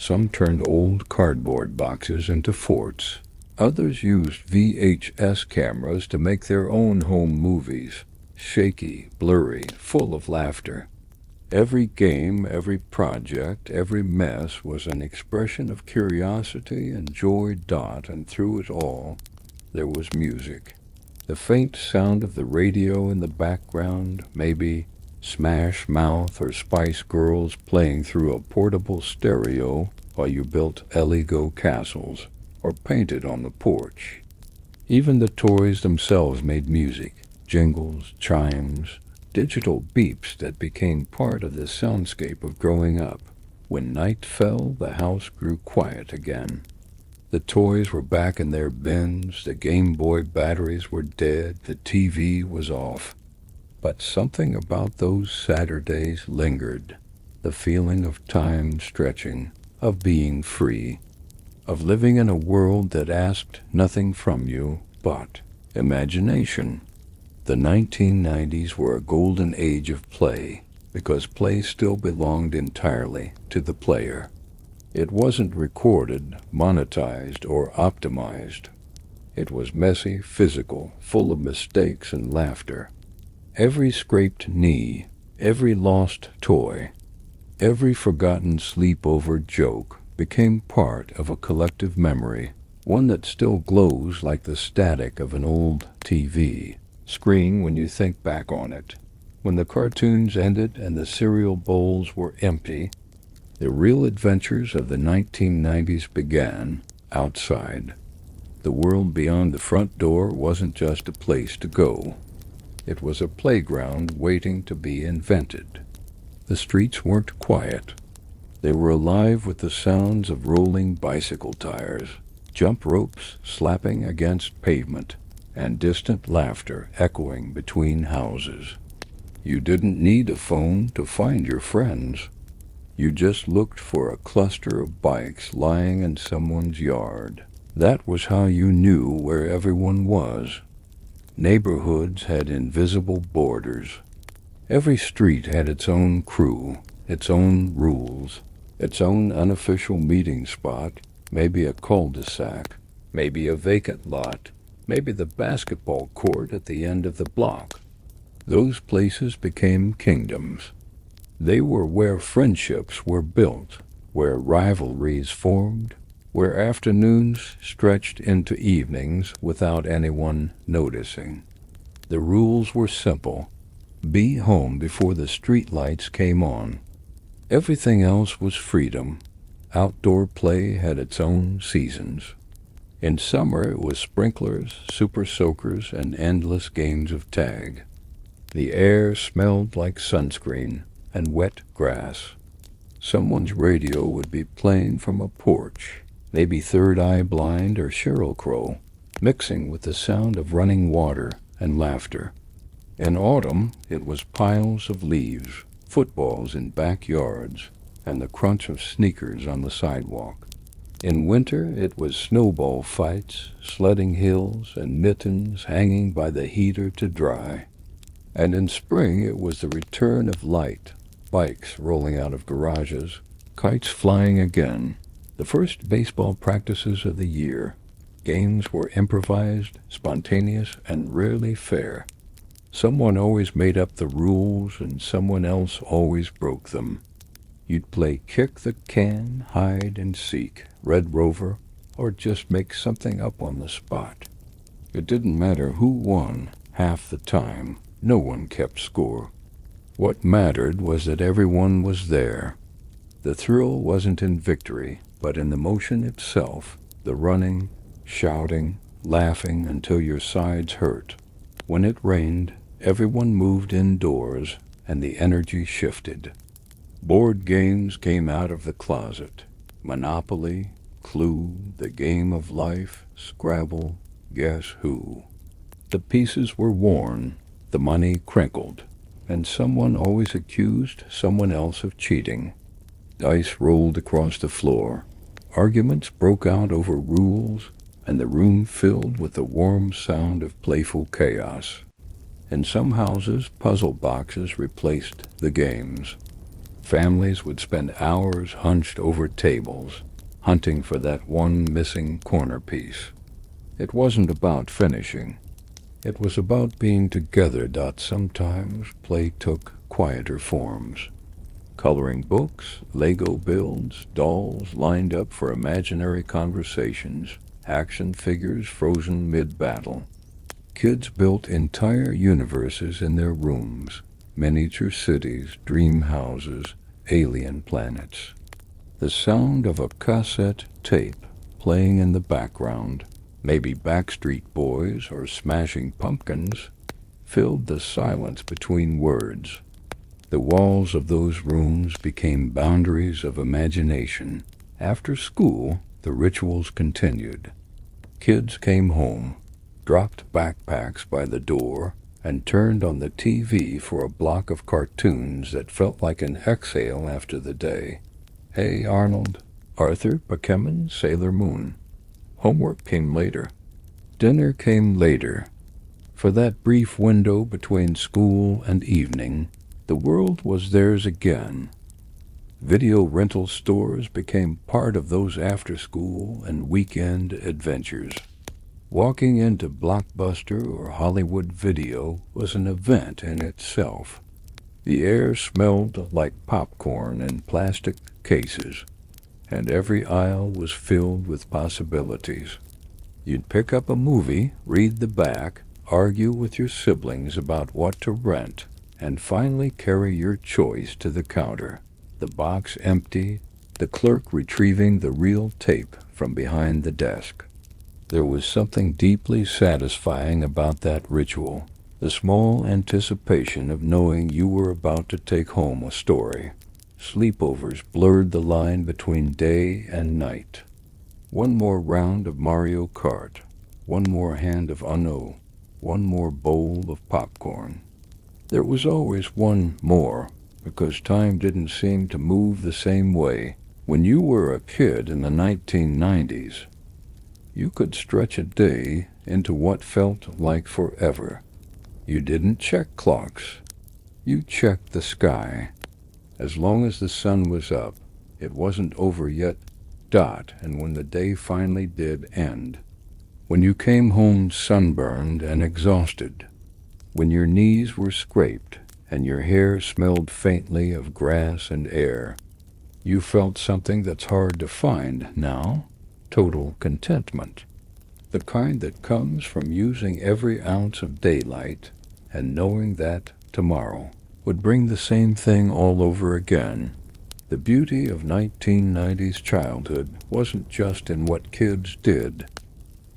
Some turned old cardboard boxes into forts. Others used VHS cameras to make their own home movies, shaky, blurry, full of laughter. Every game, every project, every mess was an expression of curiosity and joy. And through it all, there was music. The faint sound of the radio in the background, maybe Smash Mouth or Spice Girls playing through a portable stereo while you built Lego castles or painted on the porch. Even the toys themselves made music, jingles, chimes, digital beeps that became part of the soundscape of growing up. When night fell, the house grew quiet again. The toys were back in their bins, the Game Boy batteries were dead, the TV was off. But something about those Saturdays lingered. The feeling of time stretching, of being free, of living in a world that asked nothing from you but imagination. The 1990s were a golden age of play, because play still belonged entirely to the player. It wasn't recorded, monetized, or optimized. It was messy, physical, full of mistakes and laughter. Every scraped knee, every lost toy, every forgotten sleepover joke became part of a collective memory, one that still glows like the static of an old TV screen when you think back on it. When the cartoons ended and the cereal bowls were empty, the real adventures of the 1990s began outside. The world beyond the front door wasn't just a place to go. It was a playground waiting to be invented. The streets weren't quiet. They were alive with the sounds of rolling bicycle tires, jump ropes slapping against pavement, and distant laughter echoing between houses. You didn't need a phone to find your friends. You just looked for a cluster of bikes lying in someone's yard. That was how you knew where everyone was. Neighborhoods had invisible borders. Every street had its own crew, its own rules, its own unofficial meeting spot, maybe a cul-de-sac, maybe a vacant lot, maybe the basketball court at the end of the block. Those places became kingdoms. They were where friendships were built, where rivalries formed, where afternoons stretched into evenings without anyone noticing. The rules were simple. Be home before the street lights came on. Everything else was freedom. Outdoor play had its own seasons. In summer it was sprinklers, super soakers, and endless games of tag. The air smelled like sunscreen and wet grass. Someone's radio would be playing from a porch, maybe Third Eye Blind or Sheryl Crow, mixing with the sound of running water and laughter. In autumn, it was piles of leaves, footballs in backyards, and the crunch of sneakers on the sidewalk. In winter, it was snowball fights, sledding hills, and mittens hanging by the heater to dry. And in spring, it was the return of light, bikes rolling out of garages, kites flying again, the first baseball practices of the year. Games were improvised, spontaneous, and rarely fair. Someone always made up the rules and someone else always broke them. You'd play kick the can, hide and seek, Red Rover, or just make something up on the spot. It didn't matter who won half the time. No one kept score. What mattered was that everyone was there. The thrill wasn't in victory, but in the motion itself, the running, shouting, laughing until your sides hurt. When it rained, everyone moved indoors, and the energy shifted. Board games came out of the closet. Monopoly, Clue, the game of life, Scrabble, Guess Who. The pieces were worn, the money crinkled, and someone always accused someone else of cheating. Dice rolled across the floor. Arguments broke out over rules, and the room filled with the warm sound of playful chaos. In some houses, puzzle boxes replaced the games. Families would spend hours hunched over tables, hunting for that one missing corner piece. It wasn't about finishing. It was about being together. Sometimes play took quieter forms. Coloring books, Lego builds, dolls lined up for imaginary conversations, action figures frozen mid-battle. Kids built entire universes in their rooms, miniature cities, dream houses, alien planets. The sound of a cassette tape playing in the background, maybe Backstreet Boys or Smashing Pumpkins, filled the silence between words. The walls of those rooms became boundaries of imagination. After school, the rituals continued. Kids came home, dropped backpacks by the door, and turned on the TV for a block of cartoons that felt like an exhale after the day. Hey Arnold, Arthur, Pokemon, Sailor Moon. Homework came later. Dinner came later. For that brief window between school and evening, the world was theirs again. Video rental stores became part of those after-school and weekend adventures. Walking into Blockbuster or Hollywood Video was an event in itself. The air smelled like popcorn in plastic cases, and every aisle was filled with possibilities. You'd pick up a movie, read the back, argue with your siblings about what to rent, and finally carry your choice to the counter, the box empty, the clerk retrieving the reel tape from behind the desk. There was something deeply satisfying about that ritual, the small anticipation of knowing you were about to take home a story. Sleepovers blurred the line between day and night. One more round of Mario Kart, one more hand of Uno, one more bowl of popcorn. There was always one more, because time didn't seem to move the same way. When you were a kid in the 1990s, you could stretch a day into what felt like forever. You didn't check clocks. You checked the sky. As long as the sun was up, it wasn't over yet, and when the day finally did end, when you came home sunburned and exhausted, when your knees were scraped and your hair smelled faintly of grass and air, you felt something that's hard to find now: total contentment. The kind that comes from using every ounce of daylight and knowing that tomorrow would bring the same thing all over again. The beauty of 1990s childhood wasn't just in what kids did.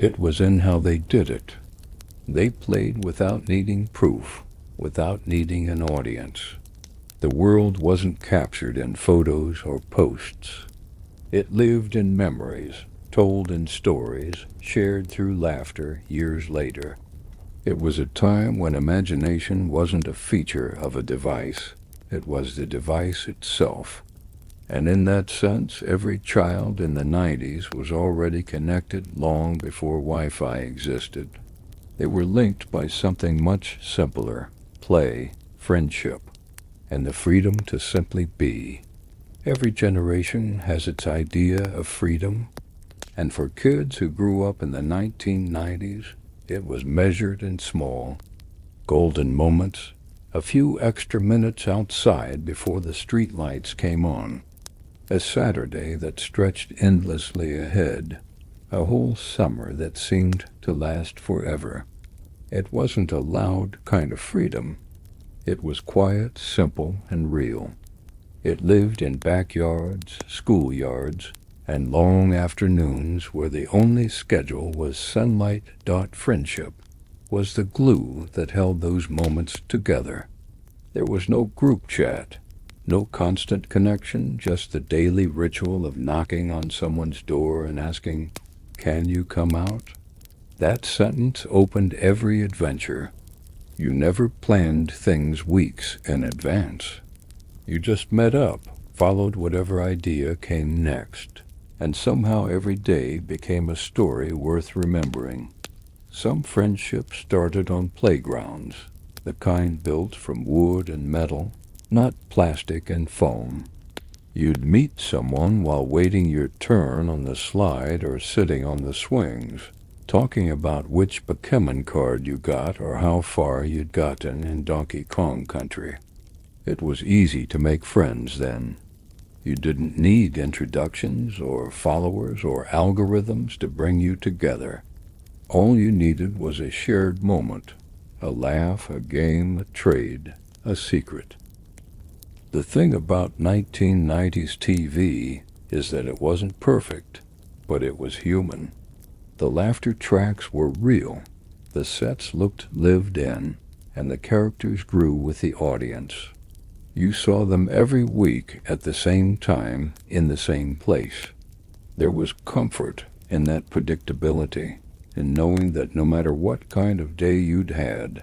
It was in how they did it. They played without needing proof, without needing an audience. The world wasn't captured in photos or posts. It lived in memories, told in stories, shared through laughter years later. It was a time when imagination wasn't a feature of a device. It was the device itself. And in that sense, every child in the 90s was already connected long before Wi-Fi existed. They were linked by something much simpler: play, friendship, and the freedom to simply be. Every generation has its idea of freedom, and for kids who grew up in the 1990s, it was measured in small, golden moments, a few extra minutes outside before the streetlights came on, a Saturday that stretched endlessly ahead, a whole summer that seemed to last forever. It wasn't a loud kind of freedom. It was quiet, simple, and real. It lived in backyards, schoolyards, and long afternoons where the only schedule was sunlight. Friendship was the glue that held those moments together. There was no group chat, no constant connection, just the daily ritual of knocking on someone's door and asking, "Can you come out?" That sentence opened every adventure. You never planned things weeks in advance. You just met up, followed whatever idea came next, and somehow every day became a story worth remembering. Some friendships started on playgrounds, the kind built from wood and metal, not plastic and foam. You'd meet someone while waiting your turn on the slide or sitting on the swings, talking about which Pokemon card you got or how far you'd gotten in Donkey Kong Country. It was easy to make friends then. You didn't need introductions or followers or algorithms to bring you together. All you needed was a shared moment, a laugh, a game, a trade, a secret. The thing about 1990s TV is that it wasn't perfect, but it was human. The laughter tracks were real, the sets looked lived in, and the characters grew with the audience. You saw them every week at the same time in the same place. There was comfort in that predictability, in knowing that no matter what kind of day you'd had,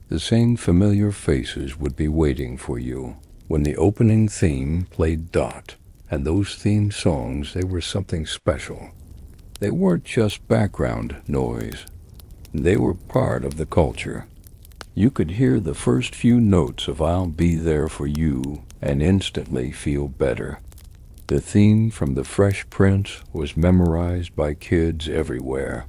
the same familiar faces would be waiting for you. When the opening theme played Dot, and those theme songs, they were something special. They weren't just background noise. They were part of the culture. You could hear the first few notes of I'll Be There For You and instantly feel better. The theme from The Fresh Prince was memorized by kids everywhere.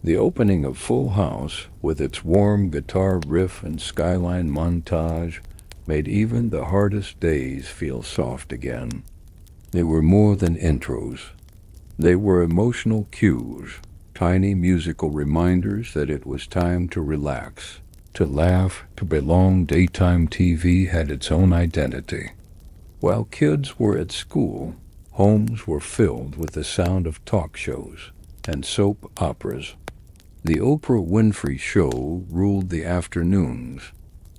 The opening of Full House, with its warm guitar riff and skyline montage, made even the hardest days feel soft again. They were more than intros. They were emotional cues, tiny musical reminders that it was time to relax, to laugh, to belong. Daytime TV had its own identity. While kids were at school, homes were filled with the sound of talk shows and soap operas. The Oprah Winfrey Show ruled the afternoons,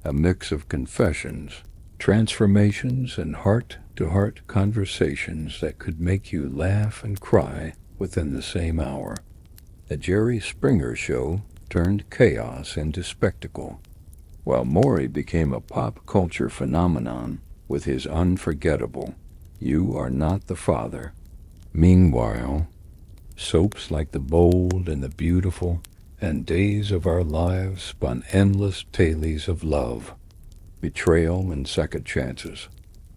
a mix of confessions, transformations, and heart-to-heart conversations that could make you laugh and cry within the same hour. The Jerry Springer Show turned chaos into spectacle, while Maury became a pop culture phenomenon with his unforgettable "You Are Not the Father." Meanwhile, soaps like The Bold and The Beautiful and Days of Our Lives spun endless tales of love, betrayal, and second chances.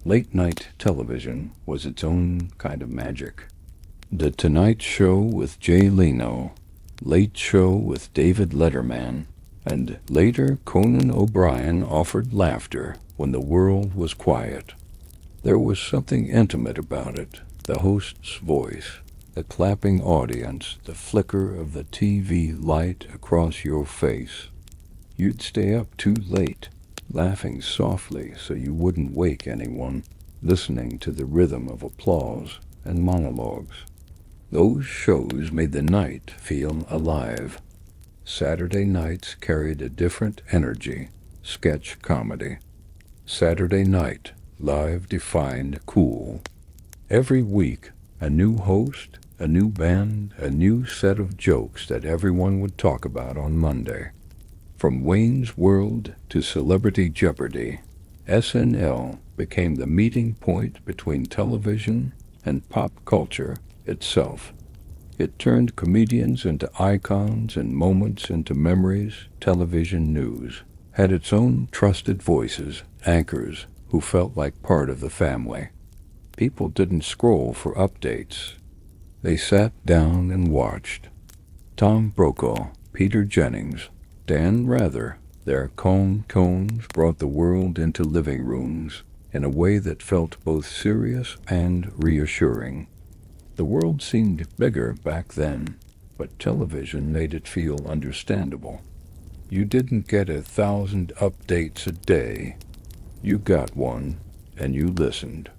Late-night television was its own kind of magic. The Tonight Show with Jay Leno, Late Show with David Letterman, and later Conan O'Brien offered laughter when the world was quiet. There was something intimate about it, the host's voice, the clapping audience, the flicker of the TV light across your face. You'd stay up too late, laughing softly so you wouldn't wake anyone, listening to the rhythm of applause and monologues. Those shows made the night feel alive. Saturday nights carried a different energy, sketch comedy. Saturday Night Live defined cool. Every week, a new host, a new band, a new set of jokes that everyone would talk about on Monday. From Wayne's World to Celebrity Jeopardy, SNL became the meeting point between television and pop culture itself. It turned comedians into icons and moments into memories. Television news had its own trusted voices, anchors who felt like part of the family. People didn't scroll for updates. They sat down and watched. Tom Brokaw, Peter Jennings, Dan Rather, their tones brought the world into living rooms in a way that felt both serious and reassuring. The world seemed bigger back then, but television made it feel understandable. You didn't get 1,000 updates a day. You got one, and you listened.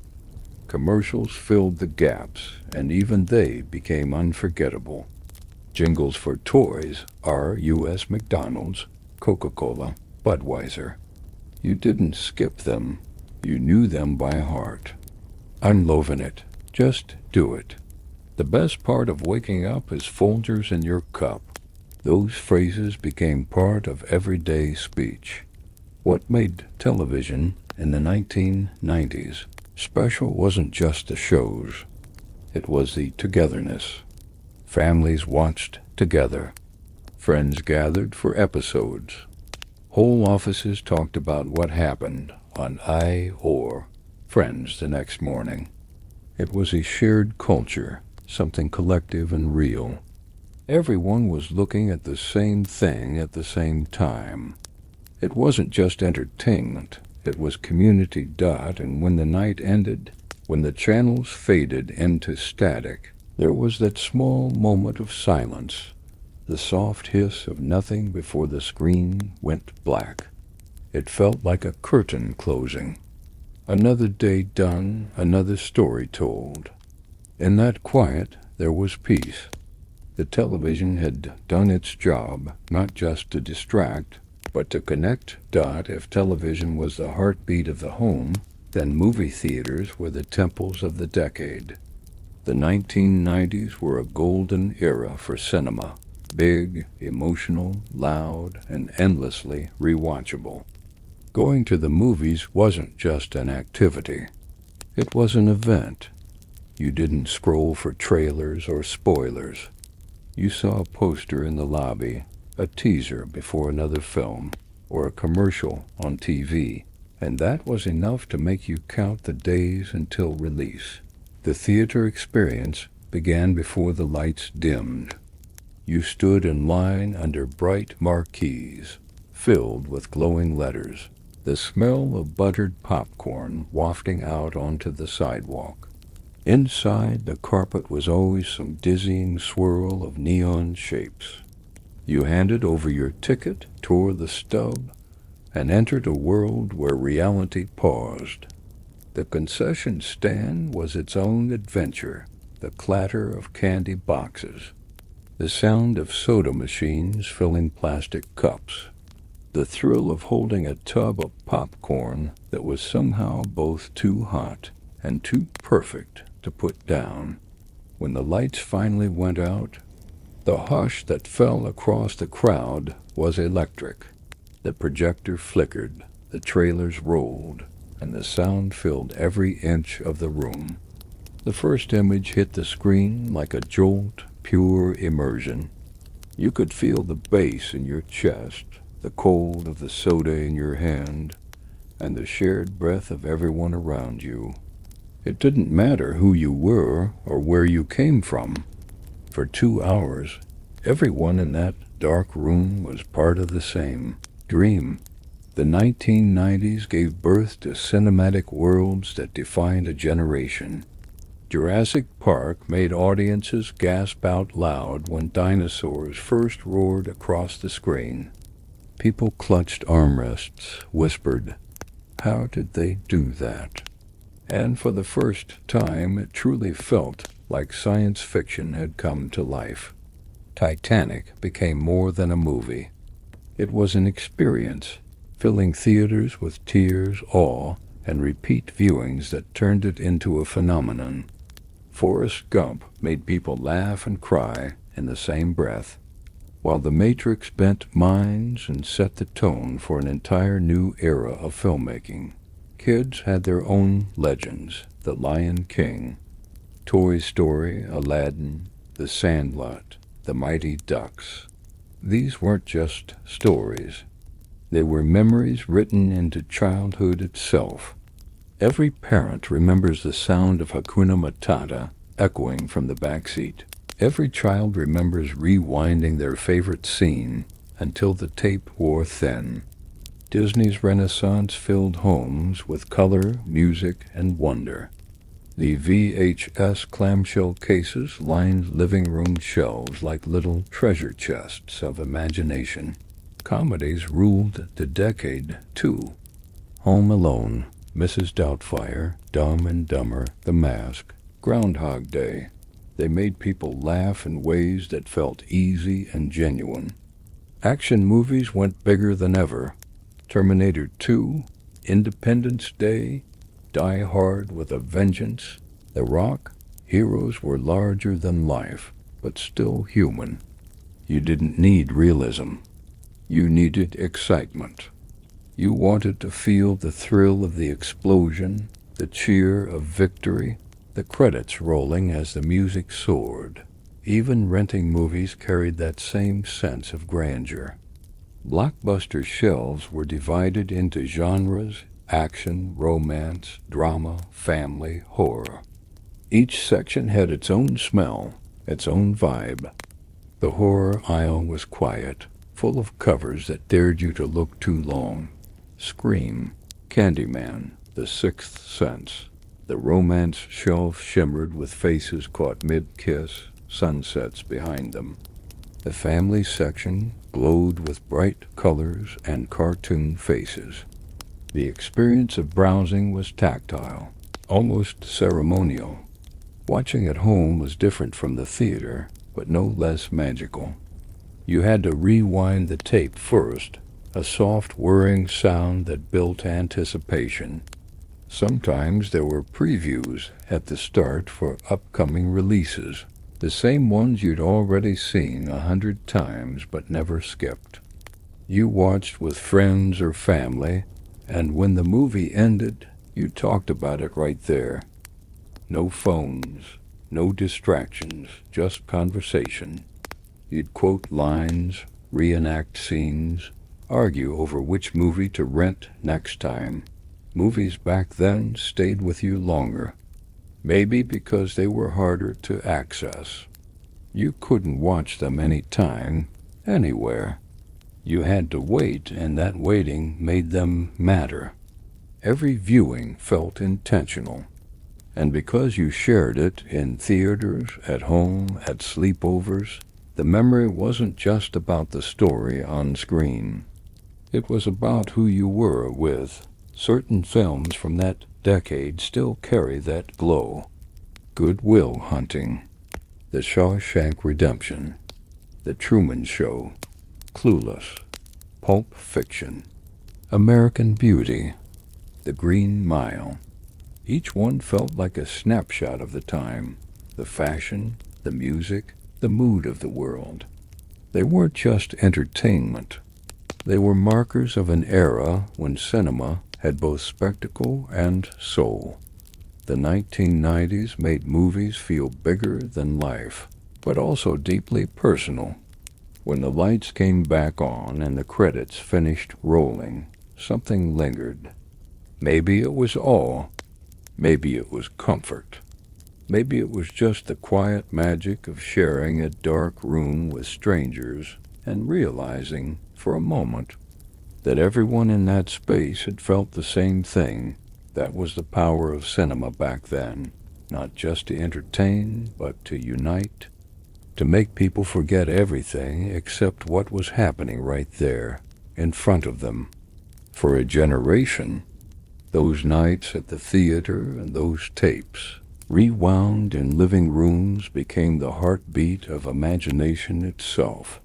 Commercials filled the gaps, and even they became unforgettable. Jingles for toys are U.S. McDonald's, Coca-Cola, Budweiser. You didn't skip them. You knew them by heart. I'm loving it. Just do it. The best part of waking up is Folgers in your cup. Those phrases became part of everyday speech. What made television in the 1990s special wasn't just the shows. It was the togetherness. Families watched together. Friends gathered for episodes. Whole offices talked about what happened on or Friends the next morning. It was a shared culture, something collective and real. Everyone was looking at the same thing at the same time. It wasn't just entertainment, it was community. And when the night ended, when the channels faded into static, there was that small moment of silence, the soft hiss of nothing before the screen went black. It felt like a curtain closing. Another day done, another story told. In that quiet, there was peace. The television had done its job, not just to distract, but to connect. If television was the heartbeat of the home, then movie theaters were the temples of the decade. The 1990s were a golden era for cinema. Big, emotional, loud, and endlessly rewatchable. Going to the movies wasn't just an activity. It was an event. You didn't scroll for trailers or spoilers. You saw a poster in the lobby, a teaser before another film, or a commercial on TV, and that was enough to make you count the days until release. The theater experience began before the lights dimmed. You stood in line under bright marquees, filled with glowing letters, the smell of buttered popcorn wafting out onto the sidewalk. Inside, the carpet was always some dizzying swirl of neon shapes. You handed over your ticket, tore the stub, and entered a world where reality paused. The concession stand was its own adventure, the clatter of candy boxes, the sound of soda machines filling plastic cups, the thrill of holding a tub of popcorn that was somehow both too hot and too perfect to put down. When the lights finally went out, the hush that fell across the crowd was electric. The projector flickered, the trailers rolled, and the sound filled every inch of the room. The first image hit the screen like a jolt, pure immersion. You could feel the bass in your chest, the cold of the soda in your hand, and the shared breath of everyone around you. It didn't matter who you were or where you came from. For 2 hours, everyone in that dark room was part of the same dream. The 1990s gave birth to cinematic worlds that defined a generation. Jurassic Park made audiences gasp out loud when dinosaurs first roared across the screen. People clutched armrests, whispered, "How did they do that?" And for the first time, it truly felt like science fiction had come to life. Titanic became more than a movie. It was an experience, filling theaters with tears, awe, and repeat viewings that turned it into a phenomenon. Forrest Gump made people laugh and cry in the same breath, while The Matrix bent minds and set the tone for an entire new era of filmmaking. Kids had their own legends: The Lion King, Toy Story, Aladdin, The Sandlot, The Mighty Ducks. These weren't just stories. They were memories written into childhood itself. Every parent remembers the sound of Hakuna Matata echoing from the backseat. Every child remembers rewinding their favorite scene until the tape wore thin. Disney's Renaissance filled homes with color, music, and wonder. The VHS clamshell cases lined living room shelves like little treasure chests of imagination. Comedies ruled the decade, too. Home Alone, Mrs. Doubtfire, Dumb and Dumber, The Mask, Groundhog Day. They made people laugh in ways that felt easy and genuine. Action movies went bigger than ever. Terminator 2, Independence Day, Die Hard with a Vengeance, The Rock. Heroes were larger than life, but still human. You didn't need realism. You needed excitement. You wanted to feel the thrill of the explosion, the cheer of victory, the credits rolling as the music soared. Even renting movies carried that same sense of grandeur. Blockbuster shelves were divided into genres: action, romance, drama, family, horror. Each section had its own smell, its own vibe. The horror aisle was quiet, full of covers that dared you to look too long. Scream, Candyman, The Sixth Sense. The romance shelf shimmered with faces caught mid-kiss, sunsets behind them. The family section glowed with bright colors and cartoon faces. The experience of browsing was tactile, almost ceremonial. Watching at home was different from the theater, but no less magical. You had to rewind the tape first, a soft whirring sound that built anticipation. Sometimes there were previews at the start for upcoming releases, the same ones you'd already seen 100 times but never skipped. You watched with friends or family, and when the movie ended, you talked about it right there. No phones, no distractions, just conversation. You'd quote lines, reenact scenes, argue over which movie to rent next time. Movies back then stayed with you longer. Maybe because they were harder to access. You couldn't watch them anytime, anywhere. You had to wait, and that waiting made them matter. Every viewing felt intentional. And because you shared it in theaters, at home, at sleepovers, the memory wasn't just about the story on screen. It was about who you were with. Certain films from that decade still carry that glow. Good Will Hunting, The Shawshank Redemption, The Truman Show, Clueless, Pulp Fiction, American Beauty, The Green Mile. Each one felt like a snapshot of the time, the fashion, the music, the mood of the world. They weren't just entertainment. They were markers of an era when cinema had both spectacle and soul. The 1990s made movies feel bigger than life, but also deeply personal. When the lights came back on and the credits finished rolling, something lingered. Maybe it was awe. Maybe it was comfort. Maybe it was just the quiet magic of sharing a dark room with strangers and realizing, for a moment, that everyone in that space had felt the same thing. That was the power of cinema back then, not just to entertain, but to unite, to make people forget everything except what was happening right there, in front of them. For a generation, those nights at the theater and those tapes, rewound in living rooms, became the heartbeat of imagination itself.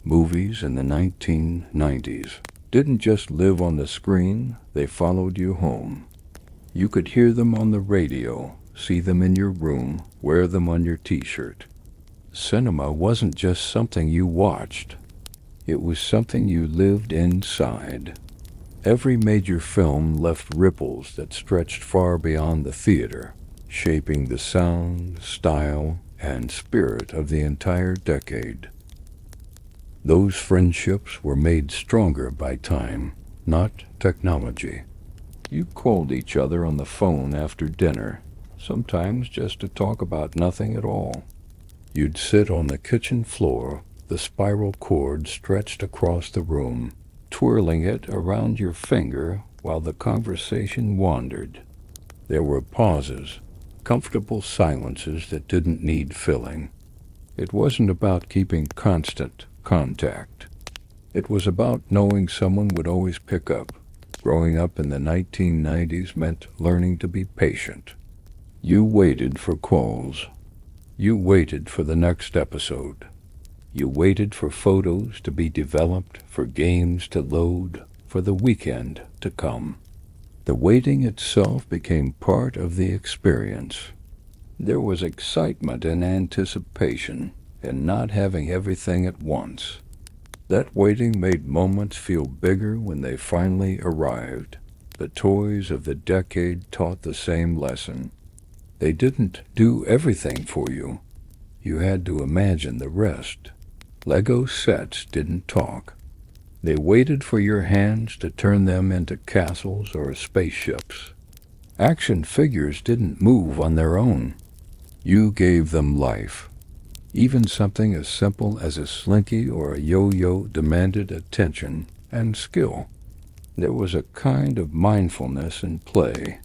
Movies in the 1990s didn't just live on the screen, they followed you home. You could hear them on the radio, see them in your room, wear them on your t-shirt. Cinema wasn't just something you watched. It was something you lived inside. Every major film left ripples that stretched far beyond the theater, shaping the sound, style, and spirit of the entire decade. Those friendships were made stronger by time, not technology. You called each other on the phone after dinner, sometimes just to talk about nothing at all. You'd sit on the kitchen floor, the spiral cord stretched across the room, twirling it around your finger while the conversation wandered. There were pauses, comfortable silences that didn't need filling. It wasn't about keeping constant contact. It was about knowing someone would always pick up. Growing up in the 1990s meant learning to be patient. You waited for calls. You waited for the next episode. You waited for photos to be developed, for games to load, for the weekend to come. The waiting itself became part of the experience. There was excitement and anticipation in not having everything at once. That waiting made moments feel bigger when they finally arrived. The toys of the decade taught the same lesson. They didn't do everything for you. You had to imagine the rest. Lego sets didn't talk. They waited for your hands to turn them into castles or spaceships. Action figures didn't move on their own. You gave them life. Even something as simple as a slinky or a yo-yo demanded attention and skill. There was a kind of mindfulness in play,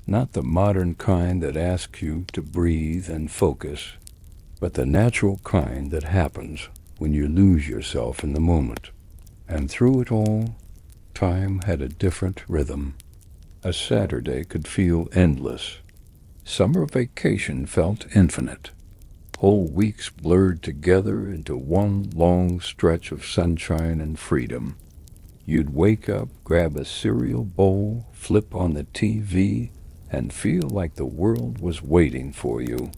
not the modern kind that asks you to breathe and focus, but the natural kind that happens when you lose yourself in the moment. And through it all, time had a different rhythm. A Saturday could feel endless. Summer vacation felt infinite. Whole weeks blurred together into one long stretch of sunshine and freedom. You'd wake up, grab a cereal bowl, flip on the TV, and feel like the world was waiting for you.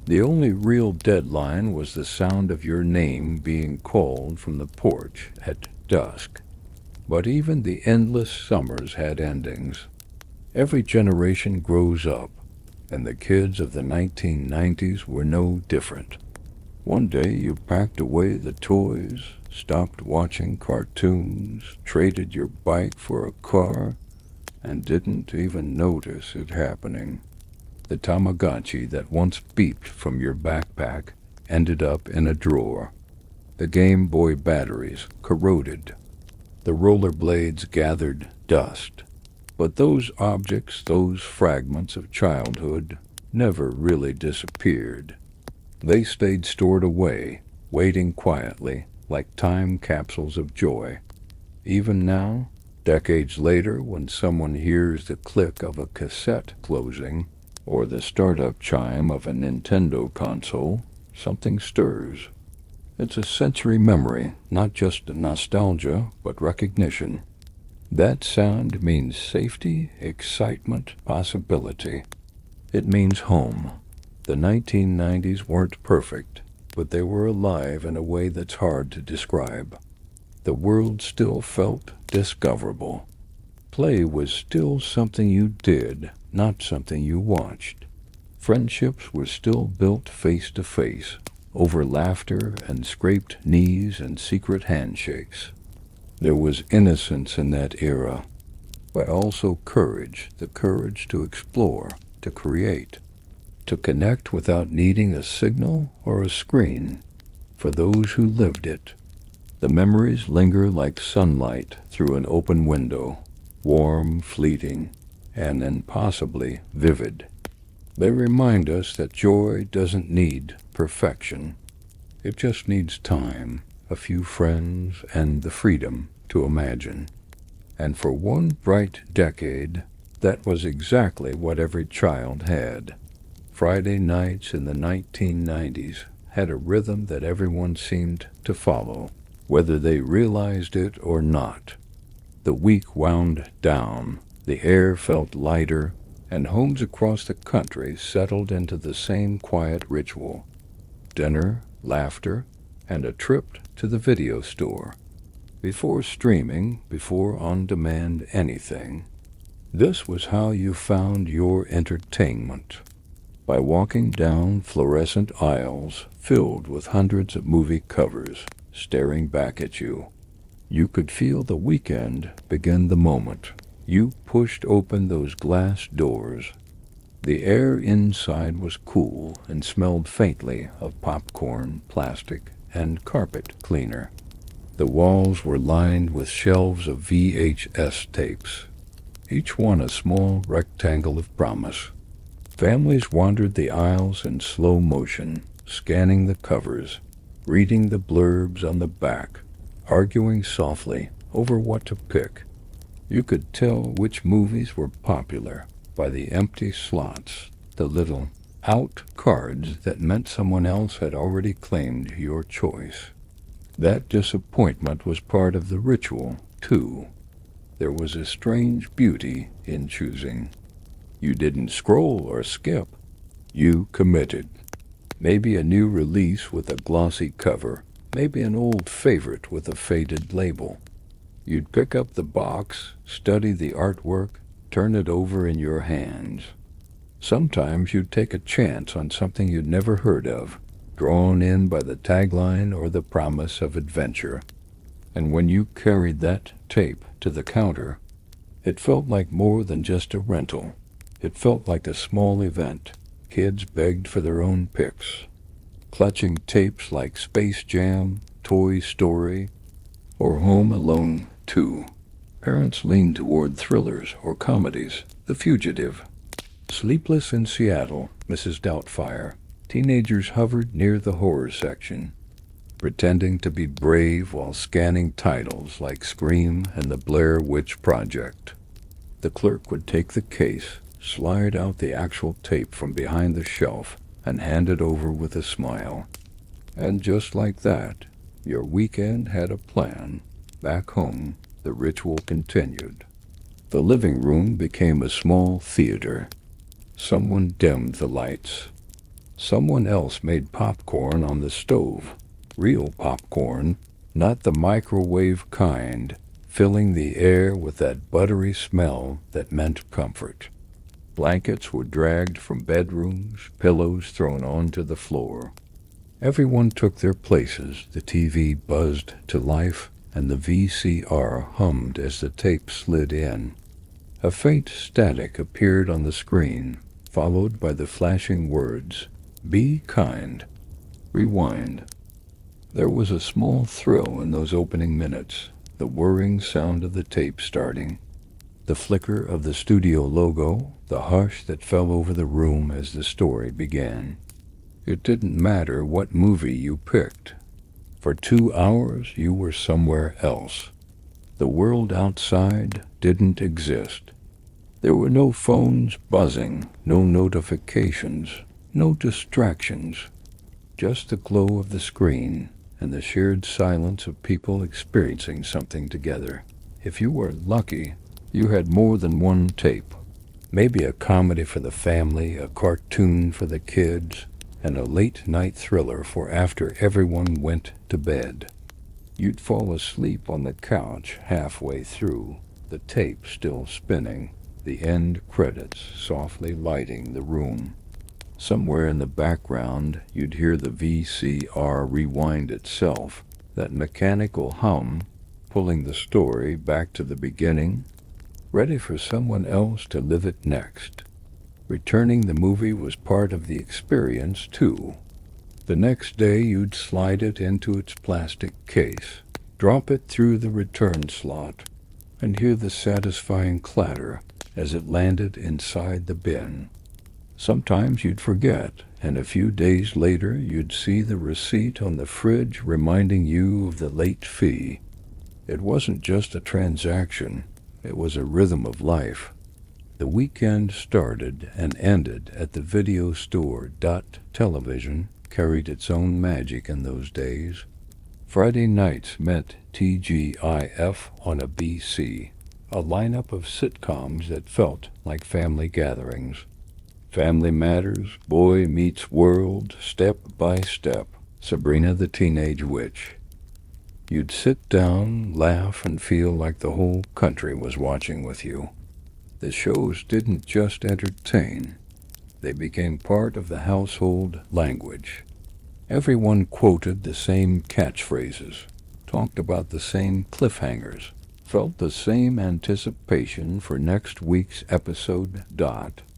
The only real deadline was the sound of your name being called from the porch at dusk. But even the endless summers had endings. Every generation grows up, and the kids of the 1990s were no different. One day you packed away the toys, stopped watching cartoons, traded your bike for a car, and didn't even notice it happening. The Tamagotchi that once beeped from your backpack ended up in a drawer. The Game Boy batteries corroded. The rollerblades gathered dust. But those objects, those fragments of childhood, never really disappeared. They stayed stored away, waiting quietly, like time capsules of joy. Even now, decades later, when someone hears the click of a cassette closing, or the startup chime of a Nintendo console, something stirs. It's a sensory memory, not just nostalgia, but recognition. That sound means safety, excitement, possibility. It means home. The 1990s weren't perfect, but they were alive in a way that's hard to describe. The world still felt discoverable. Play was still something you did, not something you watched. Friendships were still built face to face, over laughter and scraped knees and secret handshakes. There was innocence in that era, but also courage, the courage to explore, to create, to connect without needing a signal or a screen. For those who lived it, the memories linger like sunlight through an open window, warm, fleeting, and impossibly vivid. They remind us that joy doesn't need perfection. It just needs time, a few friends, and the freedom to imagine. And for one bright decade, that was exactly what every child had. Friday nights in the 1990s had a rhythm that everyone seemed to follow, whether they realized it or not. The week wound down, the air felt lighter, and homes across the country settled into the same quiet ritual. Dinner, laughter, and a trip to the video store. Before streaming, before on-demand anything, this was how you found your entertainment. By walking down fluorescent aisles filled with hundreds of movie covers staring back at you. You could feel the weekend begin the moment you pushed open those glass doors. The air inside was cool and smelled faintly of popcorn, plastic, and carpet cleaner. The walls were lined with shelves of VHS tapes, each one a small rectangle of promise. Families wandered the aisles in slow motion, scanning the covers, reading the blurbs on the back, arguing softly over what to pick. You could tell which movies were popular by the empty slots, the little out cards that meant someone else had already claimed your choice. That disappointment was part of the ritual, too. There was a strange beauty in choosing. You didn't scroll or skip. You committed. Maybe a new release with a glossy cover, maybe an old favorite with a faded label. You'd pick up the box, study the artwork, turn it over in your hands. Sometimes you'd take a chance on something you'd never heard of, drawn in by the tagline or the promise of adventure. And when you carried that tape to the counter, it felt like more than just a rental. It felt like a small event. Kids begged for their own pics, clutching tapes like Space Jam, Toy Story, or Home Alone 2. Parents leaned toward thrillers or comedies. The Fugitive, Sleepless in Seattle, Mrs. Doubtfire. Teenagers hovered near the horror section, pretending to be brave while scanning titles like Scream and The Blair Witch Project. The clerk would take the case, slide out the actual tape from behind the shelf, and hand it over with a smile. And just like that, your weekend had a plan. Back home, the ritual continued. The living room became a small theater. Someone dimmed the lights. Someone else made popcorn on the stove. Real popcorn, not the microwave kind, filling the air with that buttery smell that meant comfort. Blankets were dragged from bedrooms, pillows thrown onto the floor. Everyone took their places. The TV buzzed to life, and the VCR hummed as the tape slid in. A faint static appeared on the screen, followed by the flashing words, "Be kind. Rewind." There was a small thrill in those opening minutes, the whirring sound of the tape starting, the flicker of the studio logo, the hush that fell over the room as the story began. It didn't matter what movie you picked. For 2 hours you were somewhere else. The world outside didn't exist. There were no phones buzzing, no notifications, no distractions, just the glow of the screen and the shared silence of people experiencing something together. If you were lucky, you had more than one tape. Maybe a comedy for the family, a cartoon for the kids, and a late-night thriller for after everyone went to bed. You'd fall asleep on the couch halfway through, the tape still spinning, the end credits softly lighting the room. Somewhere in the background, you'd hear the VCR rewind itself, that mechanical hum, pulling the story back to the beginning, ready for someone else to live it next. Returning the movie was part of the experience, too. The next day, you'd slide it into its plastic case, drop it through the return slot, and hear the satisfying clatter as it landed inside the bin. Sometimes you'd forget, and a few days later you'd see the receipt on the fridge reminding you of the late fee. It wasn't just a transaction, it was a rhythm of life. The weekend started and ended at the video store. Television carried its own magic in those days. Friday nights meant TGIF on a BC, a lineup of sitcoms that felt like family gatherings. Family Matters, Boy Meets World, Step by Step, Sabrina the Teenage Witch. You'd sit down, laugh, and feel like the whole country was watching with you. The shows didn't just entertain. They became part of the household language. Everyone quoted the same catchphrases, talked about the same cliffhangers, felt the same anticipation for next week's episode.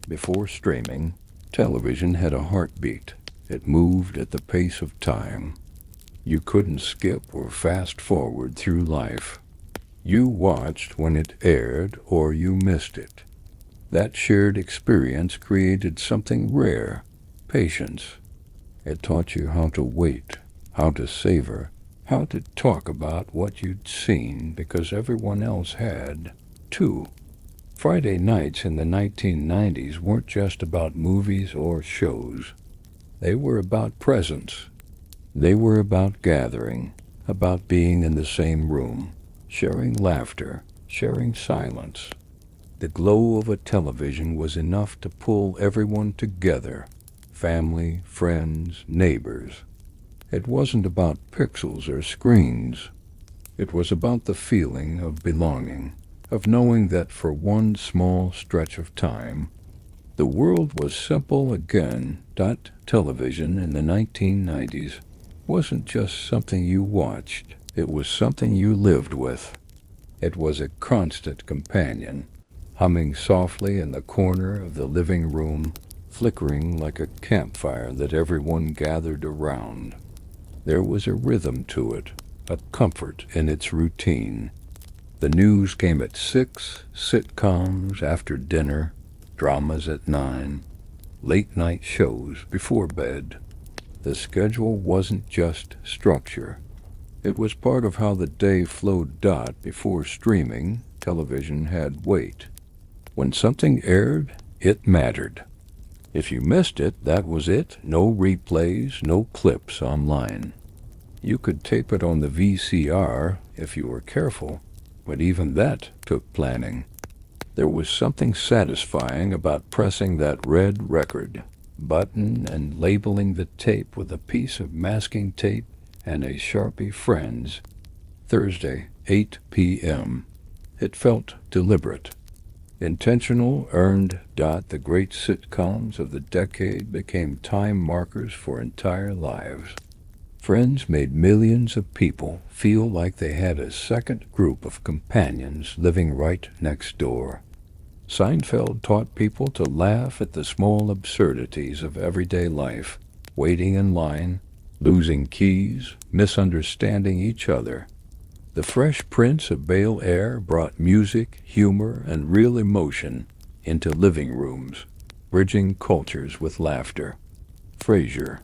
Before streaming, television had a heartbeat. It moved at the pace of time. You couldn't skip or fast forward through life. You watched when it aired or you missed it. That shared experience created something rare, patience. It taught you how to wait, how to savor, how to talk about what you'd seen because everyone else had, too. Friday nights in the 1990s weren't just about movies or shows. They were about presence. They were about gathering, about being in the same room, sharing laughter, sharing silence. The glow of a television was enough to pull everyone together, family, friends, neighbors. It wasn't about pixels or screens. It was about the feeling of belonging, of knowing that for one small stretch of time, the world was simple again. Television in the 1990s wasn't just something you watched. It was something you lived with. It was a constant companion, humming softly in the corner of the living room, flickering like a campfire that everyone gathered around. There was a rhythm to it, a comfort in its routine. The news came at 6, sitcoms after dinner, dramas at 9, late-night shows before bed. The schedule wasn't just structure. It was part of how the day flowed. Before streaming, television had weight. When something aired, it mattered. If you missed it, that was it. No replays, no clips online. You could tape it on the VCR if you were careful, but even that took planning. There was something satisfying about pressing that red record button and labeling the tape with a piece of masking tape and a Sharpie Friends. Thursday, 8 p.m. It felt deliberate. Intentional, earned. The great sitcoms of the decade became time markers for entire lives. Friends made millions of people feel like they had a second group of companions living right next door. Seinfeld taught people to laugh at the small absurdities of everyday life, waiting in line, losing keys, misunderstanding each other. The Fresh Prince of Bel-Air brought music, humor, and real emotion into living rooms, bridging cultures with laughter. Frasier,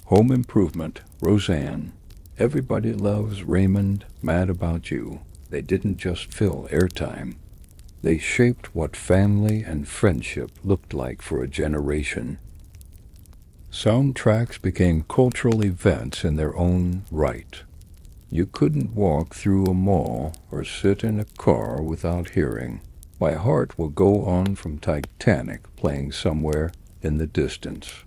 Home Improvement, Roseanne. Everybody loves Raymond, Mad About You. They didn't just fill airtime. They shaped what family and friendship looked like for a generation. Soundtracks became cultural events in their own right. You couldn't walk through a mall or sit in a car without hearing "My Heart Will Go On" from Titanic playing somewhere in the distance.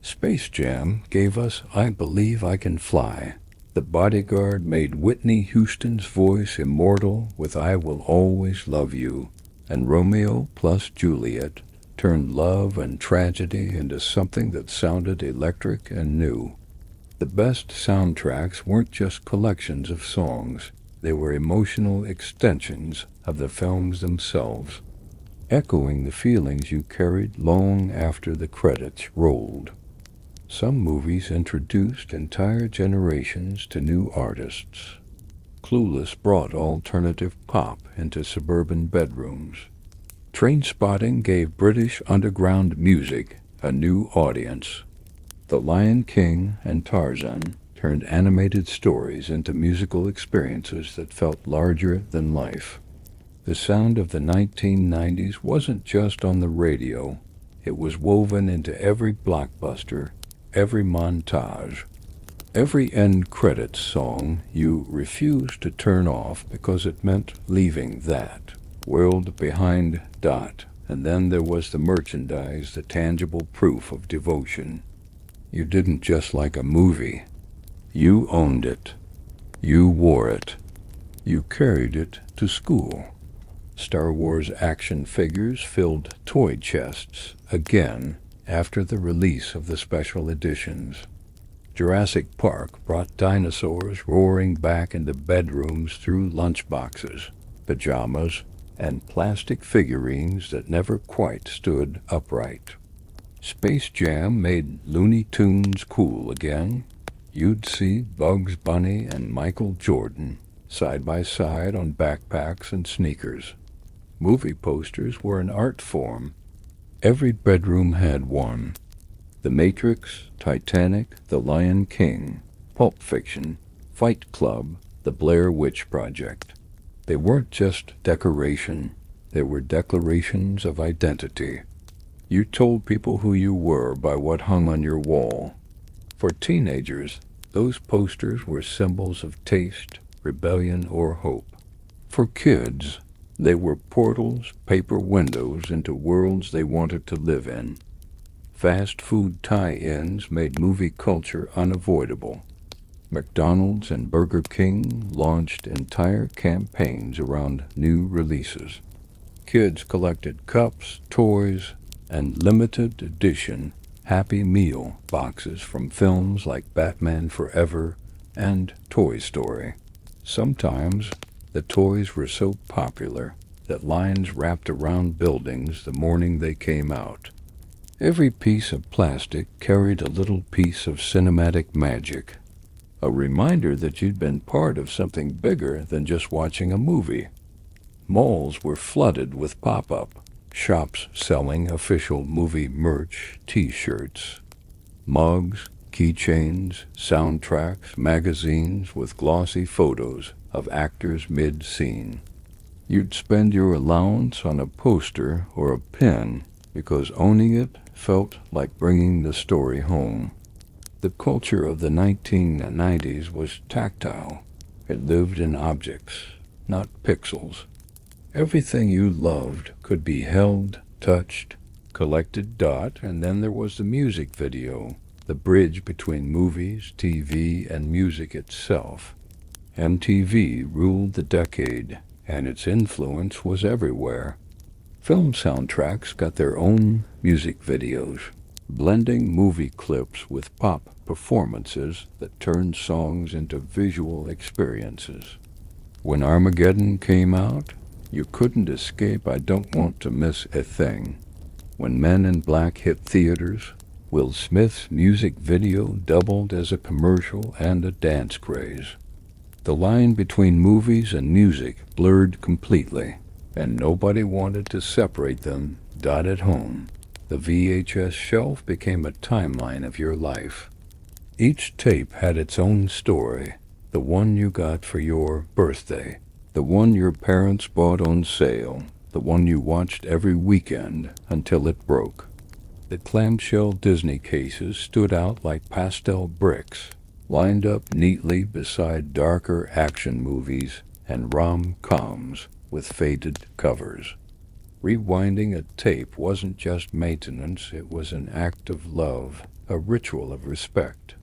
Space Jam gave us "I Believe I Can Fly." The Bodyguard made Whitney Houston's voice immortal with "I Will Always Love You." And Romeo plus Juliet turned love and tragedy into something that sounded electric and new. The best soundtracks weren't just collections of songs. They were emotional extensions of the films themselves, echoing the feelings you carried long after the credits rolled. Some movies introduced entire generations to new artists. Clueless brought alternative pop into suburban bedrooms. Trainspotting gave British underground music a new audience. The Lion King and Tarzan turned animated stories into musical experiences that felt larger than life. The sound of the 1990s wasn't just on the radio. It was woven into every blockbuster, every montage, every end credits song you refused to turn off because it meant leaving that world behind. And then there was the merchandise, the tangible proof of devotion. You didn't just like a movie. You owned it. You wore it. You carried it to school. Star Wars action figures filled toy chests again after the release of the special editions. Jurassic Park brought dinosaurs roaring back into bedrooms through lunchboxes, pajamas, and plastic figurines that never quite stood upright. Space Jam made Looney Tunes cool again. You'd see Bugs Bunny and Michael Jordan side by side on backpacks and sneakers. Movie posters were an art form. Every bedroom had one. The Matrix, Titanic, The Lion King, Pulp Fiction, Fight Club, The Blair Witch Project. They weren't just decoration. They were declarations of identity. You told people who you were by what hung on your wall. For teenagers, those posters were symbols of taste, rebellion, or hope. For kids, they were portals, paper windows into worlds they wanted to live in. Fast food tie-ins made movie culture unavoidable. McDonald's and Burger King launched entire campaigns around new releases. Kids collected cups, toys, and limited edition Happy Meal boxes from films like Batman Forever and Toy Story. Sometimes the toys were so popular that lines wrapped around buildings the morning they came out. Every piece of plastic carried a little piece of cinematic magic, a reminder that you'd been part of something bigger than just watching a movie. Malls were flooded with pop-up shops selling official movie merch, t-shirts, mugs, keychains, soundtracks, magazines with glossy photos of actors mid-scene. You'd spend your allowance on a poster or a pin because owning it felt like bringing the story home. The culture of the 1990s was tactile. It lived in objects, not pixels. Everything you loved could be held, touched, collected. And then there was the music video, the bridge between movies, TV, and music itself. MTV ruled the decade, and its influence was everywhere. Film soundtracks got their own music videos, blending movie clips with pop performances that turned songs into visual experiences. When Armageddon came out, you couldn't escape "I Don't Want to Miss a Thing." When Men in Black hit theaters, Will Smith's music video doubled as a commercial and a dance craze. The line between movies and music blurred completely, and nobody wanted to separate them. At home, the VHS shelf became a timeline of your life. Each tape had its own story, the one you got for your birthday, the one your parents bought on sale, the one you watched every weekend until it broke. The clamshell Disney cases stood out like pastel bricks, lined up neatly beside darker action movies and rom-coms with faded covers. Rewinding a tape wasn't just maintenance, it was an act of love, a ritual of respect.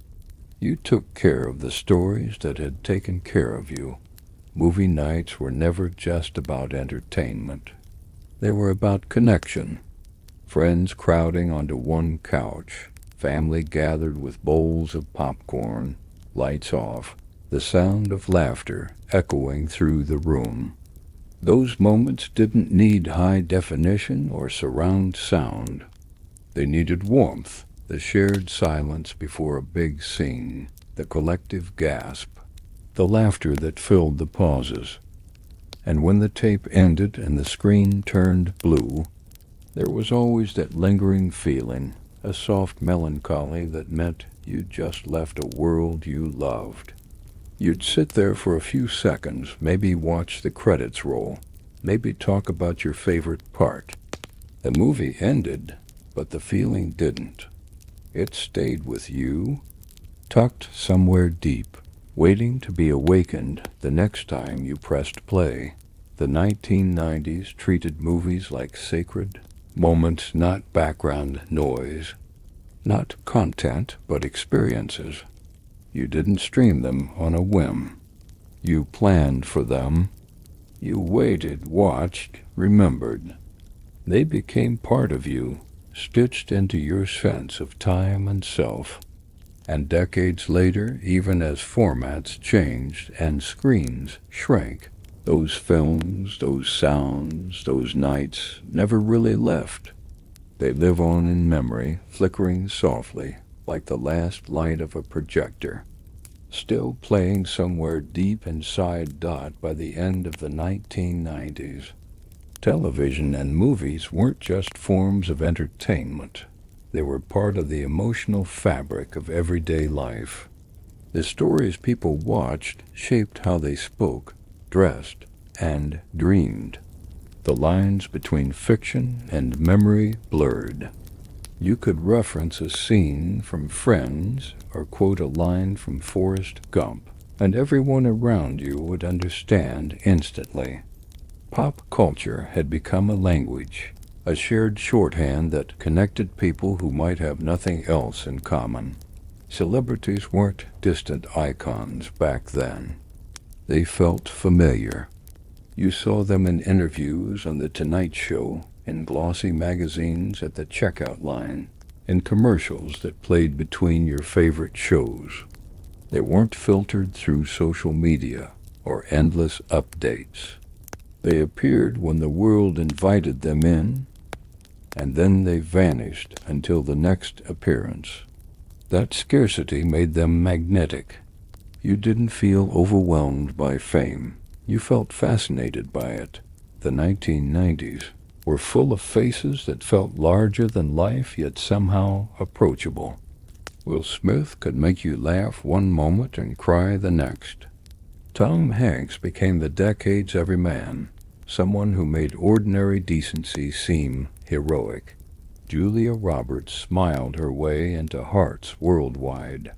You took care of the stories that had taken care of you. Movie nights were never just about entertainment. They were about connection. Friends crowding onto one couch, family gathered with bowls of popcorn, lights off, the sound of laughter echoing through the room. Those moments didn't need high definition or surround sound. They needed warmth, the shared silence before a big scene, the collective gasp, the laughter that filled the pauses. And when the tape ended and the screen turned blue, there was always that lingering feeling, a soft melancholy that meant you'd just left a world you loved. You'd sit there for a few seconds, maybe watch the credits roll, maybe talk about your favorite part. The movie ended, but the feeling didn't. It stayed with you, tucked somewhere deep, waiting to be awakened the next time you pressed play. The 1990s treated movies like sacred moments, not background noise, not content, but experiences. You didn't stream them on a whim. You planned for them. You waited, watched, remembered. They became part of you, stitched into your sense of time and self. And decades later, even as formats changed and screens shrank, those films, those sounds, those nights never really left. They live on in memory, flickering softly, like the last light of a projector, still playing somewhere deep inside. By the end of the 1990s, television and movies weren't just forms of entertainment. They were part of the emotional fabric of everyday life. The stories people watched shaped how they spoke, dressed, and dreamed. The lines between fiction and memory blurred. You could reference a scene from Friends or quote a line from Forrest Gump, and everyone around you would understand instantly. Pop culture had become a language, a shared shorthand that connected people who might have nothing else in common. Celebrities weren't distant icons back then. They felt familiar. You saw them in interviews on The Tonight Show, in glossy magazines at the checkout line, in commercials that played between your favorite shows. They weren't filtered through social media or endless updates. They appeared when the world invited them in, and then they vanished until the next appearance. That scarcity made them magnetic. You didn't feel overwhelmed by fame. You felt fascinated by it. The 1990s were full of faces that felt larger than life, yet somehow approachable. Will Smith could make you laugh one moment and cry the next. Tom Hanks became the decade's everyman, someone who made ordinary decency seem heroic. Julia Roberts smiled her way into hearts worldwide.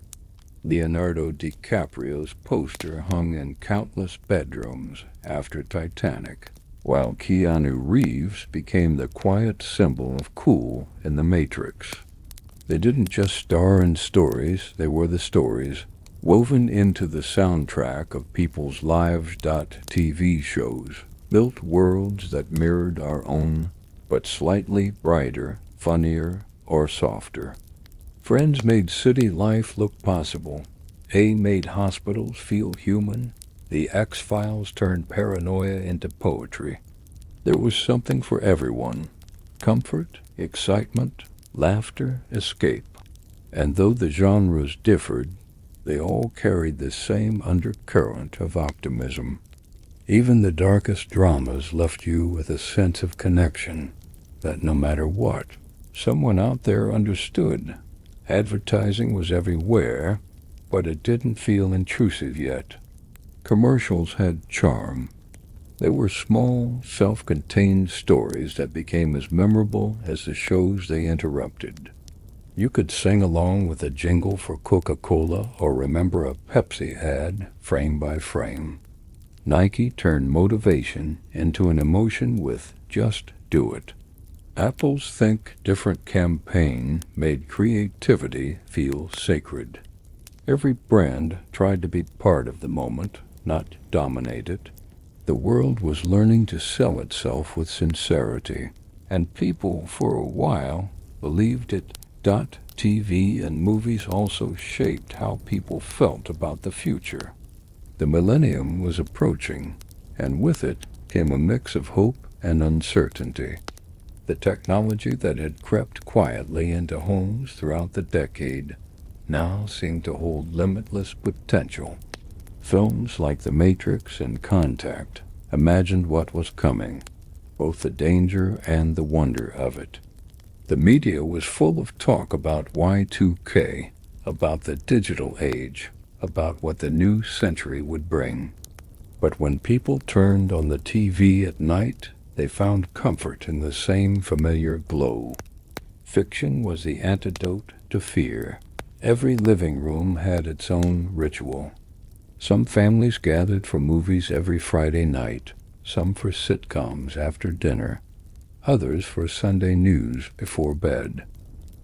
Leonardo DiCaprio's poster hung in countless bedrooms after Titanic, while Keanu Reeves became the quiet symbol of cool in The Matrix. They didn't just star in stories, they were the stories, woven into the soundtrack of people's lives. TV shows built worlds that mirrored our own, but slightly brighter, funnier, or softer. Friends made city life look possible. A made hospitals feel human. The X-Files turned paranoia into poetry. There was something for everyone. Comfort, excitement, laughter, escape. And though the genres differed, they all carried the same undercurrent of optimism. Even the darkest dramas left you with a sense of connection, that no matter what, someone out there understood. Advertising was everywhere, but it didn't feel intrusive yet. Commercials had charm. They were small, self-contained stories that became as memorable as the shows they interrupted. You could sing along with a jingle for Coca-Cola or remember a Pepsi ad frame by frame. Nike turned motivation into an emotion with Just Do It. Apple's Think Different campaign made creativity feel sacred. Every brand tried to be part of the moment, not dominate it. The world was learning to sell itself with sincerity, and people, for a while, believed it. TV and movies also shaped how people felt about the future. The millennium was approaching, and with it came a mix of hope and uncertainty. The technology that had crept quietly into homes throughout the decade now seemed to hold limitless potential. Films like The Matrix and Contact imagined what was coming, both the danger and the wonder of it. The media was full of talk about Y2K, about the digital age, about what the new century would bring. But when people turned on the TV at night, they found comfort in the same familiar glow. Fiction was the antidote to fear. Every living room had its own ritual. Some families gathered for movies every Friday night, some for sitcoms after dinner, others for Sunday news before bed.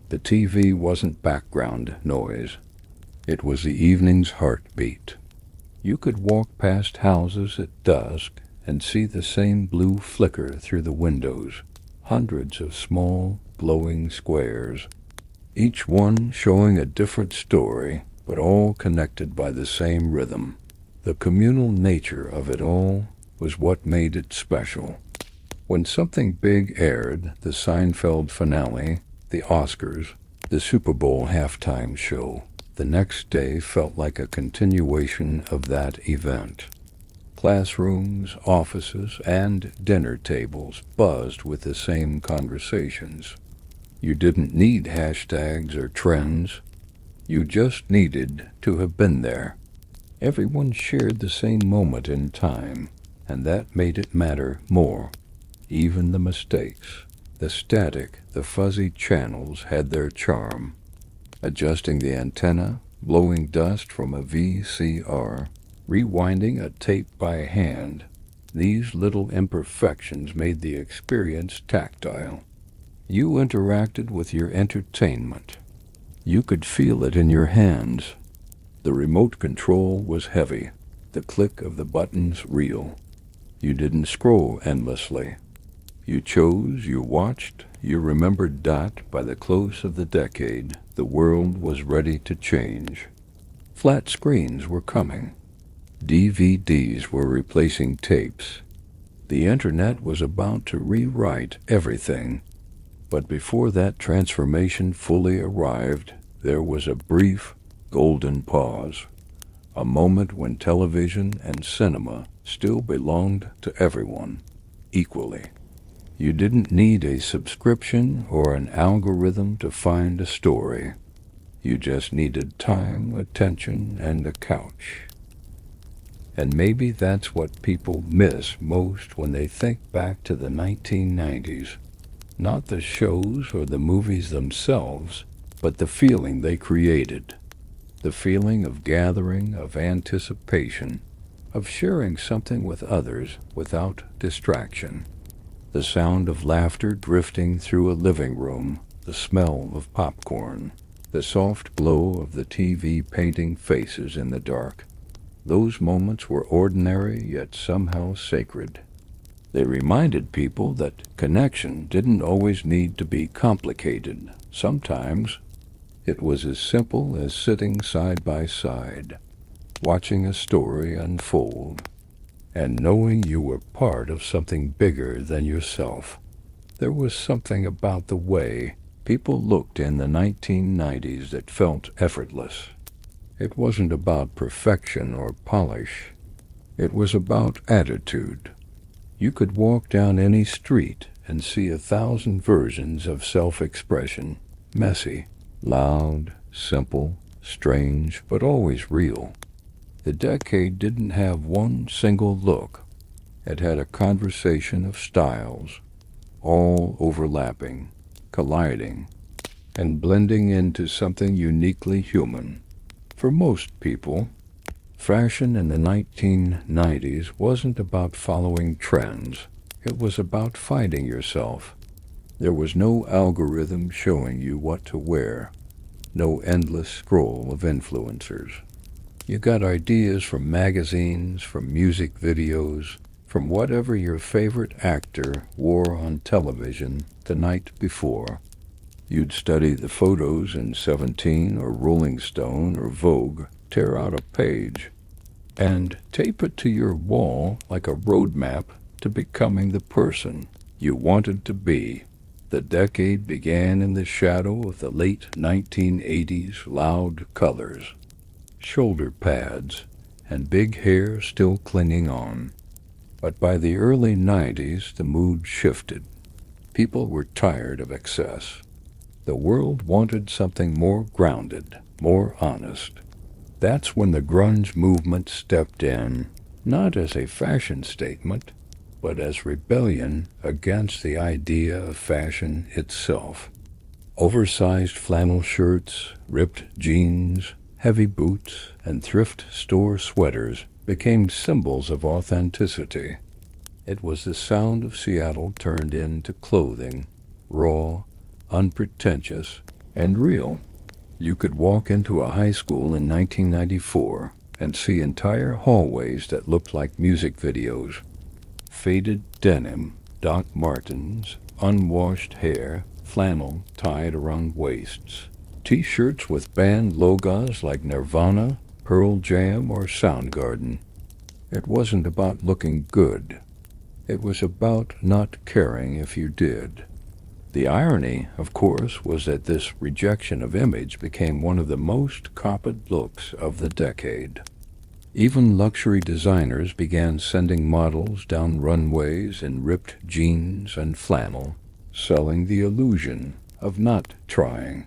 The TV wasn't background noise. It was the evening's heartbeat. You could walk past houses at dusk and see the same blue flicker through the windows, hundreds of small, glowing squares, each one showing a different story, but all connected by the same rhythm. The communal nature of it all was what made it special. When something big aired, the Seinfeld finale, the Oscars, the Super Bowl halftime show, the next day felt like a continuation of that event. Classrooms, offices, and dinner tables buzzed with the same conversations. You didn't need hashtags or trends. You just needed to have been there. Everyone shared the same moment in time, and that made it matter more. Even the mistakes, the static, the fuzzy channels had their charm. Adjusting the antenna, blowing dust from a VCR, rewinding a tape by hand, these little imperfections made the experience tactile. You interacted with your entertainment. You could feel it in your hands. The remote control was heavy, the click of the buttons real. You didn't scroll endlessly. You chose, you watched, you remembered that by the close of the decade, the world was ready to change. Flat screens were coming. DVDs were replacing tapes. The internet was about to rewrite everything. But before that transformation fully arrived, there was a brief, golden pause. A moment when television and cinema still belonged to everyone, equally. You didn't need a subscription or an algorithm to find a story. You just needed time, attention, and a couch. And maybe that's what people miss most when they think back to the 1990s. Not the shows or the movies themselves, but the feeling they created. The feeling of gathering, of anticipation, of sharing something with others without distraction. The sound of laughter drifting through a living room, the smell of popcorn, the soft glow of the TV painting faces in the dark. Those moments were ordinary yet somehow sacred. They reminded people that connection didn't always need to be complicated. Sometimes it was as simple as sitting side by side, watching a story unfold, and knowing you were part of something bigger than yourself. There was something about the way people looked in the 1990s that felt effortless. It wasn't about perfection or polish. It was about attitude. You could walk down any street and see 1,000 versions of self-expression, messy, loud, simple, strange, but always real. The decade didn't have one single look. It had a conversation of styles, all overlapping, colliding, and blending into something uniquely human. For most people, fashion in the 1990s wasn't about following trends. It was about finding yourself. There was no algorithm showing you what to wear, no endless scroll of influencers. You got ideas from magazines, from music videos, from whatever your favorite actor wore on television the night before. You'd study the photos in 17 or Rolling Stone or Vogue, tear out a page, and tape it to your wall like a roadmap to becoming the person you wanted to be. The decade began in the shadow of the late 1980s loud colors, shoulder pads, and big hair still clinging on. But by the early 90s, the mood shifted. People were tired of excess. The world wanted something more grounded, more honest. That's when the grunge movement stepped in, not as a fashion statement, but as rebellion against the idea of fashion itself. Oversized flannel shirts, ripped jeans, heavy boots, and thrift store sweaters became symbols of authenticity. It was the sound of Seattle turned into clothing, raw, unpretentious, and real. You could walk into a high school in 1994 and see entire hallways that looked like music videos. Faded denim, Doc Martens, unwashed hair, flannel tied around waists, T-shirts with band logos like Nirvana, Pearl Jam, or Soundgarden. It wasn't about looking good. It was about not caring if you did. The irony, of course, was that this rejection of image became one of the most copied looks of the decade. Even luxury designers began sending models down runways in ripped jeans and flannel, selling the illusion of not trying.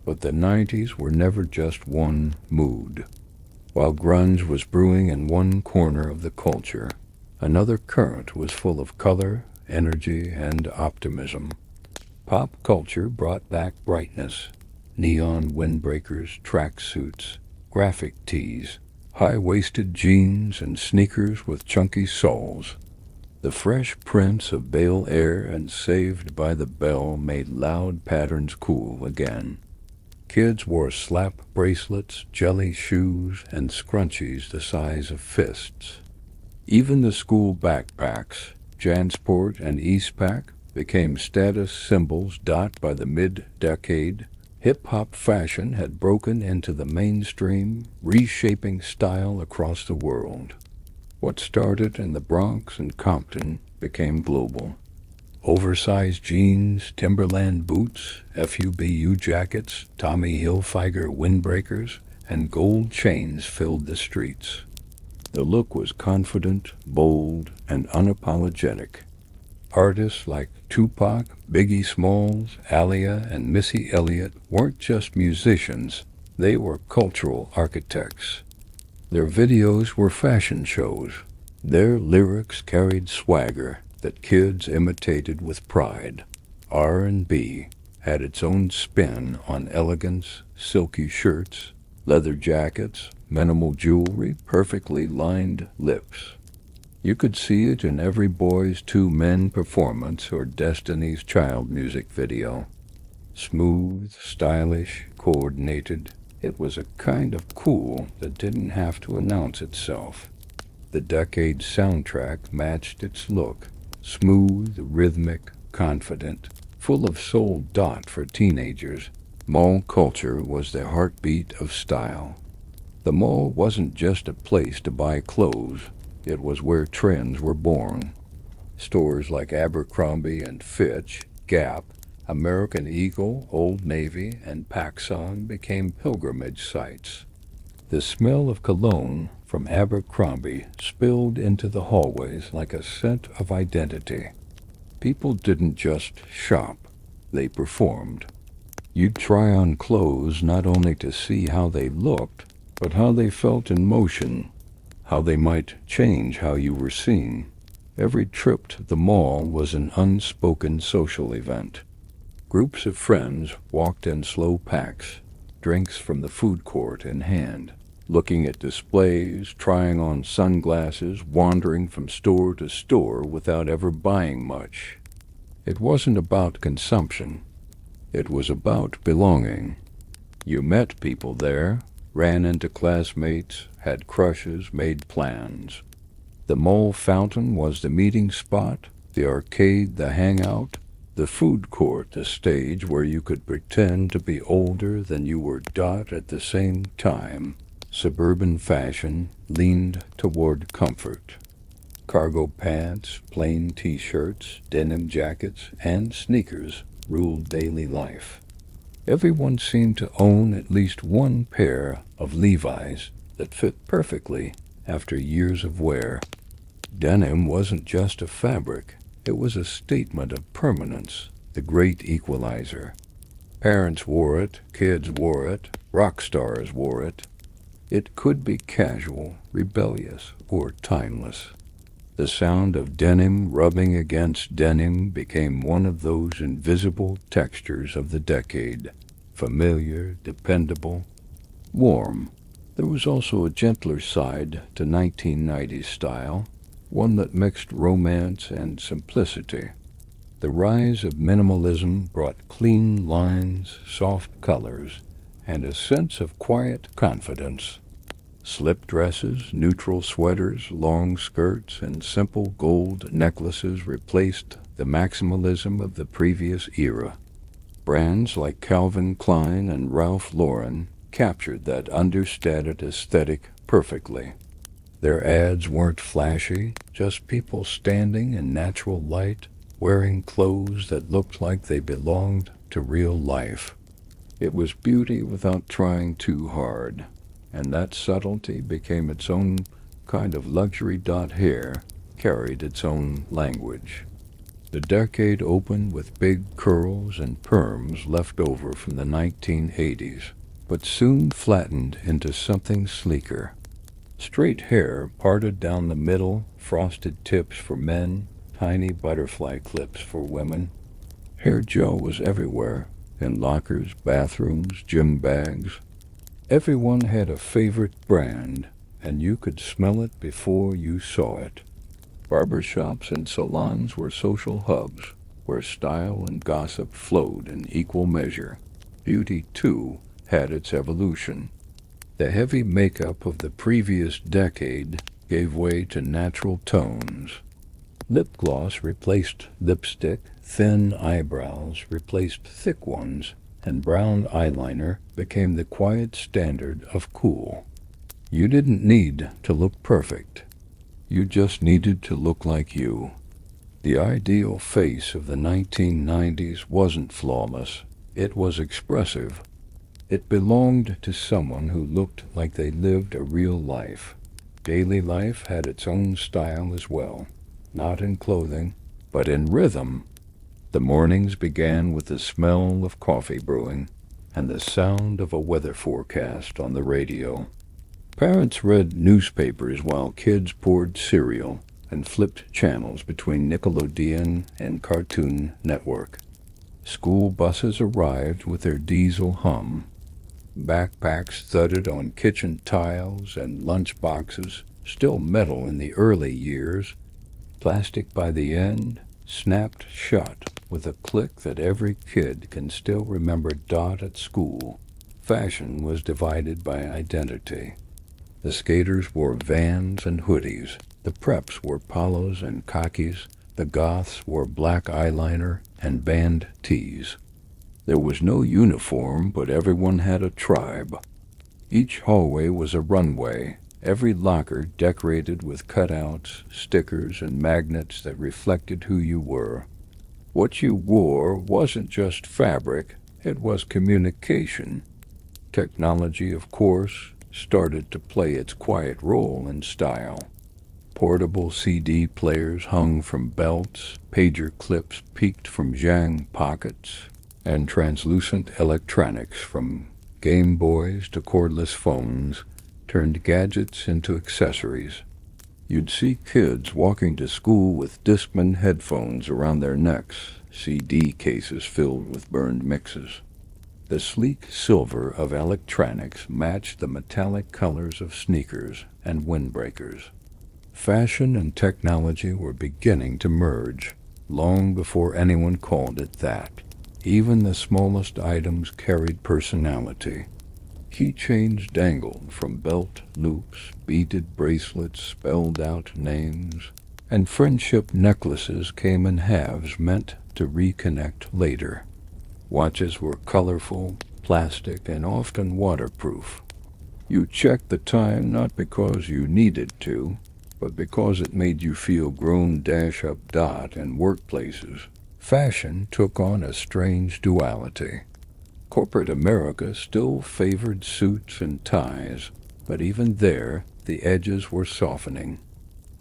But the 90s were never just one mood. While grunge was brewing in one corner of the culture, another current was full of color, energy, and optimism. Pop culture brought back brightness, neon windbreakers, tracksuits, graphic tees, high-waisted jeans, and sneakers with chunky soles. The fresh prints of Bel Air and Saved by the Bell made loud patterns cool again. Kids wore slap bracelets, jelly shoes, and scrunchies the size of fists. Even the school backpacks, Jansport and Eastpak, became status symbols. By the mid-decade, Hip-hop fashion had broken into the mainstream, reshaping style across the world. What started in the Bronx and Compton became global. Oversized jeans, Timberland boots, FUBU jackets, Tommy Hilfiger windbreakers, and gold chains filled the streets. The look was confident, bold, and unapologetic. Artists like Tupac, Biggie Smalls, Aaliyah, and Missy Elliott weren't just musicians, they were cultural architects. Their videos were fashion shows. Their lyrics carried swagger that kids imitated with pride. R&B had its own spin on elegance, silky shirts, leather jackets, minimal jewelry, perfectly lined lips. You could see it in every Boys II Men performance or Destiny's Child music video. Smooth, stylish, coordinated. It was a kind of cool that didn't have to announce itself. The decade's soundtrack matched its look. Smooth, rhythmic, confident, full of soul for teenagers. Mall culture was the heartbeat of style. The mall wasn't just a place to buy clothes. It was where trends were born. Stores like Abercrombie and Fitch, Gap, American Eagle, Old Navy, and PacSun became pilgrimage sites. The smell of cologne from Abercrombie spilled into the hallways like a scent of identity. People didn't just shop, they performed. You'd try on clothes not only to see how they looked, but how they felt in motion, how they might change how you were seen. Every trip to the mall was an unspoken social event. Groups of friends walked in slow packs, drinks from the food court in hand, looking at displays, trying on sunglasses, wandering from store to store without ever buying much. It wasn't about consumption. It was about belonging. You met people there, ran into classmates, had crushes, made plans. The mall fountain was the meeting spot, the arcade the hangout, the food court the stage where you could pretend to be older than you were at the same time. Suburban fashion leaned toward comfort. Cargo pants, plain t-shirts, denim jackets, and sneakers ruled daily life. Everyone seemed to own at least one pair of Levi's that fit perfectly after years of wear. Denim wasn't just a fabric, it was a statement of permanence, the great equalizer. Parents wore it, kids wore it, rock stars wore it. It could be casual, rebellious, or timeless. The sound of denim rubbing against denim became one of those invisible textures of the decade. Familiar, dependable, warm. There was also a gentler side to 1990s style, one that mixed romance and simplicity. The rise of minimalism brought clean lines, soft colors, and a sense of quiet confidence. Slip dresses, neutral sweaters, long skirts, and simple gold necklaces replaced the maximalism of the previous era. Brands like Calvin Klein and Ralph Lauren captured that understated aesthetic perfectly. Their ads weren't flashy, just people standing in natural light, wearing clothes that looked like they belonged to real life. It was beauty without trying too hard, and that subtlety became its own kind of luxury. Hair carried its own language. The decade opened with big curls and perms left over from the 1980s, but soon flattened into something sleeker. Straight hair parted down the middle, frosted tips for men, tiny butterfly clips for women. Hair gel was everywhere, in lockers, bathrooms, gym bags. Everyone had a favorite brand, and you could smell it before you saw it. Barbershops and salons were social hubs, where style and gossip flowed in equal measure. Beauty, too, had its evolution. The heavy makeup of the previous decade gave way to natural tones. Lip gloss replaced lipstick, thin eyebrows replaced thick ones, and brown eyeliner became the quiet standard of cool. You didn't need to look perfect. You just needed to look like you. The ideal face of the 1990s wasn't flawless. It was expressive. It belonged to someone who looked like they lived a real life. Daily life had its own style as well, not in clothing, but in rhythm. The mornings began with the smell of coffee brewing and the sound of a weather forecast on the radio. Parents read newspapers while kids poured cereal and flipped channels between Nickelodeon and Cartoon Network. School buses arrived with their diesel hum. Backpacks thudded on kitchen tiles and lunch boxes, still metal in the early years, plastic by the end, snapped shut with a click that every kid can still remember. At school, fashion was divided by identity. The skaters wore Vans and hoodies. The preps wore polos and khakis. The goths wore black eyeliner and band tees. There was no uniform, but everyone had a tribe. Each hallway was a runway, every locker decorated with cutouts, stickers, and magnets that reflected who you were. What you wore wasn't just fabric, it was communication. Technology, of course, started to play its quiet role in style. Portable CD players hung from belts, pager clips peeked from Zhang pockets, and translucent electronics from Game Boys to cordless phones turned gadgets into accessories. You'd see kids walking to school with Discman headphones around their necks, CD cases filled with burned mixes. The sleek silver of electronics matched the metallic colors of sneakers and windbreakers. Fashion and technology were beginning to merge, long before anyone called it that. Even the smallest items carried personality. Keychains dangled from belt loops, beaded bracelets spelled out names, and friendship necklaces came in halves meant to reconnect later. Watches were colorful, plastic, and often waterproof. You checked the time not because you needed to, but because it made you feel grown. Up in workplaces, fashion took on a strange duality. Corporate America still favored suits and ties, but even there, the edges were softening.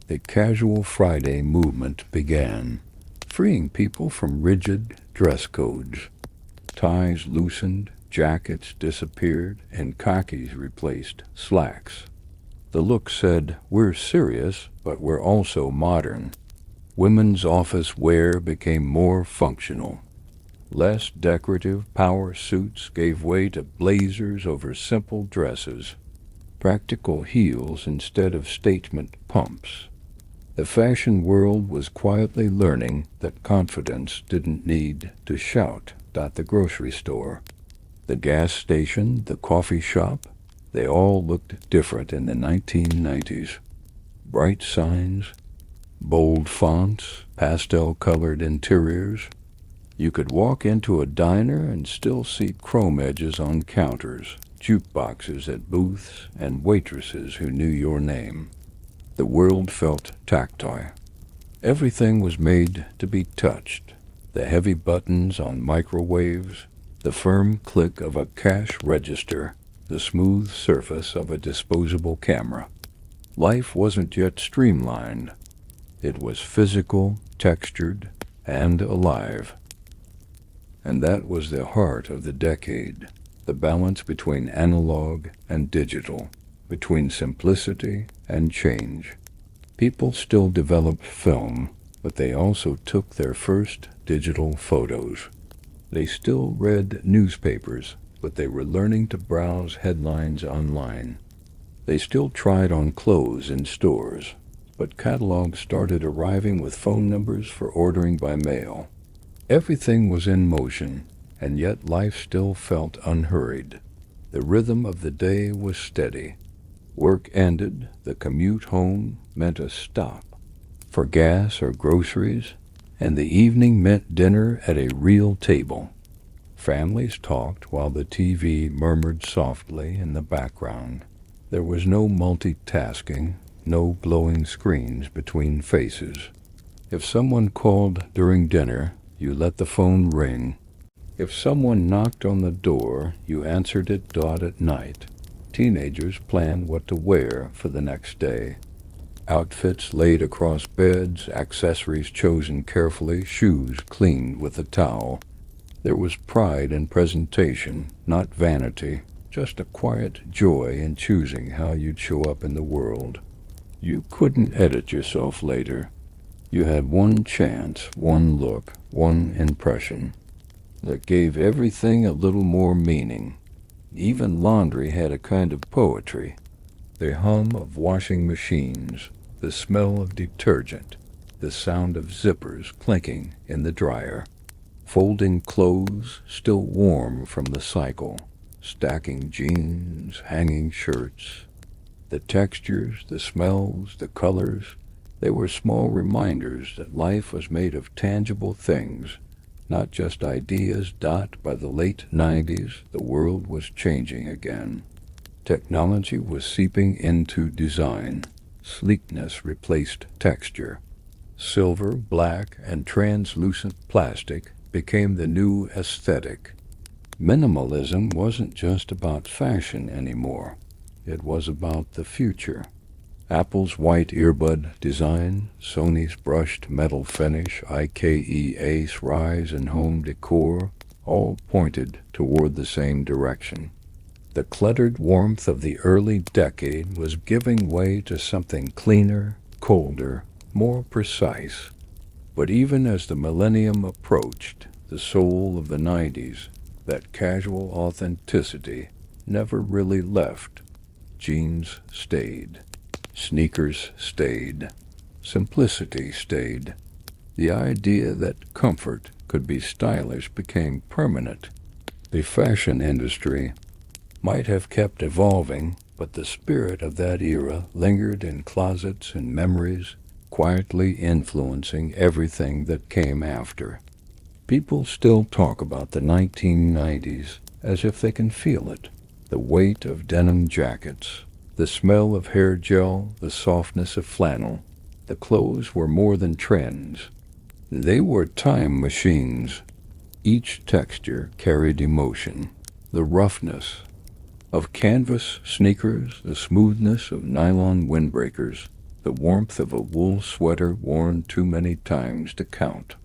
The casual Friday movement began, freeing people from rigid dress codes. Ties loosened, jackets disappeared, and khakis replaced slacks. The look said, "We're serious, but we're also modern." Women's office wear became more functional. Less decorative power suits gave way to blazers over simple dresses, practical heels instead of statement pumps. The fashion world was quietly learning that confidence didn't need to shout. The grocery store, the gas station, the coffee shop, they all looked different in the 1990s. Bright signs, bold fonts, pastel-colored interiors. You could walk into a diner and still see chrome edges on counters, jukeboxes at booths, and waitresses who knew your name. The world felt tactile. Everything was made to be touched. The heavy buttons on microwaves, the firm click of a cash register, the smooth surface of a disposable camera. Life wasn't yet streamlined. It was physical, textured, and alive. And that was the heart of the decade, the balance between analog and digital, between simplicity and change. People still developed film, but they also took their first digital photos. They still read newspapers, but they were learning to browse headlines online. They still tried on clothes in stores, but catalogs started arriving with phone numbers for ordering by mail. Everything was in motion, and yet life still felt unhurried. The rhythm of the day was steady. Work ended, the commute home meant a stop for gas or groceries, and the evening meant dinner at a real table. Families talked while the TV murmured softly in the background. There was no multitasking, no glowing screens between faces. If someone called during dinner, you let the phone ring. If someone knocked on the door, you answered it at night. Teenagers planned what to wear for the next day. Outfits laid across beds, accessories chosen carefully, shoes cleaned with a towel. There was pride in presentation, not vanity, just a quiet joy in choosing how you'd show up in the world. You couldn't edit yourself later. You had one chance, one look, one impression that gave everything a little more meaning. Even laundry had a kind of poetry. The hum of washing machines, the smell of detergent, the sound of zippers clinking in the dryer. Folding clothes still warm from the cycle, stacking jeans, hanging shirts. The textures, the smells, the colors, they were small reminders that life was made of tangible things, not just ideas. By the late 90s, the world was changing again. Technology was seeping into design. Sleekness replaced texture. Silver, black, and translucent plastic became the new aesthetic. Minimalism wasn't just about fashion anymore. It was about the future. Apple's white earbud design, Sony's brushed metal finish, IKEA's rise in home decor, all pointed toward the same direction. The cluttered warmth of the early decade was giving way to something cleaner, colder, more precise. But even as the millennium approached, the soul of the 90s, that casual authenticity, never really left. Jeans stayed. Sneakers stayed. Simplicity stayed. The idea that comfort could be stylish became permanent. The fashion industry might have kept evolving, but the spirit of that era lingered in closets and memories, quietly influencing everything that came after. People still talk about the 1990s as if they can feel it. The weight of denim jackets, the smell of hair gel, the softness of flannel. The clothes were more than trends. They were time machines. Each texture carried emotion. The roughness of canvas sneakers, the smoothness of nylon windbreakers, the warmth of a wool sweater worn too many times to count.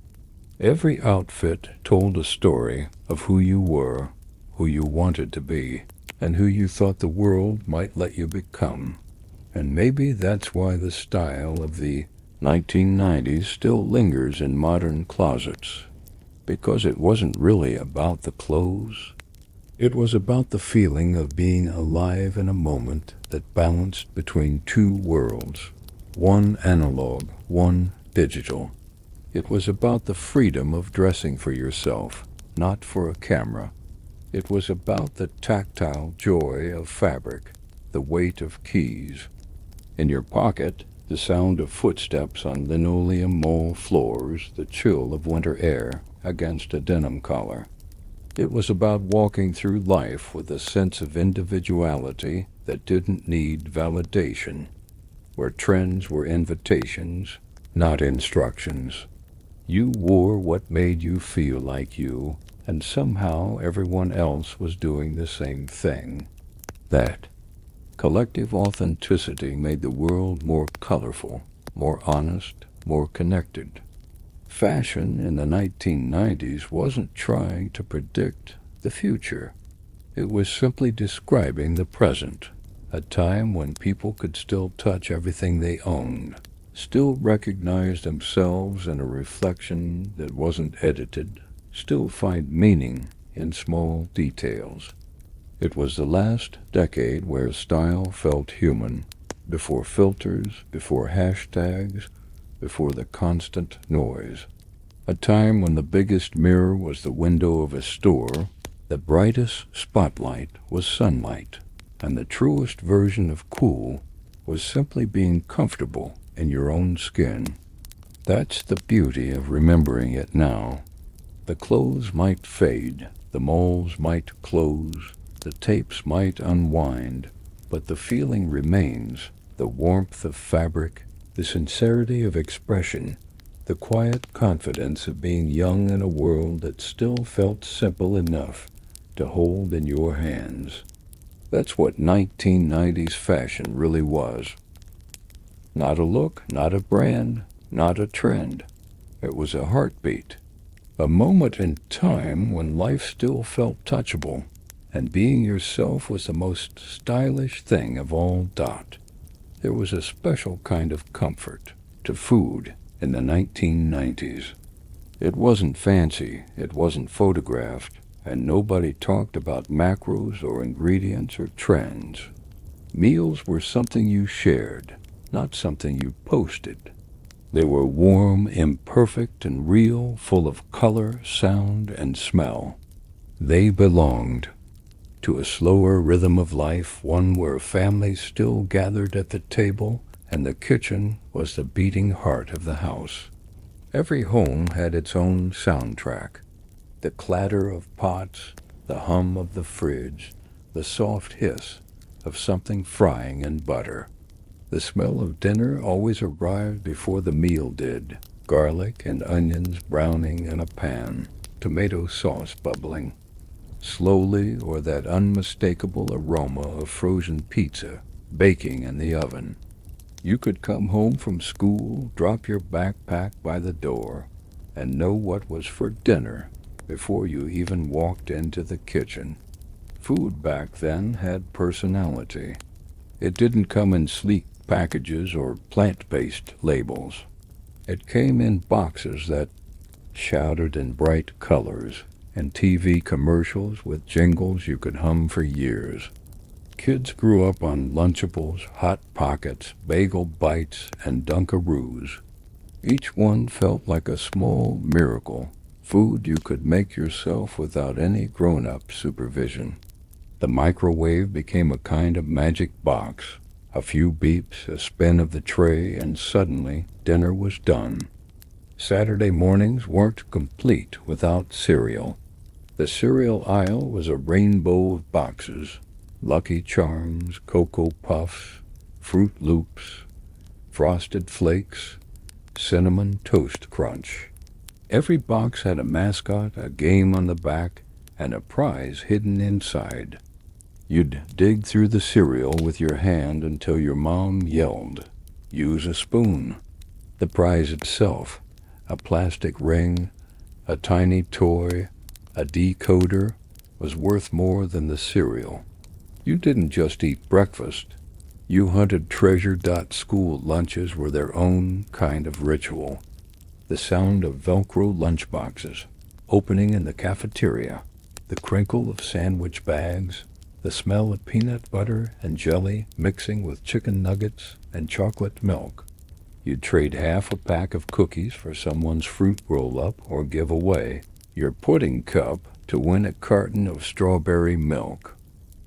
Every outfit told a story of who you were, who you wanted to be, and who you thought the world might let you become. And maybe that's why the style of the 1990s still lingers in modern closets, because it wasn't really about the clothes. It was about the feeling of being alive in a moment that balanced between two worlds, one analog, one digital. It was about the freedom of dressing for yourself, not for a camera. It was about the tactile joy of fabric, the weight of keys. In your pocket, the sound of footsteps on linoleum mall floors, the chill of winter air against a denim collar. It was about walking through life with a sense of individuality that didn't need validation, where trends were invitations, not instructions. You wore what made you feel like you, and somehow everyone else was doing the same thing. That collective authenticity made the world more colorful, more honest, more connected. Fashion in the 1990s wasn't trying to predict the future. It was simply describing the present, a time when people could still touch everything they owned, still recognize themselves in a reflection that wasn't edited, still find meaning in small details. It was the last decade where style felt human, before filters, before hashtags, before the constant noise. A time when the biggest mirror was the window of a store, the brightest spotlight was sunlight, and the truest version of cool was simply being comfortable in your own skin. That's the beauty of remembering it now. The clothes might fade, The malls might close, the tapes might unwind, but the feeling remains, the warmth of fabric, the sincerity of expression, the quiet confidence of being young in a world that still felt simple enough to hold in your hands. That's what 1990s fashion really was. Not a look, not a brand, not a trend. It was a heartbeat, a moment in time when life still felt touchable, and being yourself was the most stylish thing of all. There was a special kind of comfort to food in the 1990s. It wasn't fancy, it wasn't photographed, and nobody talked about macros or ingredients or trends. Meals were something you shared, not something you posted. They were warm, imperfect, and real, full of color, sound, and smell. They belonged to a slower rhythm of life, one where families still gathered at the table, and the kitchen was the beating heart of the house. Every home had its own soundtrack. The clatter of pots, the hum of the fridge, the soft hiss of something frying in butter. The smell of dinner always arrived before the meal did. Garlic and onions browning in a pan, tomato sauce bubbling slowly, or that unmistakable aroma of frozen pizza baking in the oven. You could come home from school, drop your backpack by the door, and know what was for dinner before you even walked into the kitchen. Food back then had personality. It didn't come in sleek packages or plant-based labels. It came in boxes that shouted in bright colors and TV commercials with jingles you could hum for years. Kids grew up on Lunchables, Hot Pockets, Bagel Bites, and Dunkaroos. Each one felt like a small miracle, food you could make yourself without any grown-up supervision. The microwave became a kind of magic box. A few beeps, a spin of the tray, and suddenly dinner was done. Saturday mornings weren't complete without cereal. The cereal aisle was a rainbow of boxes. Lucky Charms, Cocoa Puffs, Fruit Loops, Frosted Flakes, Cinnamon Toast Crunch. Every box had a mascot, a game on the back, and a prize hidden inside. You'd dig through the cereal with your hand until your mom yelled, "Use a spoon." The prize itself, a plastic ring, a tiny toy, a decoder, was worth more than the cereal. You didn't just eat breakfast. You hunted treasure. School lunches were their own kind of ritual. The sound of Velcro lunchboxes opening in the cafeteria, the crinkle of sandwich bags, the smell of peanut butter and jelly mixing with chicken nuggets and chocolate milk. You'd trade half a pack of cookies for someone's fruit roll-up or give away your pudding cup to win a carton of strawberry milk.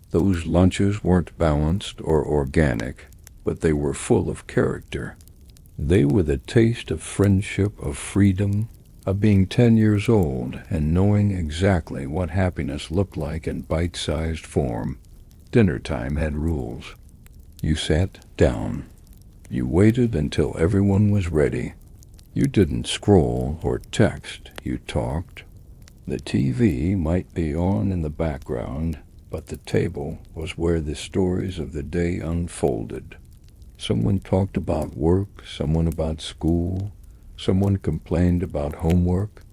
Those lunches weren't balanced or organic, but they were full of character. They were the taste of friendship, of freedom, of being 10 years old and knowing exactly what happiness looked like in bite-sized form. Dinner time had rules. You sat down. You waited until everyone was ready. You didn't scroll or text, you talked. The TV might be on in the background, but the table was where the stories of the day unfolded. Someone talked about work, someone about school, someone complained about homework.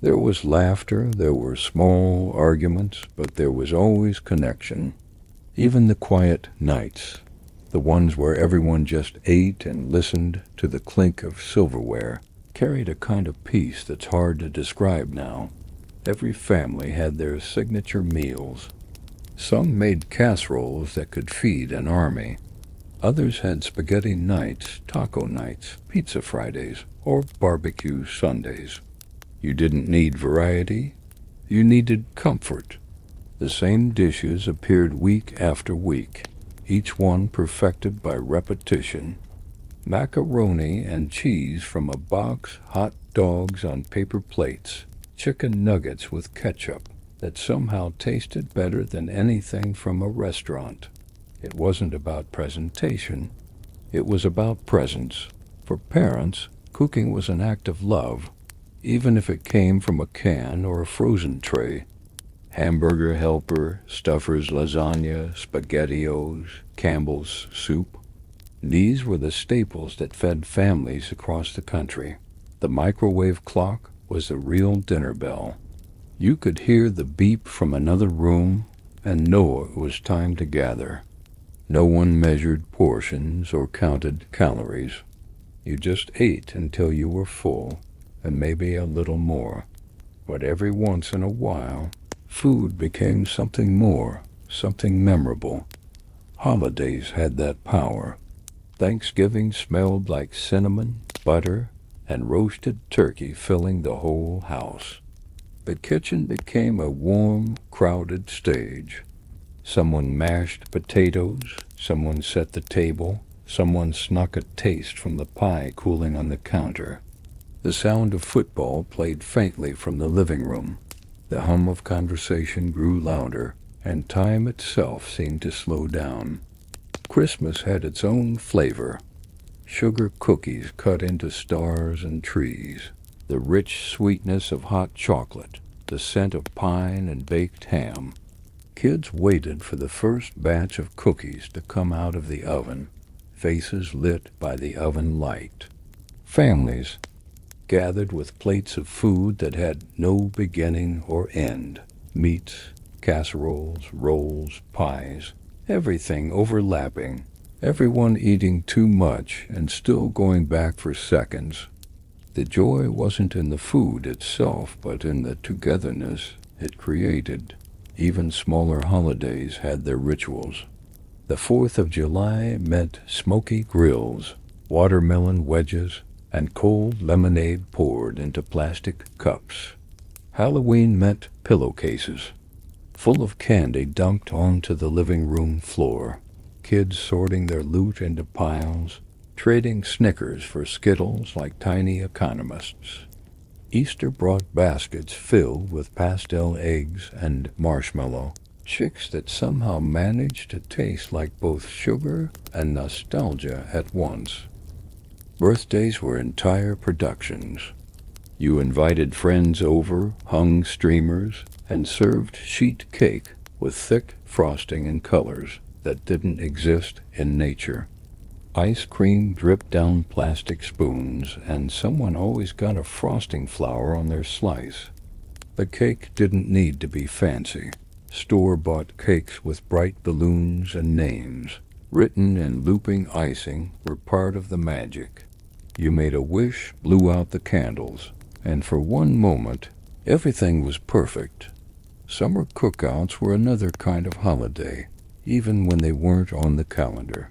There was laughter, there were small arguments, but there was always connection. Even the quiet nights, the ones where everyone just ate and listened to the clink of silverware, carried a kind of peace that's hard to describe now. Every family had their signature meals. Some made casseroles that could feed an army. Others had spaghetti nights, taco nights, pizza Fridays, or barbecue Sundays. You didn't need variety. You needed comfort. The same dishes appeared week after week, each one perfected by repetition. Macaroni and cheese from a box, hot dogs on paper plates, chicken nuggets with ketchup, that somehow tasted better than anything from a restaurant. It wasn't about presentation, it was about presence. For parents, cooking was an act of love, even if it came from a can or a frozen tray. Hamburger helper, Stuffer's lasagna, SpaghettiOs, Campbell's soup. These were the staples that fed families across the country. The microwave clock was the real dinner bell. You could hear the beep from another room and know it was time to gather. No one measured portions or counted calories. You just ate until you were full, and maybe a little more. But every once in a while, food became something more, something memorable. Holidays had that power. Thanksgiving smelled like cinnamon, butter, and roasted turkey filling the whole house. The kitchen became a warm, crowded stage. Someone mashed potatoes, someone set the table, someone snuck a taste from the pie cooling on the counter. The sound of football played faintly from the living room. The hum of conversation grew louder, and time itself seemed to slow down. Christmas had its own flavor. Sugar cookies cut into stars and trees, the rich sweetness of hot chocolate, the scent of pine and baked ham. Kids waited for the first batch of cookies to come out of the oven, faces lit by the oven light. Families gathered with plates of food that had no beginning or end. Meats, casseroles, rolls, pies, everything overlapping. Everyone eating too much and still going back for seconds. The joy wasn't in the food itself, but in the togetherness it created. Even smaller holidays had their rituals. The 4th of July meant smoky grills, watermelon wedges, and cold lemonade poured into plastic cups. Halloween meant pillowcases, full of candy dumped onto the living room floor. Kids sorting their loot into piles, trading Snickers for Skittles like tiny economists. Easter brought baskets filled with pastel eggs and marshmallow, chicks that somehow managed to taste like both sugar and nostalgia at once. Birthdays were entire productions. You invited friends over, hung streamers, and served sheet cake with thick frosting and colors that didn't exist in nature. Ice cream dripped down plastic spoons, and someone always got a frosting flower on their slice. The cake didn't need to be fancy. Store-bought cakes with bright balloons and names, written in looping icing, were part of the magic. You made a wish, blew out the candles, and for one moment, everything was perfect. Summer cookouts were another kind of holiday, even when they weren't on the calendar.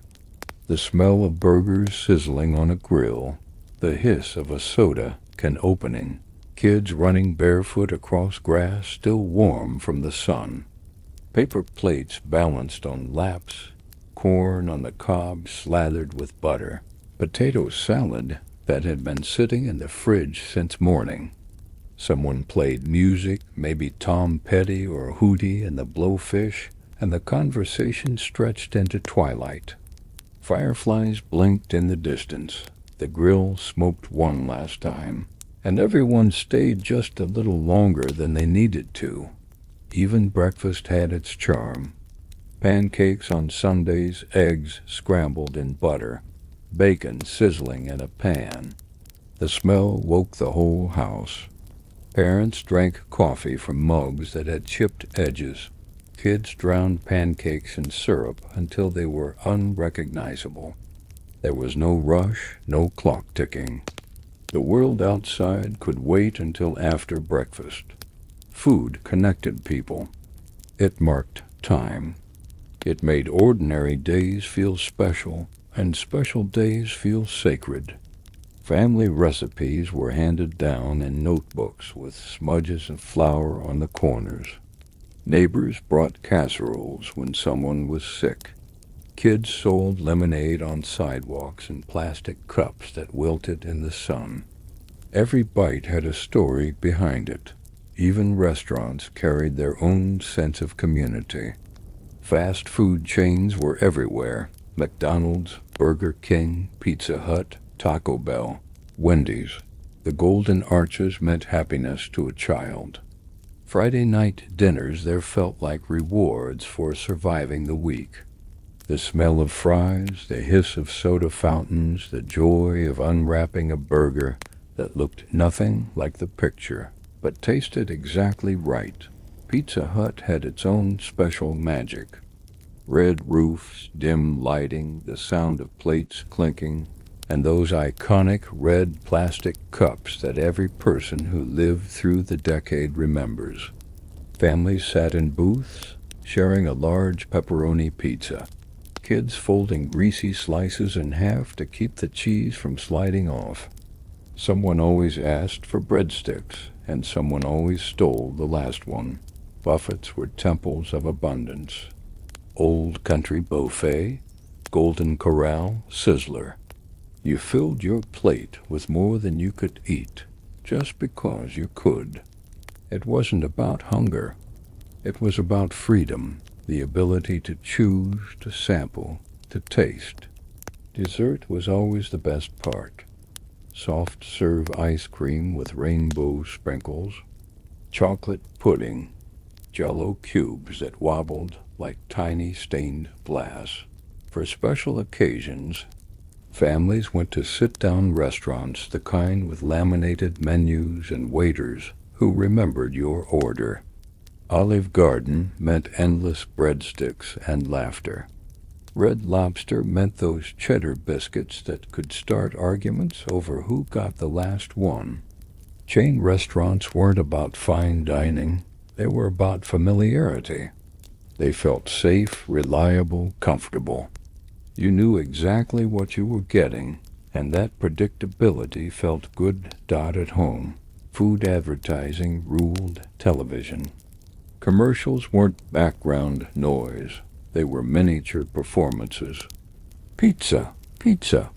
The smell of burgers sizzling on a grill, the hiss of a soda can opening, kids running barefoot across grass still warm from the sun, paper plates balanced on laps, corn on the cob slathered with butter, potato salad that had been sitting in the fridge since morning. Someone played music, maybe Tom Petty or Hootie and the Blowfish, and the conversation stretched into twilight. Fireflies blinked in the distance. The grill smoked one last time, and everyone stayed just a little longer than they needed to. Even breakfast had its charm. Pancakes on Sundays, eggs scrambled in butter, bacon sizzling in a pan. The smell woke the whole house. Parents drank coffee from mugs that had chipped edges. Kids drowned pancakes in syrup until they were unrecognizable. There was no rush, no clock ticking. The world outside could wait until after breakfast. Food connected people. It marked time. It made ordinary days feel special, and special days feel sacred. Family recipes were handed down in notebooks with smudges of flour on the corners. Neighbors brought casseroles when someone was sick. Kids sold lemonade on sidewalks in plastic cups that wilted in the sun. Every bite had a story behind it. Even restaurants carried their own sense of community. Fast food chains were everywhere. McDonald's, Burger King, Pizza Hut, Taco Bell, Wendy's. The golden arches meant happiness to a child. Friday night dinners there felt like rewards for surviving the week. The smell of fries, the hiss of soda fountains, the joy of unwrapping a burger that looked nothing like the picture, but tasted exactly right. Pizza Hut had its own special magic. Red roofs, dim lighting, the sound of plates clinking, and those iconic red plastic cups that every person who lived through the decade remembers. Families sat in booths, sharing a large pepperoni pizza. Kids folding greasy slices in half to keep the cheese from sliding off. Someone always asked for breadsticks, and someone always stole the last one. Buffets were temples of abundance. Old Country Buffet, Golden Corral, Sizzler. You filled your plate with more than you could eat, just because you could. It wasn't about hunger. It was about freedom, the ability to choose, to sample, to taste. Dessert was always the best part. Soft serve ice cream with rainbow sprinkles, chocolate pudding, Jell-O cubes that wobbled like tiny stained glass. For special occasions, families went to sit-down restaurants, the kind with laminated menus and waiters who remembered your order. Olive Garden meant endless breadsticks and laughter. Red Lobster meant those cheddar biscuits that could start arguments over who got the last one. Chain restaurants weren't about fine dining. They were about familiarity. They felt safe, reliable, comfortable. You knew exactly what you were getting, and that predictability felt good. At home, food advertising ruled television. Commercials weren't background noise. They were miniature performances. Pizza, pizza.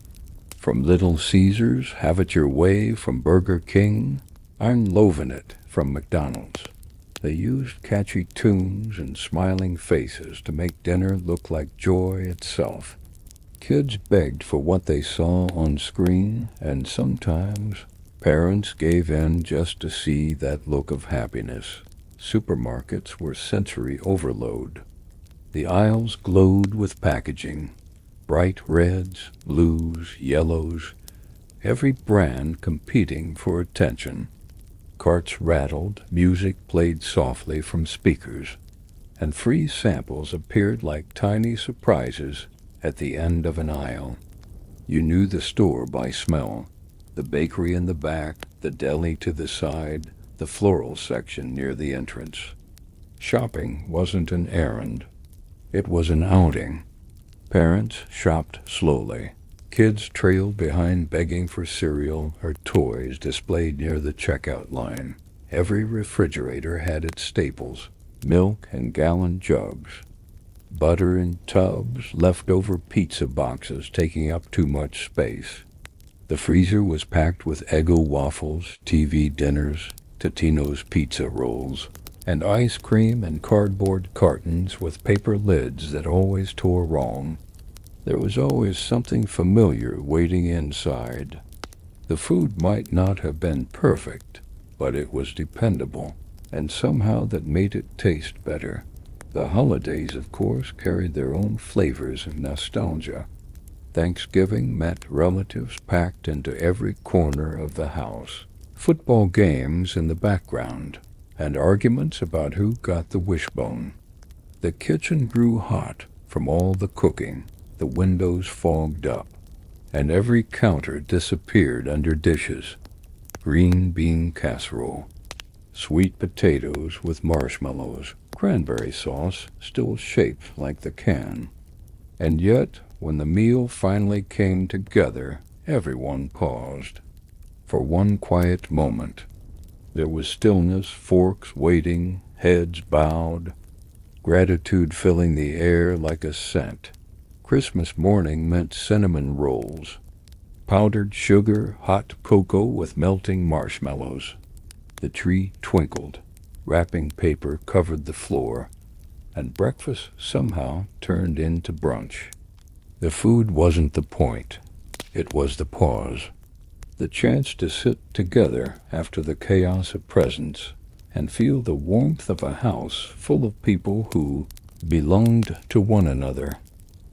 From Little Caesars, Have It Your Way from Burger King, I'm Loavin' It from McDonald's. They used catchy tunes and smiling faces to make dinner look like joy itself. Kids begged for what they saw on screen, and sometimes parents gave in just to see that look of happiness. Supermarkets were sensory overload. The aisles glowed with packaging, bright reds, blues, yellows, every brand competing for attention. Carts rattled, music played softly from speakers, and free samples appeared like tiny surprises at the end of an aisle. You knew the store by smell, the bakery in the back, the deli to the side, the floral section near the entrance. Shopping wasn't an errand. It was an outing. Parents shopped slowly. Kids trailed behind begging for cereal or toys displayed near the checkout line. Every refrigerator had its staples, milk and gallon jugs, butter in tubs, leftover pizza boxes taking up too much space. The freezer was packed with Eggo waffles, TV dinners, Totino's pizza rolls, and ice cream in cardboard cartons with paper lids that always tore wrong. There was always something familiar waiting inside. The food might not have been perfect, but it was dependable, and somehow that made it taste better. The holidays, of course, carried their own flavors and nostalgia. Thanksgiving meant relatives packed into every corner of the house. Football games in the background, and arguments about who got the wishbone. The kitchen grew hot from all the cooking, the windows fogged up, and every counter disappeared under dishes. Green bean casserole, sweet potatoes with marshmallows, cranberry sauce still shaped like the can. And yet, when the meal finally came together, everyone paused. For one quiet moment, there was stillness, forks waiting, heads bowed, gratitude filling the air like a scent. Christmas morning meant cinnamon rolls, powdered sugar, hot cocoa with melting marshmallows. The tree twinkled, Wrapping paper covered the floor, and breakfast somehow turned into brunch. The food wasn't the point. It was the pause. The chance to sit together after the chaos of presents and feel the warmth of a house full of people who belonged to one another.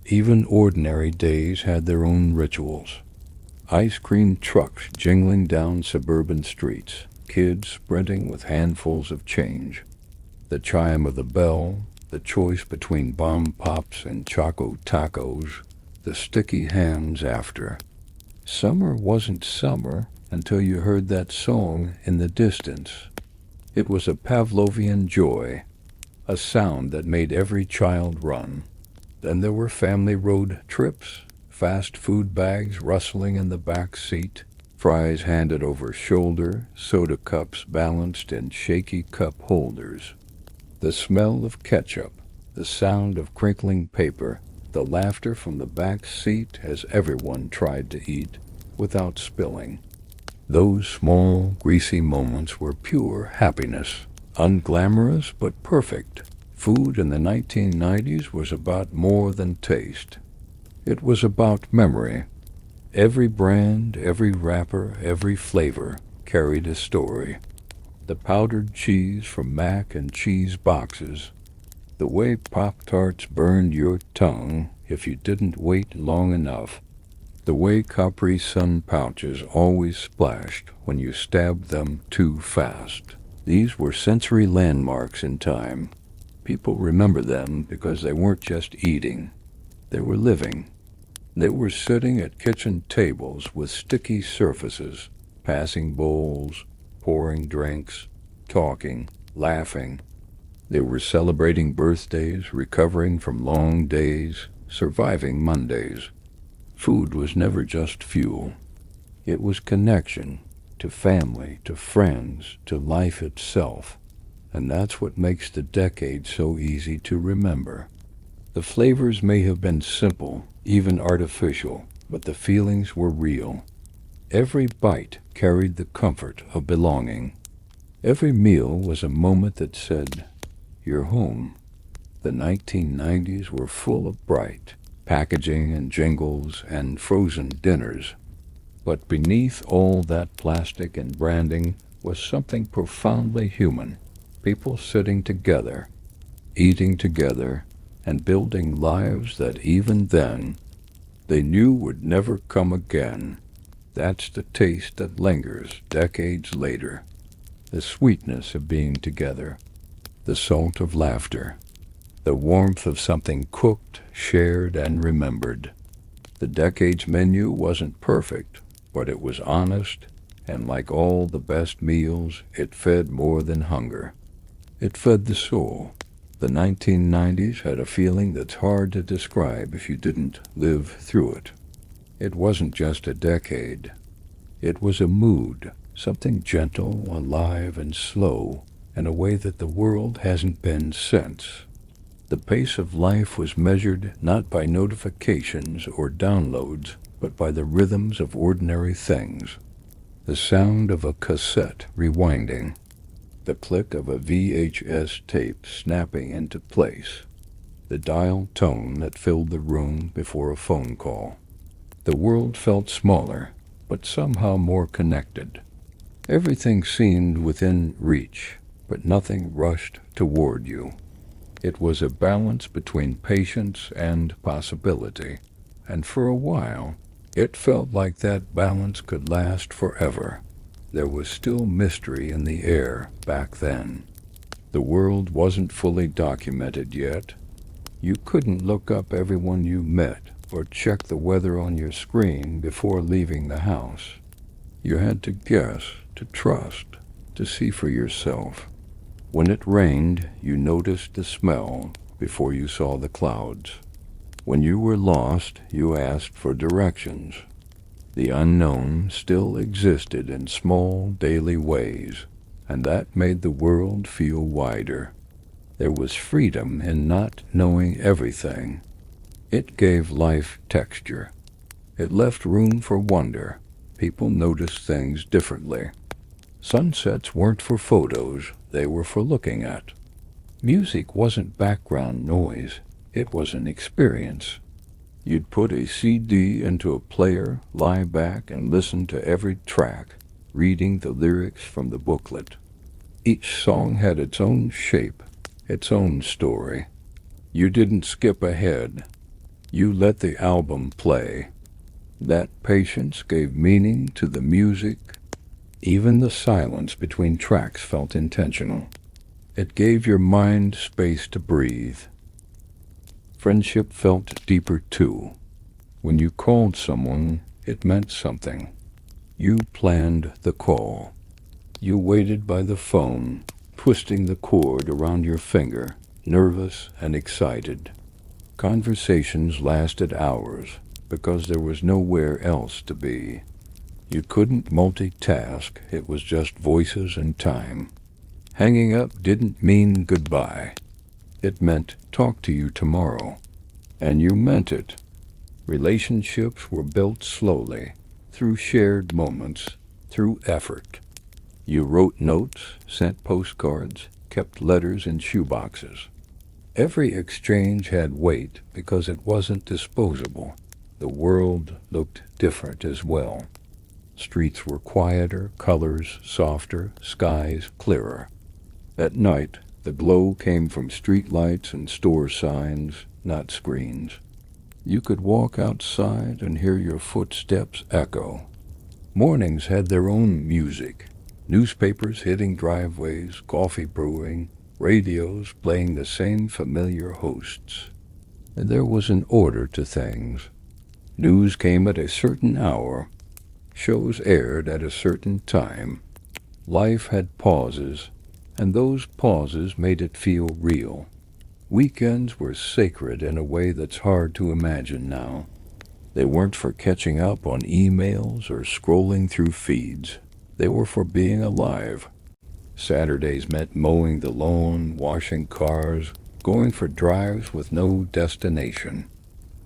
Even ordinary days had their own rituals. Ice cream trucks jingling down suburban streets, kids sprinting with handfuls of change. The chime of the bell, the choice between bomb pops and choco tacos, the sticky hands after. Summer wasn't summer until you heard that song in the distance. It was a Pavlovian joy, a sound that made every child run. Then there were family road trips, fast food bags rustling in the back seat, fries handed over shoulder, soda cups balanced in shaky cup holders. The smell of ketchup, the sound of crinkling paper, the laughter from the back seat as everyone tried to eat without spilling. Those small, greasy moments were pure happiness, unglamorous but perfect. Food in the 1990s was about more than taste. It was about memory. Every brand, every wrapper, every flavor carried a story. The powdered cheese from mac and cheese boxes, the way Pop-Tarts burned your tongue if you didn't wait long enough, the way Capri Sun pouches always splashed when you stabbed them too fast. These were sensory landmarks in time. People remember them because they weren't just eating. They were living. They were sitting at kitchen tables with sticky surfaces, passing bowls, pouring drinks, talking, laughing. They were celebrating birthdays, recovering from long days, surviving Mondays. Food was never just fuel. It was connection to family, to friends, to life itself. And that's what makes the decade so easy to remember. The flavors may have been simple, even artificial, but the feelings were real. Every bite carried the comfort of belonging. Every meal was a moment that said, "You're home." The 1990s were full of bright packaging and jingles and frozen dinners. But beneath all that plastic and branding was something profoundly human. People sitting together, eating together, and building lives that even then they knew would never come again. That's the taste that lingers decades later. The sweetness of being together, the salt of laughter, the warmth of something cooked, shared, and remembered. The decade's menu wasn't perfect, but it was honest, and like all the best meals, it fed more than hunger. It fed the soul. The 1990s had a feeling that's hard to describe if you didn't live through it. It wasn't just a decade. It was a mood, something gentle, alive, and slow, in a way that the world hasn't been since. The pace of life was measured not by notifications or downloads, but by the rhythms of ordinary things. The sound of a cassette rewinding, the click of a VHS tape snapping into place, the dial tone that filled the room before a phone call. The world felt smaller, but somehow more connected. Everything seemed within reach, but nothing rushed toward you. It was a balance between patience and possibility, and for a while, it felt like that balance could last forever. There was still mystery in the air back then. The world wasn't fully documented yet. You couldn't look up everyone you met or check the weather on your screen before leaving the house. You had to guess, to trust, to see for yourself. When it rained, you noticed the smell before you saw the clouds. When you were lost, you asked for directions. The unknown still existed in small daily ways, and that made the world feel wider. There was freedom in not knowing everything. It gave life texture. It left room for wonder. People noticed things differently. Sunsets weren't for photos, They were for looking at. Music wasn't background noise. It was an experience. You'd put a CD into a player, lie back, and listen to every track, reading the lyrics from the booklet. Each song had its own shape, its own story. You didn't skip ahead. You let the album play. That patience gave meaning to the music. Even the silence between tracks felt intentional. It gave your mind space to breathe. Friendship felt deeper too. When you called someone, it meant something. You planned the call. You waited by the phone, twisting the cord around your finger, nervous and excited. Conversations lasted hours because there was nowhere else to be. You couldn't multitask, it was just voices and time. Hanging up didn't mean goodbye. It meant talk to you tomorrow. And you meant it. Relationships were built slowly, through shared moments, through effort. You wrote notes, sent postcards, kept letters in shoeboxes. Every exchange had weight because it wasn't disposable. The world looked different as well. Streets were quieter, colors softer, skies clearer. At night, the glow came from street lights and store signs, not screens. You could walk outside and hear your footsteps echo. Mornings had their own music. Newspapers hitting driveways, coffee brewing, radios playing the same familiar hosts. And there was an order to things. News came at a certain hour. Shows aired at a certain time. Life had pauses, and those pauses made it feel real. Weekends were sacred in a way that's hard to imagine now. They weren't for catching up on emails or scrolling through feeds. They were for being alive. Saturdays meant mowing the lawn, washing cars, going for drives with no destination.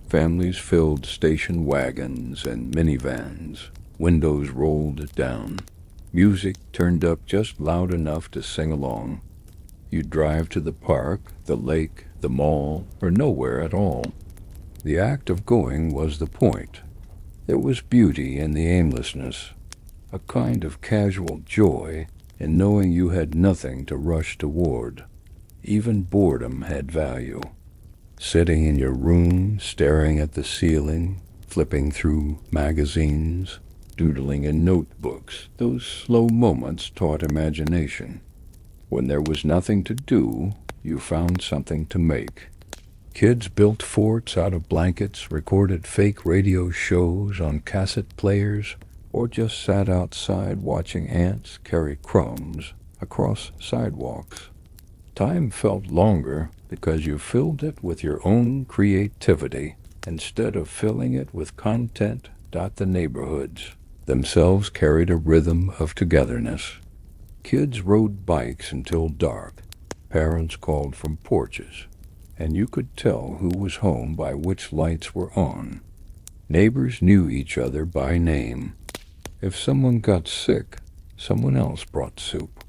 Families filled station wagons and minivans. Windows rolled down. Music turned up just loud enough to sing along. You'd drive to the park, the lake, the mall, or nowhere at all. The act of going was the point. There was beauty in the aimlessness, a kind of casual joy in knowing you had nothing to rush toward. Even boredom had value. Sitting in your room, staring at the ceiling, flipping through magazines, doodling in notebooks, those slow moments taught imagination. When there was nothing to do, you found something to make. Kids built forts out of blankets, recorded fake radio shows on cassette players, or just sat outside watching ants carry crumbs across sidewalks. Time felt longer because you filled it with your own creativity instead of filling it with content. The neighborhoods themselves carried a rhythm of togetherness. Kids rode bikes until dark. Parents called from porches, and you could tell who was home by which lights were on. Neighbors knew each other by name. If someone got sick, someone else brought soup.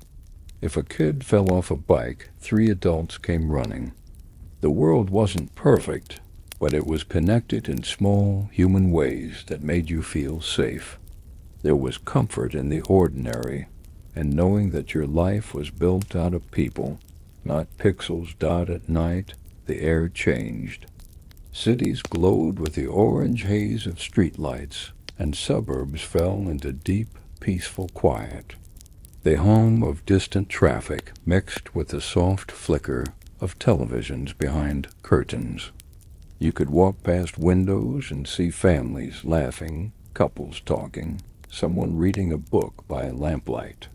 If a kid fell off a bike, 3 adults came running. The world wasn't perfect, but it was connected in small, human ways that made you feel safe. There was comfort in the ordinary, and knowing that your life was built out of people, not pixels dot at night. The air changed. Cities glowed with the orange haze of streetlights, and suburbs fell into deep, peaceful quiet. The hum of distant traffic mixed with the soft flicker of televisions behind curtains. You could walk past windows and see families laughing, couples talking, someone reading a book by lamplight.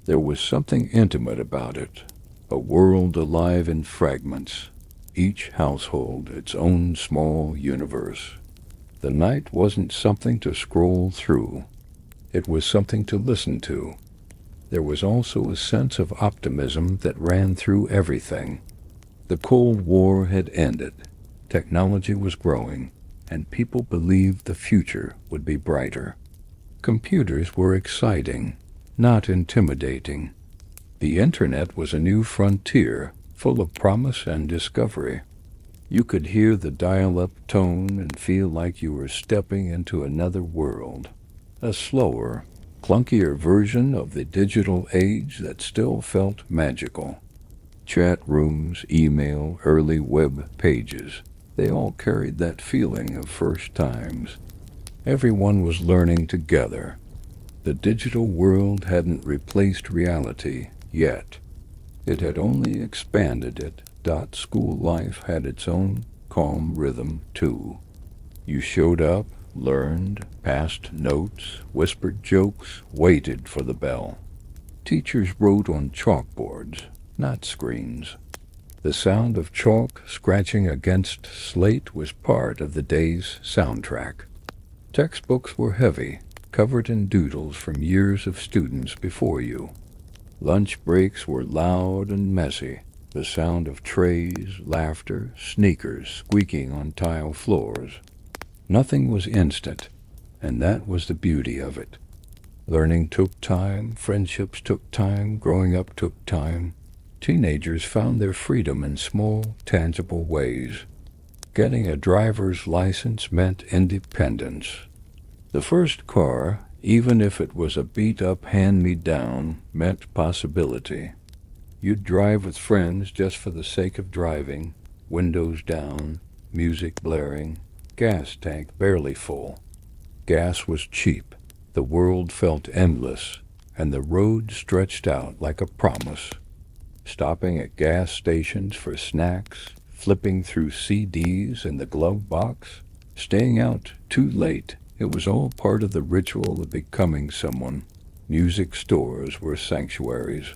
There was something intimate about it, a world alive in fragments, each household its own small universe. The night wasn't something to scroll through. It was something to listen to. There was also a sense of optimism that ran through everything. The Cold War had ended. Technology was growing, and people believed the future would be brighter. Computers were exciting, not intimidating. The internet was a new frontier, full of promise and discovery. You could hear the dial-up tone and feel like you were stepping into another world, a slower, clunkier version of the digital age that still felt magical. Chat rooms, email, early web pages, they all carried that feeling of first times. Everyone was learning together. The digital world hadn't replaced reality yet. It had only expanded it. School life had its own calm rhythm, too. You showed up, learned, passed notes, whispered jokes, waited for the bell. Teachers wrote on chalkboards, not screens. The sound of chalk scratching against slate was part of the day's soundtrack. Textbooks were heavy, covered in doodles from years of students before you. Lunch breaks were loud and messy, the sound of trays, laughter, sneakers squeaking on tile floors. Nothing was instant, and that was the beauty of it. Learning took time, friendships took time, growing up took time. Teenagers found their freedom in small, tangible ways. Getting a driver's license meant independence. The first car, even if it was a beat-up hand-me-down, meant possibility. You'd drive with friends just for the sake of driving, windows down, music blaring, gas tank barely full. Gas was cheap, the world felt endless, and the road stretched out like a promise. Stopping at gas stations for snacks, flipping through CDs in the glove box, staying out too late, it was all part of the ritual of becoming someone. Music stores were sanctuaries.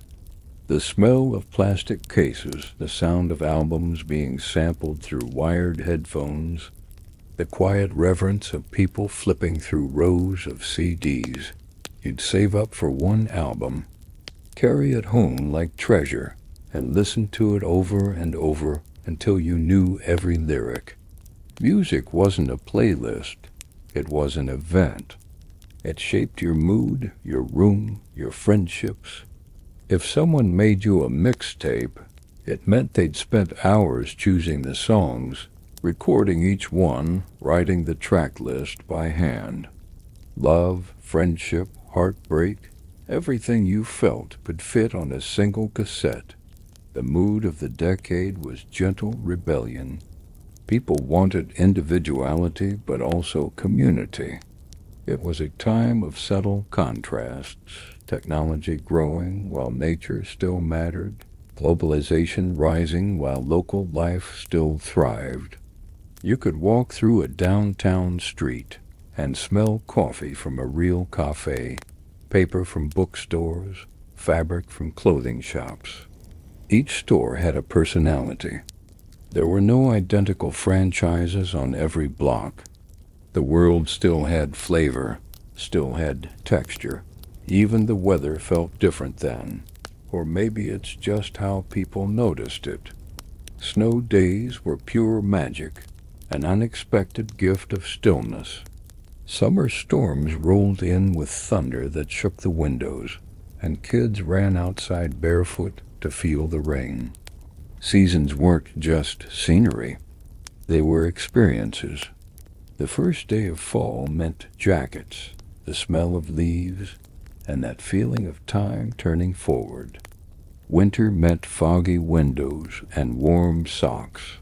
The smell of plastic cases, the sound of albums being sampled through wired headphones, the quiet reverence of people flipping through rows of CDs. You'd save up for one album, carry it home like treasure, and listen to it over and over until you knew every lyric. Music wasn't a playlist, it was an event. It shaped your mood, your room, your friendships. If someone made you a mixtape, it meant they'd spent hours choosing the songs, recording each one, writing the track list by hand. Love, friendship, heartbreak, everything you felt could fit on a single cassette. The mood of the decade was gentle rebellion. People wanted individuality, but also community. It was a time of subtle contrasts, technology growing while nature still mattered, globalization rising while local life still thrived. You could walk through a downtown street and smell coffee from a real cafe, paper from bookstores, fabric from clothing shops. Each store had a personality. There were no identical franchises on every block. The world still had flavor, still had texture. Even the weather felt different then. Or maybe it's just how people noticed it. Snow days were pure magic, an unexpected gift of stillness. Summer storms rolled in with thunder that shook the windows, and kids ran outside barefoot to feel the rain. Seasons weren't just scenery. They were experiences. The first day of fall meant jackets, the smell of leaves, and that feeling of time turning forward. Winter meant foggy windows and warm socks.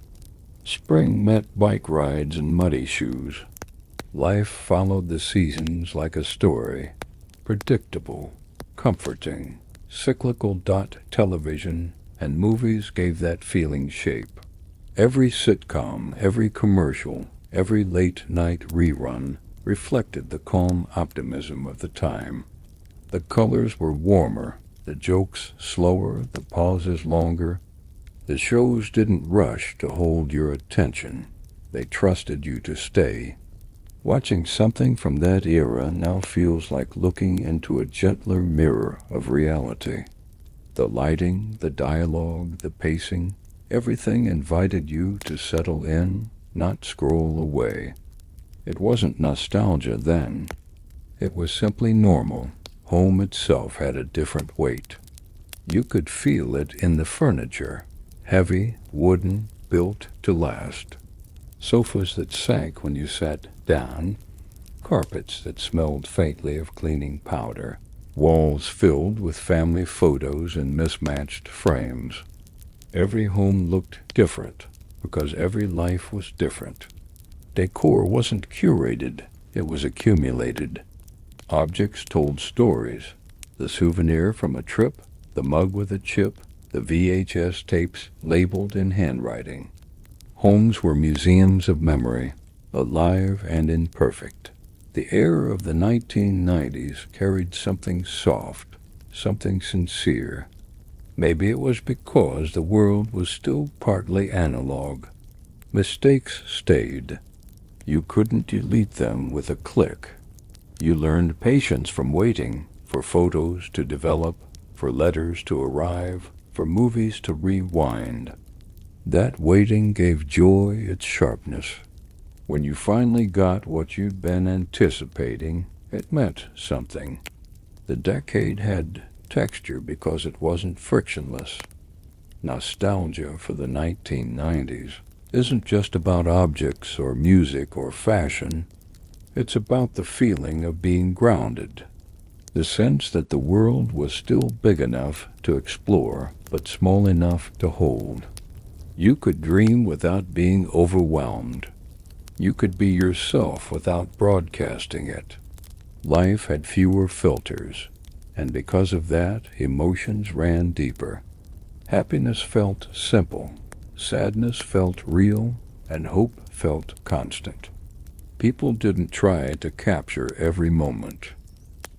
Spring meant bike rides and muddy shoes. Life followed the seasons like a story, predictable, comforting, cyclical. Television and movies gave that feeling shape. Every sitcom, every commercial, every late-night rerun reflected the calm optimism of the time. The colors were warmer, the jokes slower, the pauses longer. The shows didn't rush to hold your attention. They trusted you to stay. Watching something from that era now feels like looking into a gentler mirror of reality. The lighting, the dialogue, the pacing, everything invited you to settle in, not scroll away. It wasn't nostalgia then. It was simply normal. Home itself had a different weight. You could feel it in the furniture, heavy, wooden, built to last. Sofas that sank when you sat down, carpets that smelled faintly of cleaning powder, walls filled with family photos in mismatched frames. Every home looked different because every life was different. Decor wasn't curated, it was accumulated. Objects told stories. The souvenir from a trip, the mug with a chip, the VHS tapes labeled in handwriting. Homes were museums of memory, alive and imperfect. The air of the 1990s carried something soft, something sincere. Maybe it was because the world was still partly analog. Mistakes stayed. You couldn't delete them with a click. You learned patience from waiting, for photos to develop, for letters to arrive, for movies to rewind. That waiting gave joy its sharpness. When you finally got what you'd been anticipating, it meant something. The decade had texture because it wasn't frictionless. Nostalgia for the 1990s isn't just about objects or music or fashion. It's about the feeling of being grounded, the sense that the world was still big enough to explore, but small enough to hold. You could dream without being overwhelmed. You could be yourself without broadcasting it. Life had fewer filters, and because of that, emotions ran deeper. Happiness felt simple, sadness felt real, and hope felt constant. People didn't try to capture every moment.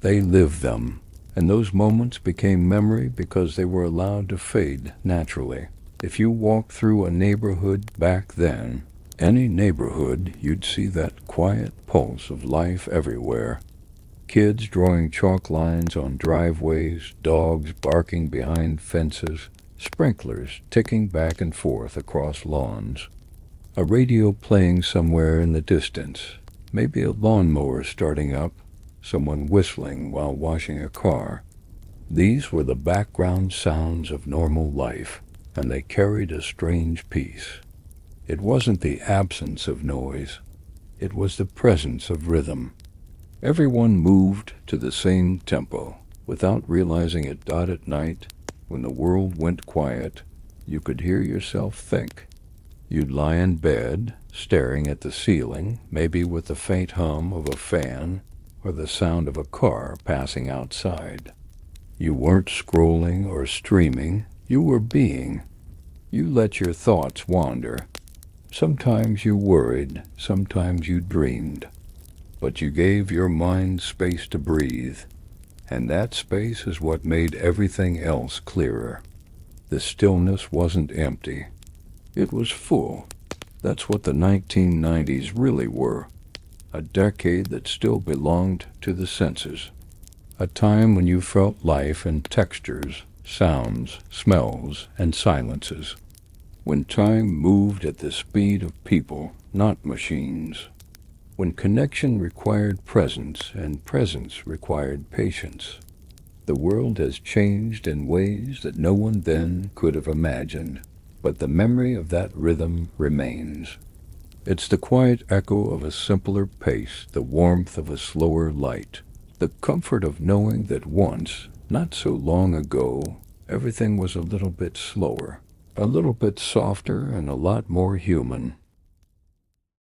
They lived them, and those moments became memory because they were allowed to fade naturally. If you walked through a neighborhood back then, any neighborhood, you'd see that quiet pulse of life everywhere. Kids drawing chalk lines on driveways, dogs barking behind fences, sprinklers ticking back and forth across lawns. A radio playing somewhere in the distance, maybe a lawnmower starting up, someone whistling while washing a car. These were the background sounds of normal life, and they carried a strange peace. It wasn't the absence of noise, it was the presence of rhythm. Everyone moved to the same tempo, without realizing it. At night, when the world went quiet, you could hear yourself think. You'd lie in bed, staring at the ceiling, maybe with the faint hum of a fan or the sound of a car passing outside. You weren't scrolling or streaming, you were being. You let your thoughts wander. Sometimes you worried, sometimes you dreamed. But you gave your mind space to breathe, and that space is what made everything else clearer. The stillness wasn't empty. It was full. That's what the 1990s really were. A decade that still belonged to the senses. A time when you felt life in textures, sounds, smells, and silences. When time moved at the speed of people, not machines. When connection required presence and presence required patience. The world has changed in ways that no one then could have imagined, but the memory of that rhythm remains. It's the quiet echo of a simpler pace, the warmth of a slower light, the comfort of knowing that once, not so long ago, everything was a little bit slower, a little bit softer, and a lot more human.